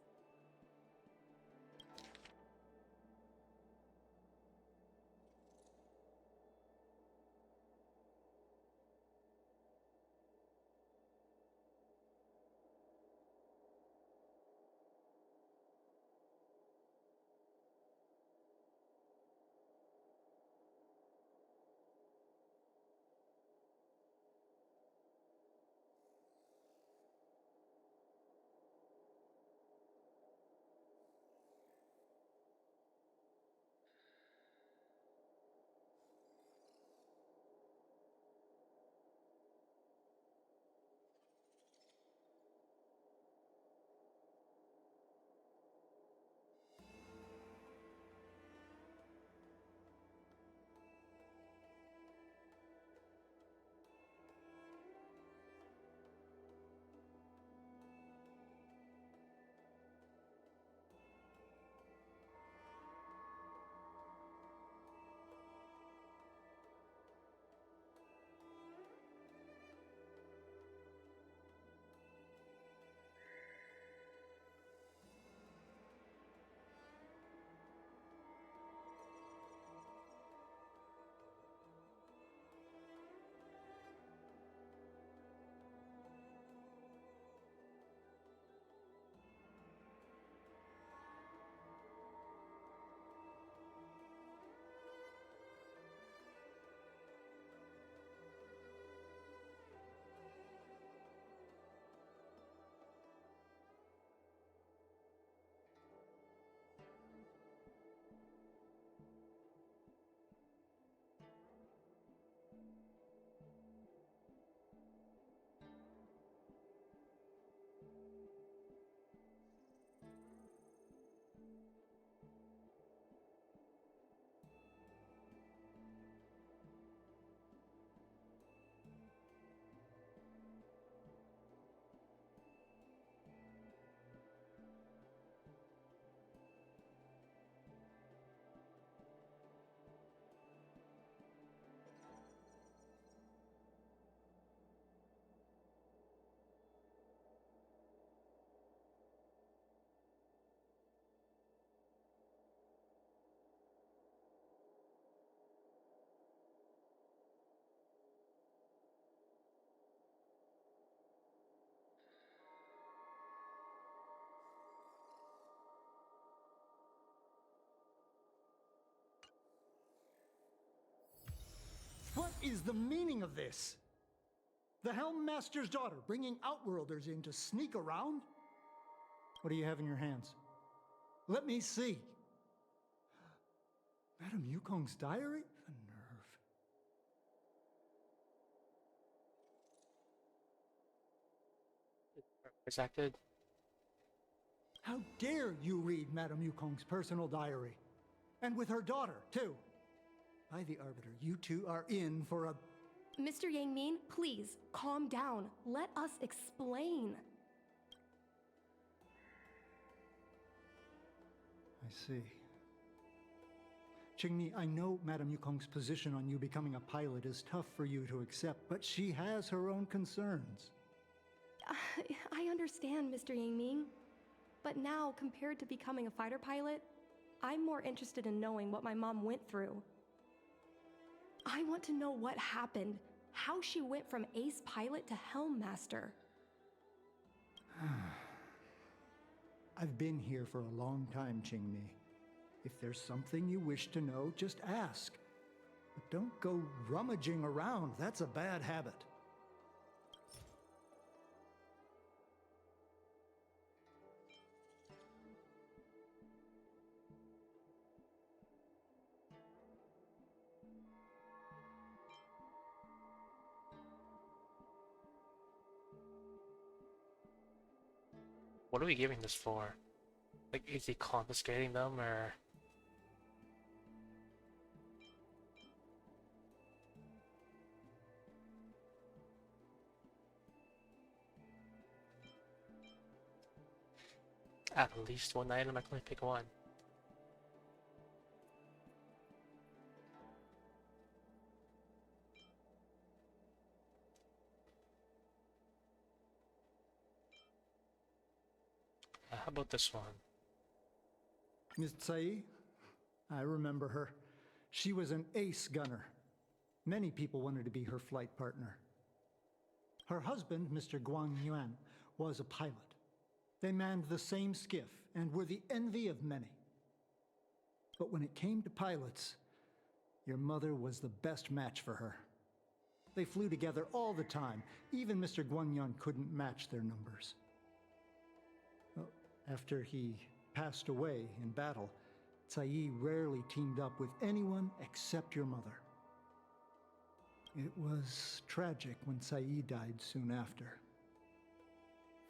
is the meaning of this? The Helm Master's daughter bringing Outworlders in to sneak around? What do you have in your hands? Let me see. Madame Yukong's diary? The nerve. Protected. How dare you read Madame Yukong's personal diary? And with her daughter, too. By the Arbiter, you two are in for a... Mr. Yangming, please, calm down. Let us explain. I see. Qingni, I know Madame Yukong's position on you becoming a pilot is tough for you to accept, but she has her own concerns. I understand, Mr. Yangming. But now, compared to becoming a fighter pilot, I'm more interested in knowing what my mom went through. I want to know what happened, how she went from ace pilot to Helm Master. I've been here for a long time, Qingni. If there's something you wish to know, just ask. But don't go rummaging around. That's a bad habit. What are we giving this for? Like, is he confiscating them, or... At least one item, I can only pick one. How about this one? Miss Tsai? I remember her. She was an ace gunner. Many people wanted to be her flight partner. Her husband, Mr. Guang Yuan, was a pilot. They manned the same skiff and were the envy of many. But when it came to pilots, your mother was the best match for her. They flew together all the time. Even Mr. Guanyan couldn't match their numbers. Well, after he passed away in battle, Tsai rarely teamed up with anyone except your mother. It was tragic when Tsai died soon after.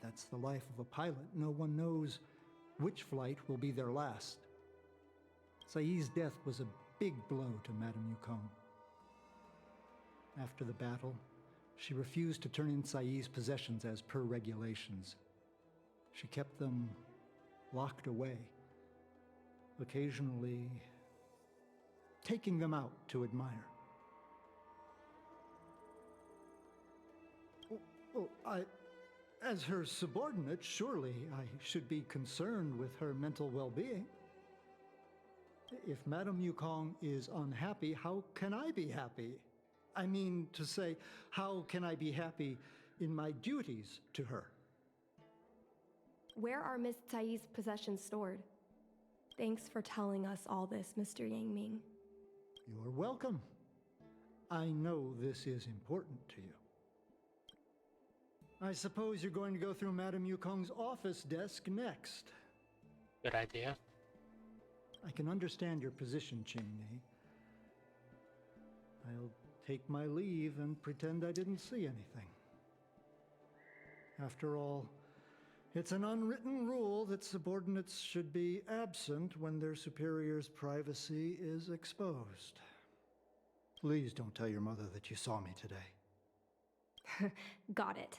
That's the life of a pilot. No one knows which flight will be their last. Tsai's death was a big blow to Madame Yukong. After the battle, she refused to turn in Tsai's possessions as per regulations. She kept them locked away, occasionally taking them out to admire. Well, as her subordinate, surely I should be concerned with her mental well-being. If Madame Yukong is unhappy, how can I be happy? I mean to say, how can I be happy in my duties to her? Where are Miss Tsai's possessions stored? Thanks for telling us all this, Mr. Yangming. You're welcome. I know this is important to you. I suppose you're going to go through Madame Yukong's office desk next. Good idea. I can understand your position, Qingni. I'll take my leave and pretend I didn't see anything. After all, it's an unwritten rule that subordinates should be absent when their superior's privacy is exposed. Please don't tell your mother that you saw me today. Got it.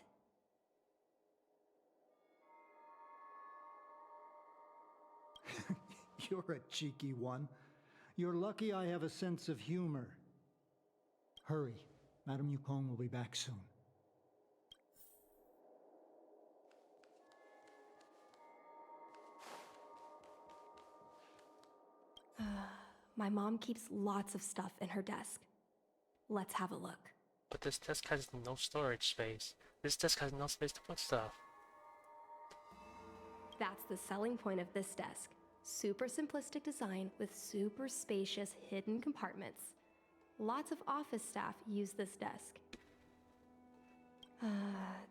You're a cheeky one. You're lucky I have a sense of humor. Hurry. Madame Yukong will be back soon. My mom keeps lots of stuff in her desk. Let's have a look. But this desk has no storage space. This desk has no space to put stuff. That's the selling point of this desk. Super simplistic design with super spacious hidden compartments. Lots of office staff use this desk.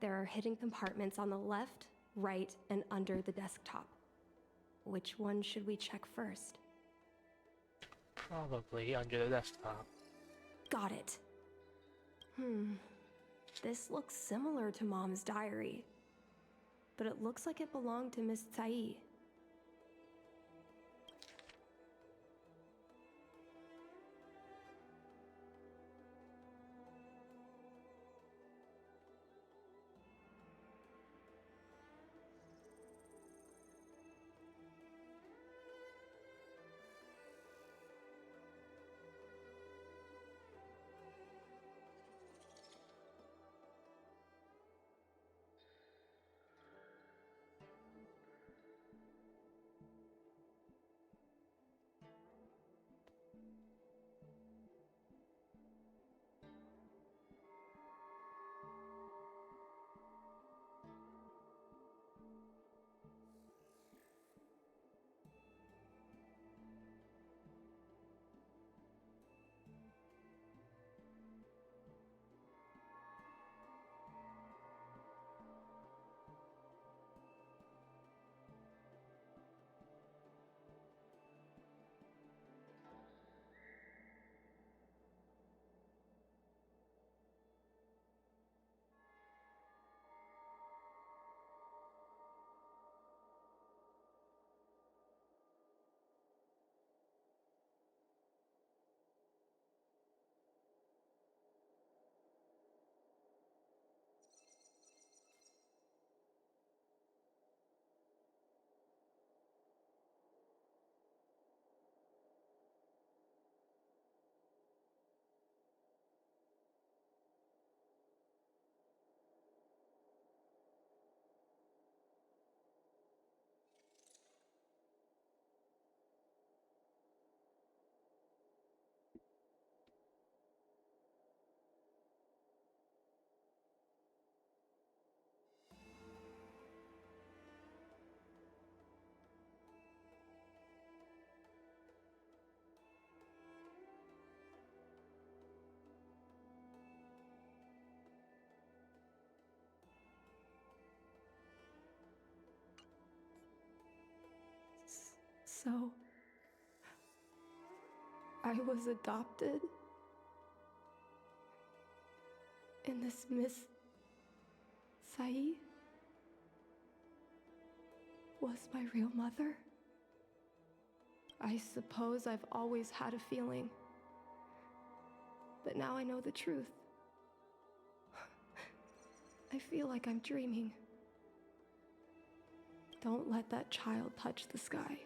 There are hidden compartments on the left, right, and under the desktop. Which one should we check first? Probably under the desktop. Got it. This looks similar to Mom's diary, but it looks like it belonged to Miss Tsai. So, I was adopted? And this Miss Tsai was my real mother? I suppose I've always had a feeling. But now I know the truth. I feel like I'm dreaming. Don't let that child touch the sky.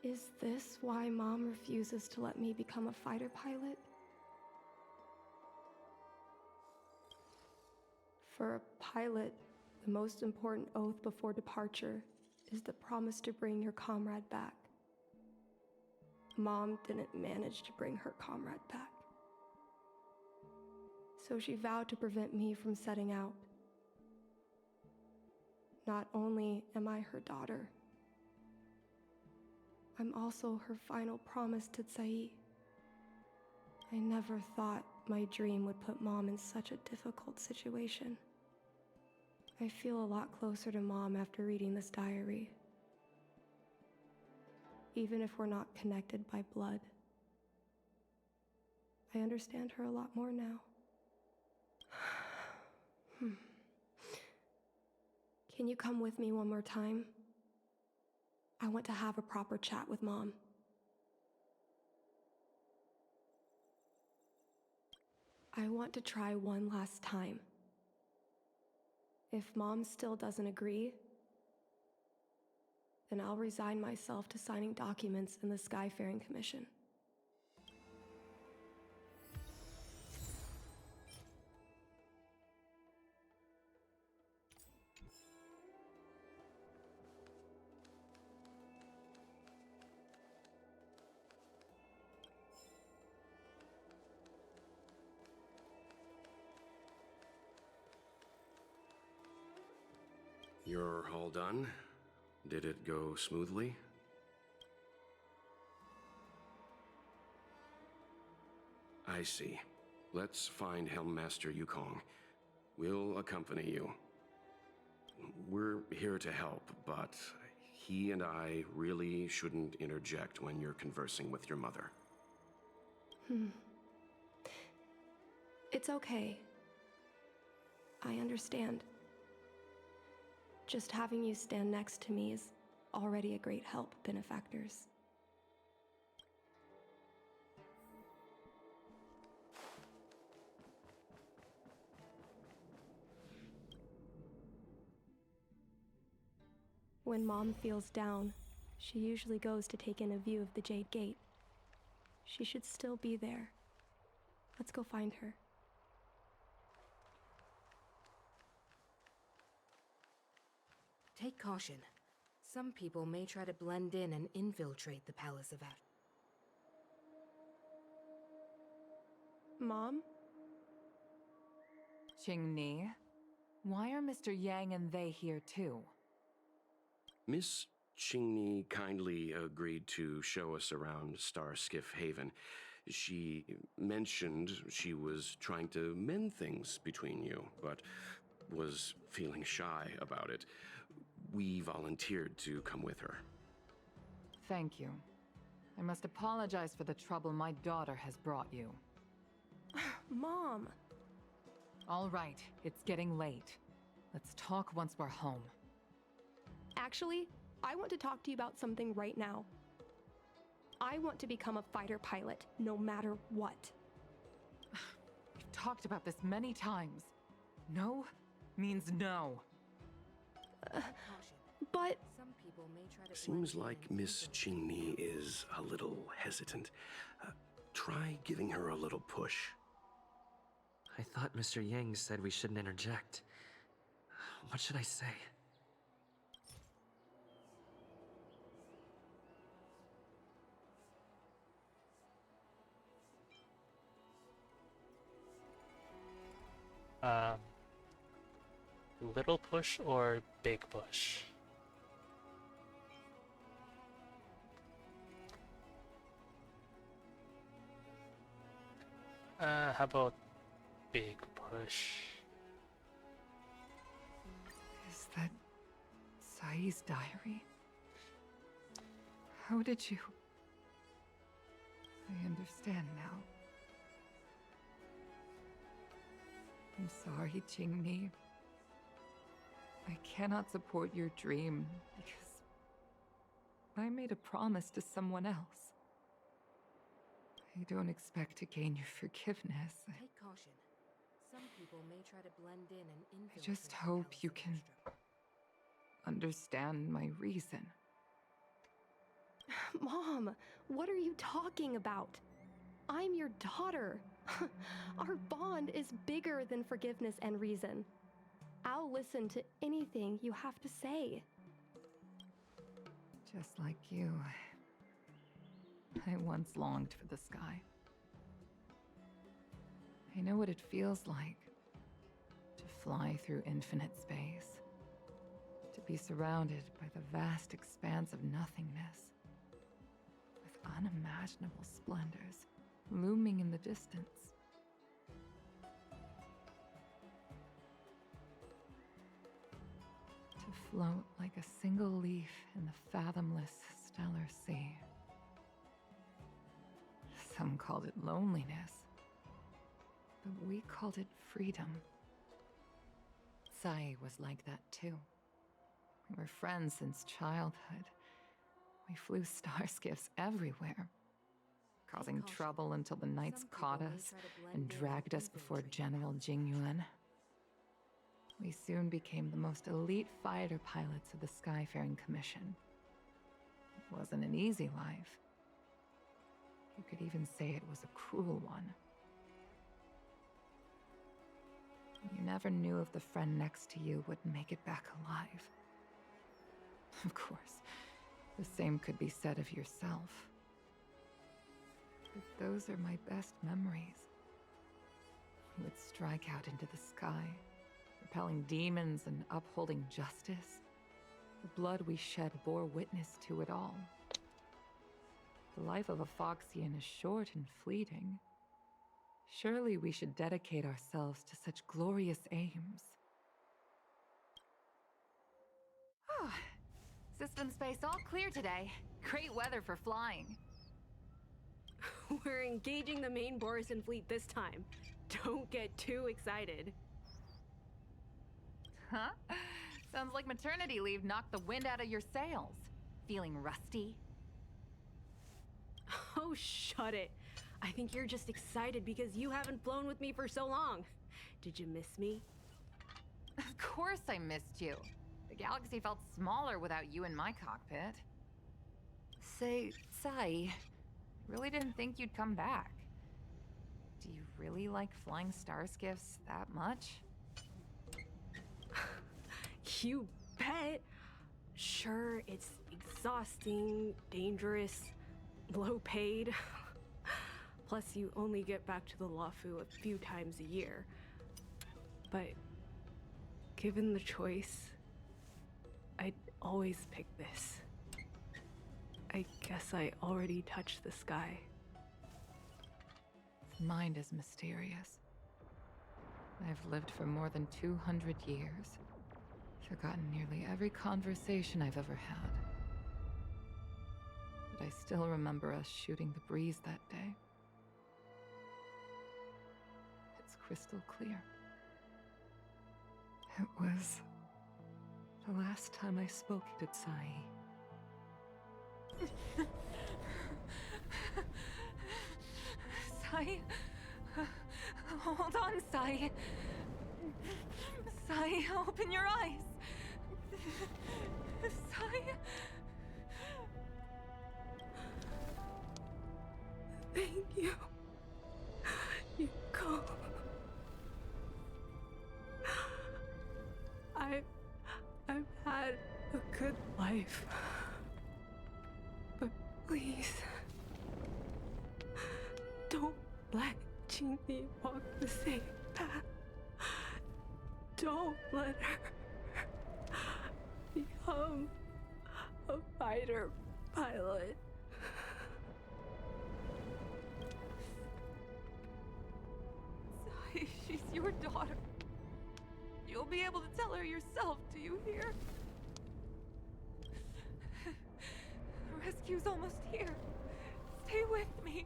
Is this why Mom refuses to let me become a fighter pilot? For a pilot, the most important oath before departure is the promise to bring your comrade back. Mom didn't manage to bring her comrade back. So she vowed to prevent me from setting out. Not only am I her daughter, I'm also her final promise to Tsai. I never thought my dream would put Mom in such a difficult situation. I feel a lot closer to Mom after reading this diary. Even if we're not connected by blood. I understand her a lot more now. Can you come with me one more time? I want to have a proper chat with Mom. I want to try one last time. If Mom still doesn't agree, then I'll resign myself to signing documents in the Skyfaring Commission. You're all done? Did it go smoothly? I see. Let's find Helmmaster Yukong. We'll accompany you. We're here to help, but he and I really shouldn't interject when you're conversing with your mother. It's okay. I understand. Just having you stand next to me is already a great help, benefactors. When Mom feels down, she usually goes to take in a view of the Jade Gate. She should still be there. Let's go find her. Take caution. Some people may try to blend in and infiltrate the Palace of Ash. Mom? Qingni, why are Mr. Yang and they here too? Miss Qingni kindly agreed to show us around Starskiff Haven. She mentioned she was trying to mend things between you, but was feeling shy about it. We volunteered to come with her. Thank you. I must apologize for the trouble my daughter has brought you. Mom! All right, it's getting late. Let's talk once we're home. Actually, I want to talk to you about something right now. I want to become a fighter pilot, no matter what. We've talked about this many times. No means no. But... Some people may try to Seems like Miss Qingni is a little hesitant. Try giving her a little push. I thought Mr. Yang said we shouldn't interject. What should I say? Little push or big push? How about big push? Is that Sai's diary? How did you... I understand now. I'm sorry, Qingni. I cannot support your dream because I made a promise to someone else. I don't expect to gain your forgiveness. Take caution. Some people may try to blend in and I infiltrate. just hope you can understand my reason. Mom, what are you talking about? I'm your daughter. Our bond is bigger than forgiveness and reason. I'll listen to anything you have to say. Just like you, I once longed for the sky. I know what it feels like to fly through infinite space, to be surrounded by the vast expanse of nothingness, with unimaginable splendors looming in the distance. To float like a single leaf in the fathomless stellar sea. Some called it loneliness, but we called it freedom. Sai was like that too. We were friends since childhood. We flew starskiffs everywhere, causing trouble until the knights caught us and dragged us before General Jingyuan. We soon became the most elite fighter pilots of the Skyfaring Commission. It wasn't an easy life. You could even say it was a cruel one. You never knew if the friend next to you would make it back alive. Of course, the same could be said of yourself. But those are my best memories. We would strike out into the sky, repelling demons and upholding justice. The blood we shed bore witness to it all. The life of a Foxian is short and fleeting, Surely we should dedicate ourselves to such glorious aims. System space all clear today. Great weather for flying. We're engaging the main Borisan fleet this time. Don't get too excited. Huh? Sounds like maternity leave knocked the wind out of your sails. Feeling rusty? Oh, shut it. I think you're just excited because you haven't flown with me for so long. Did you miss me? Of course I missed you. The galaxy felt smaller without you in my cockpit. Say, Sai, really didn't think you'd come back. Do you really like flying star skiffs that much? You bet. Sure, it's exhausting, dangerous, low paid. Plus, you only get back to the Luofu a few times a year. But given the choice, I'd always pick this. I guess I already touched the sky. His mind is mysterious. I've lived for more than 200 years. Forgotten nearly every conversation I've ever had. But I still remember us shooting the breeze that day. It's crystal clear. It was the last time I spoke to Sai. Sai? Hold on, Sai. Sai, open your eyes. Sai? Thank you. You go. I've had a good life. But please, don't let Qingni walk the same path. Don't let her become a fighter pilot. Sai, she's your daughter. You'll be able to tell her yourself, do you hear? The rescue's almost here. Stay with me.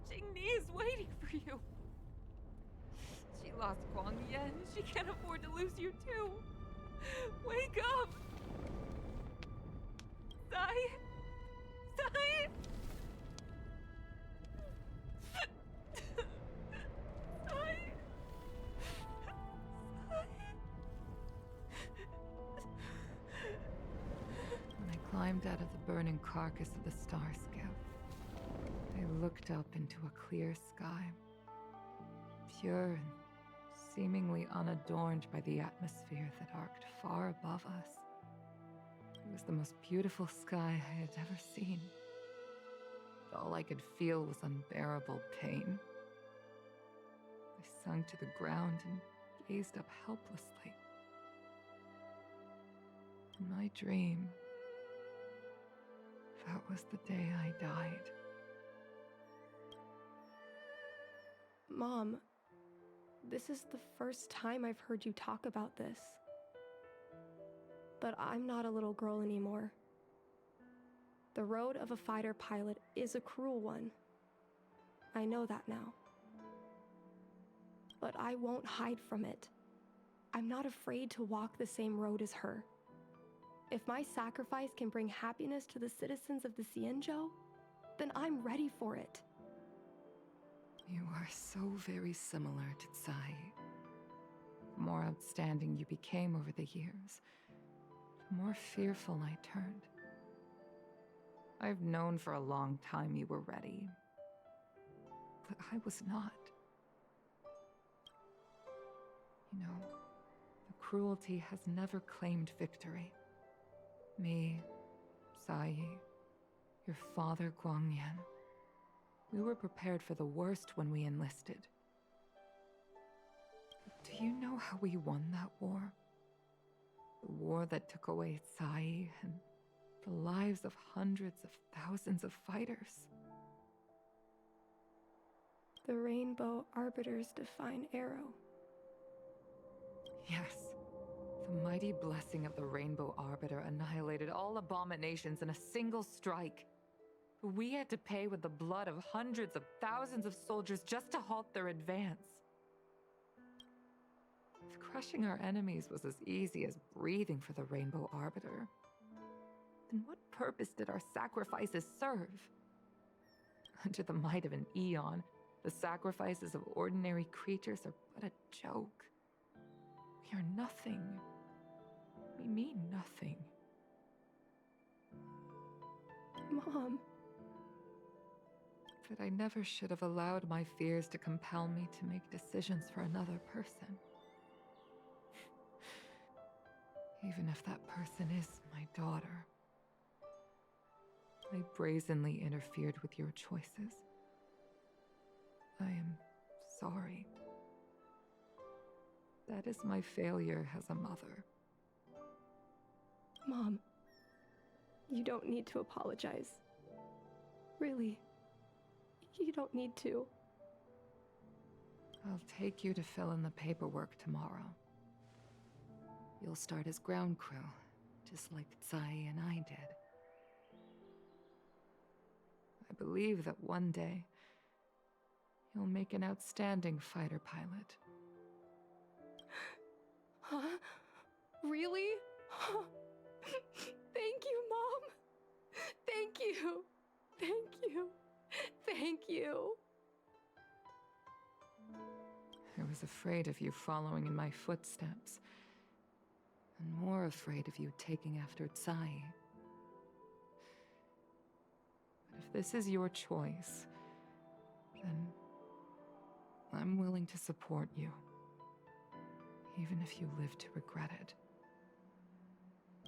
Jingni is waiting for you. She lost Guang Yan. She can't afford to lose you too. Wake up! Sai? Sai? Sai? When I climbed out of the burning carcass of the star skiff, I looked up into a clear sky, pure and seemingly unadorned by the atmosphere that arced far above us. It was the most beautiful sky I had ever seen. But all I could feel was unbearable pain. I sunk to the ground and gazed up helplessly. In my dream, that was the day I died. Mom, this is the first time I've heard you talk about this. But I'm not a little girl anymore. The road of a fighter pilot is a cruel one. I know that now. But I won't hide from it. I'm not afraid to walk the same road as her. If my sacrifice can bring happiness to the citizens of the Xianzhou, then I'm ready for it. You are so very similar to Tsai. The more outstanding you became over the years, the more fearful I turned. I've known for a long time you were ready, but I was not. You know, the cruelty has never claimed victory. Me, Sai, your father Guangyan. We were prepared for the worst when we enlisted. Do you know how we won that war? The war that took away Sai and the lives of hundreds of thousands of fighters. The Rainbow Arbiter's divine arrow. Yes. The mighty blessing of the Rainbow Arbiter annihilated all abominations in a single strike. We had to pay with the blood of hundreds of thousands of soldiers just to halt their advance. If crushing our enemies was as easy as breathing for the Rainbow Arbiter, then what purpose did our sacrifices serve? Under the might of an eon, the sacrifices of ordinary creatures are but a joke. We are nothing. We mean nothing. Mom. That I never should have allowed my fears to compel me to make decisions for another person. Even if that person is my daughter. I brazenly interfered with your choices. I am sorry. That is my failure as a mother. Mom, you don't need to apologize. Really, you don't need to. I'll take you to fill in the paperwork tomorrow. You'll start as ground crew, just like Tsai and I did. I believe that one day, you'll make an outstanding fighter pilot. Huh? Really? Thank you, Mom. Thank you. Thank you. Thank you. I was afraid of you following in my footsteps, and more afraid of you taking after Tsai. But if this is your choice, then I'm willing to support you, even if you live to regret it.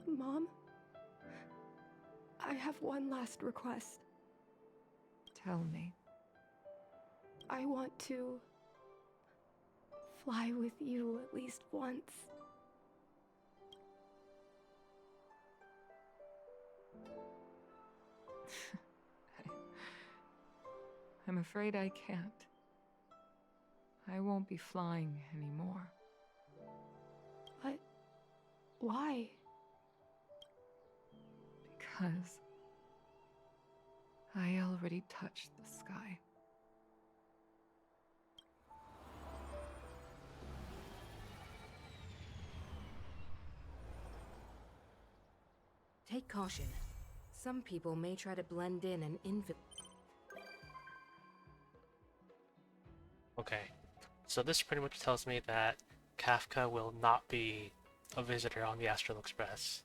Mom, I have one last request. Tell me. I want to fly with you at least once. I'm afraid I can't. I won't be flying anymore. But why? Because I already touched the sky. Take caution. Some people may try to blend in and Okay, so this pretty much tells me that Kafka will not be a visitor on the Astral Express.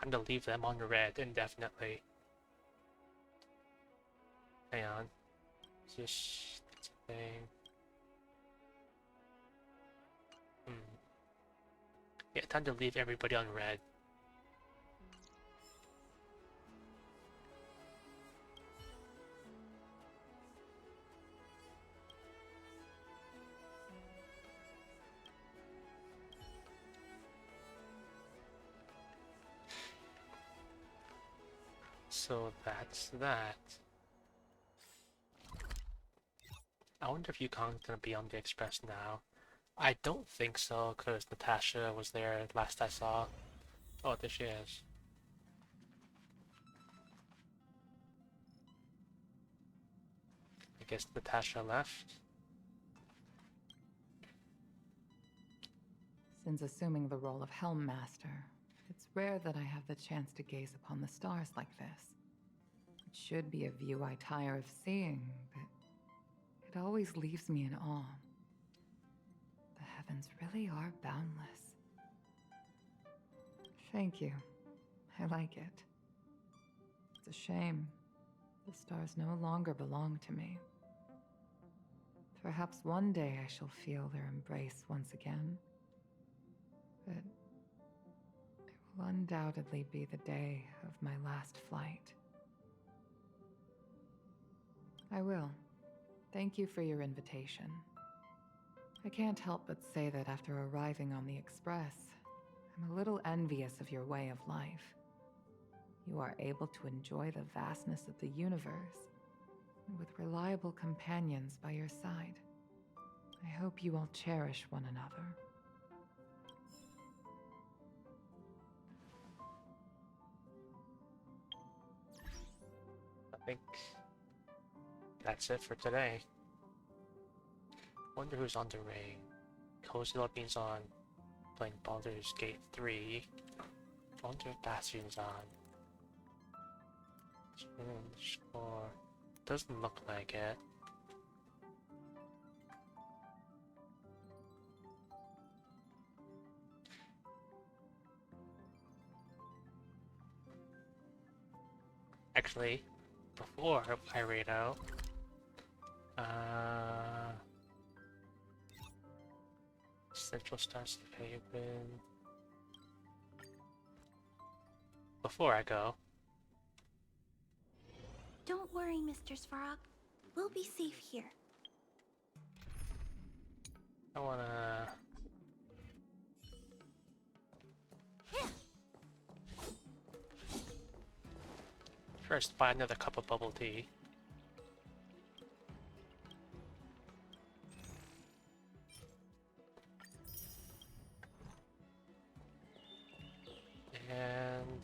Time to leave them on red indefinitely. Hang on. Just thing. Yeah, time to leave everybody on red. So that's that. I wonder if Yukong's gonna be on the Express now. I don't think so, because Natasha was there last I saw. Oh, there she is. I guess Natasha left. Since assuming the role of Helm Master, it's rare that I have the chance to gaze upon the stars like this. It should be a view I tire of seeing, but it always leaves me in awe. The heavens really are boundless. Thank you. I like it. It's a shame. The stars no longer belong to me. Perhaps one day I shall feel their embrace once again. But it will undoubtedly be the day of my last flight. I will. Thank you for your invitation. I can't help but say that after arriving on the Express, I'm a little envious of your way of life. You are able to enjoy the vastness of the universe, and with reliable companions by your side. I hope you all cherish one another. I think that's it for today. Wonder who's on the ring. Cozy Beans on, playing Baldur's Gate 3. Wonder if Bastion's on. Score. Doesn't look like it. Actually, before I read out, Central Stars Haven. Before I go, Don't worry, Mr. Svarog. We'll be safe here. I wanna. First, buy another cup of bubble tea. And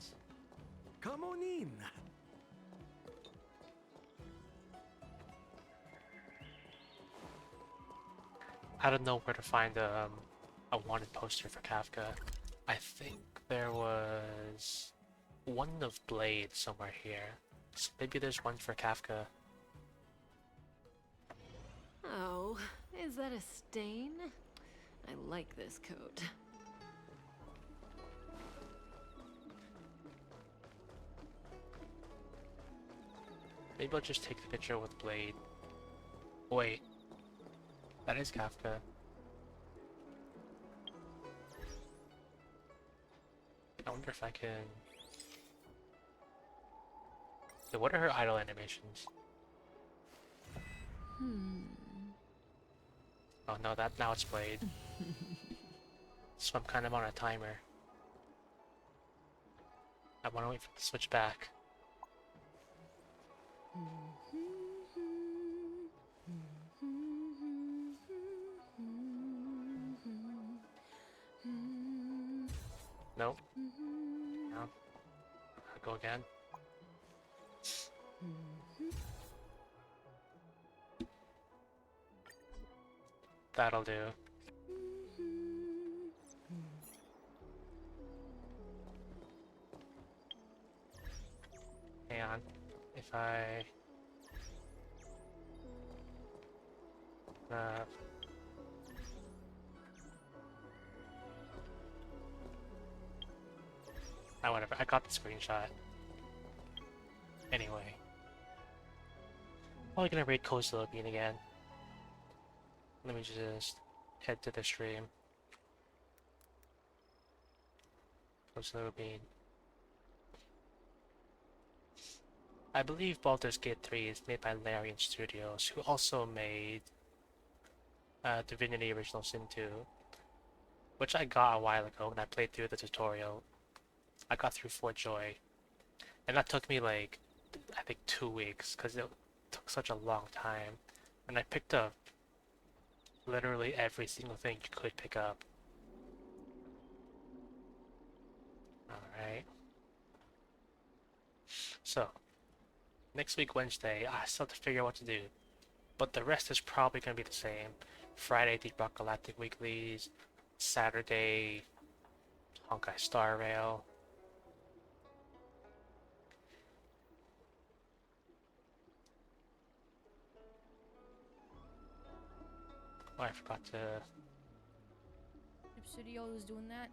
come on in. I don't know where to find a wanted poster for Kafka. I think there was one of Blade somewhere here. So maybe there's one for Kafka. Oh, is that a stain? I like this coat. Maybe I'll just take the picture with Blade. Wait. That is Kafka. I wonder if I can... So what are her idle animations? Oh no, now it's Blade. So I'm kind of on a timer. I want to wait for it to switch back. Nope. No. I'll go again. That'll do. Hang on. If I... whatever. I got the screenshot. Anyway. Probably gonna raid Cozy Bean again. Let me just head to the stream. Cozy Bean. I believe Baldur's Gate 3 is made by Larian Studios, who also made Divinity Original Sin 2, which I got a while ago when I played through the tutorial. I got through Fort Joy, and that took me like, I think 2 weeks, because it took such a long time, and I picked up literally every single thing you could pick up. Alright. So, next week Wednesday, I still have to figure out what to do, but the rest is probably going to be the same. Friday, Deep Rock Galactic Weeklies. Saturday, Honkai Star Rail. Oh, I forgot to... Obsidio is doing that.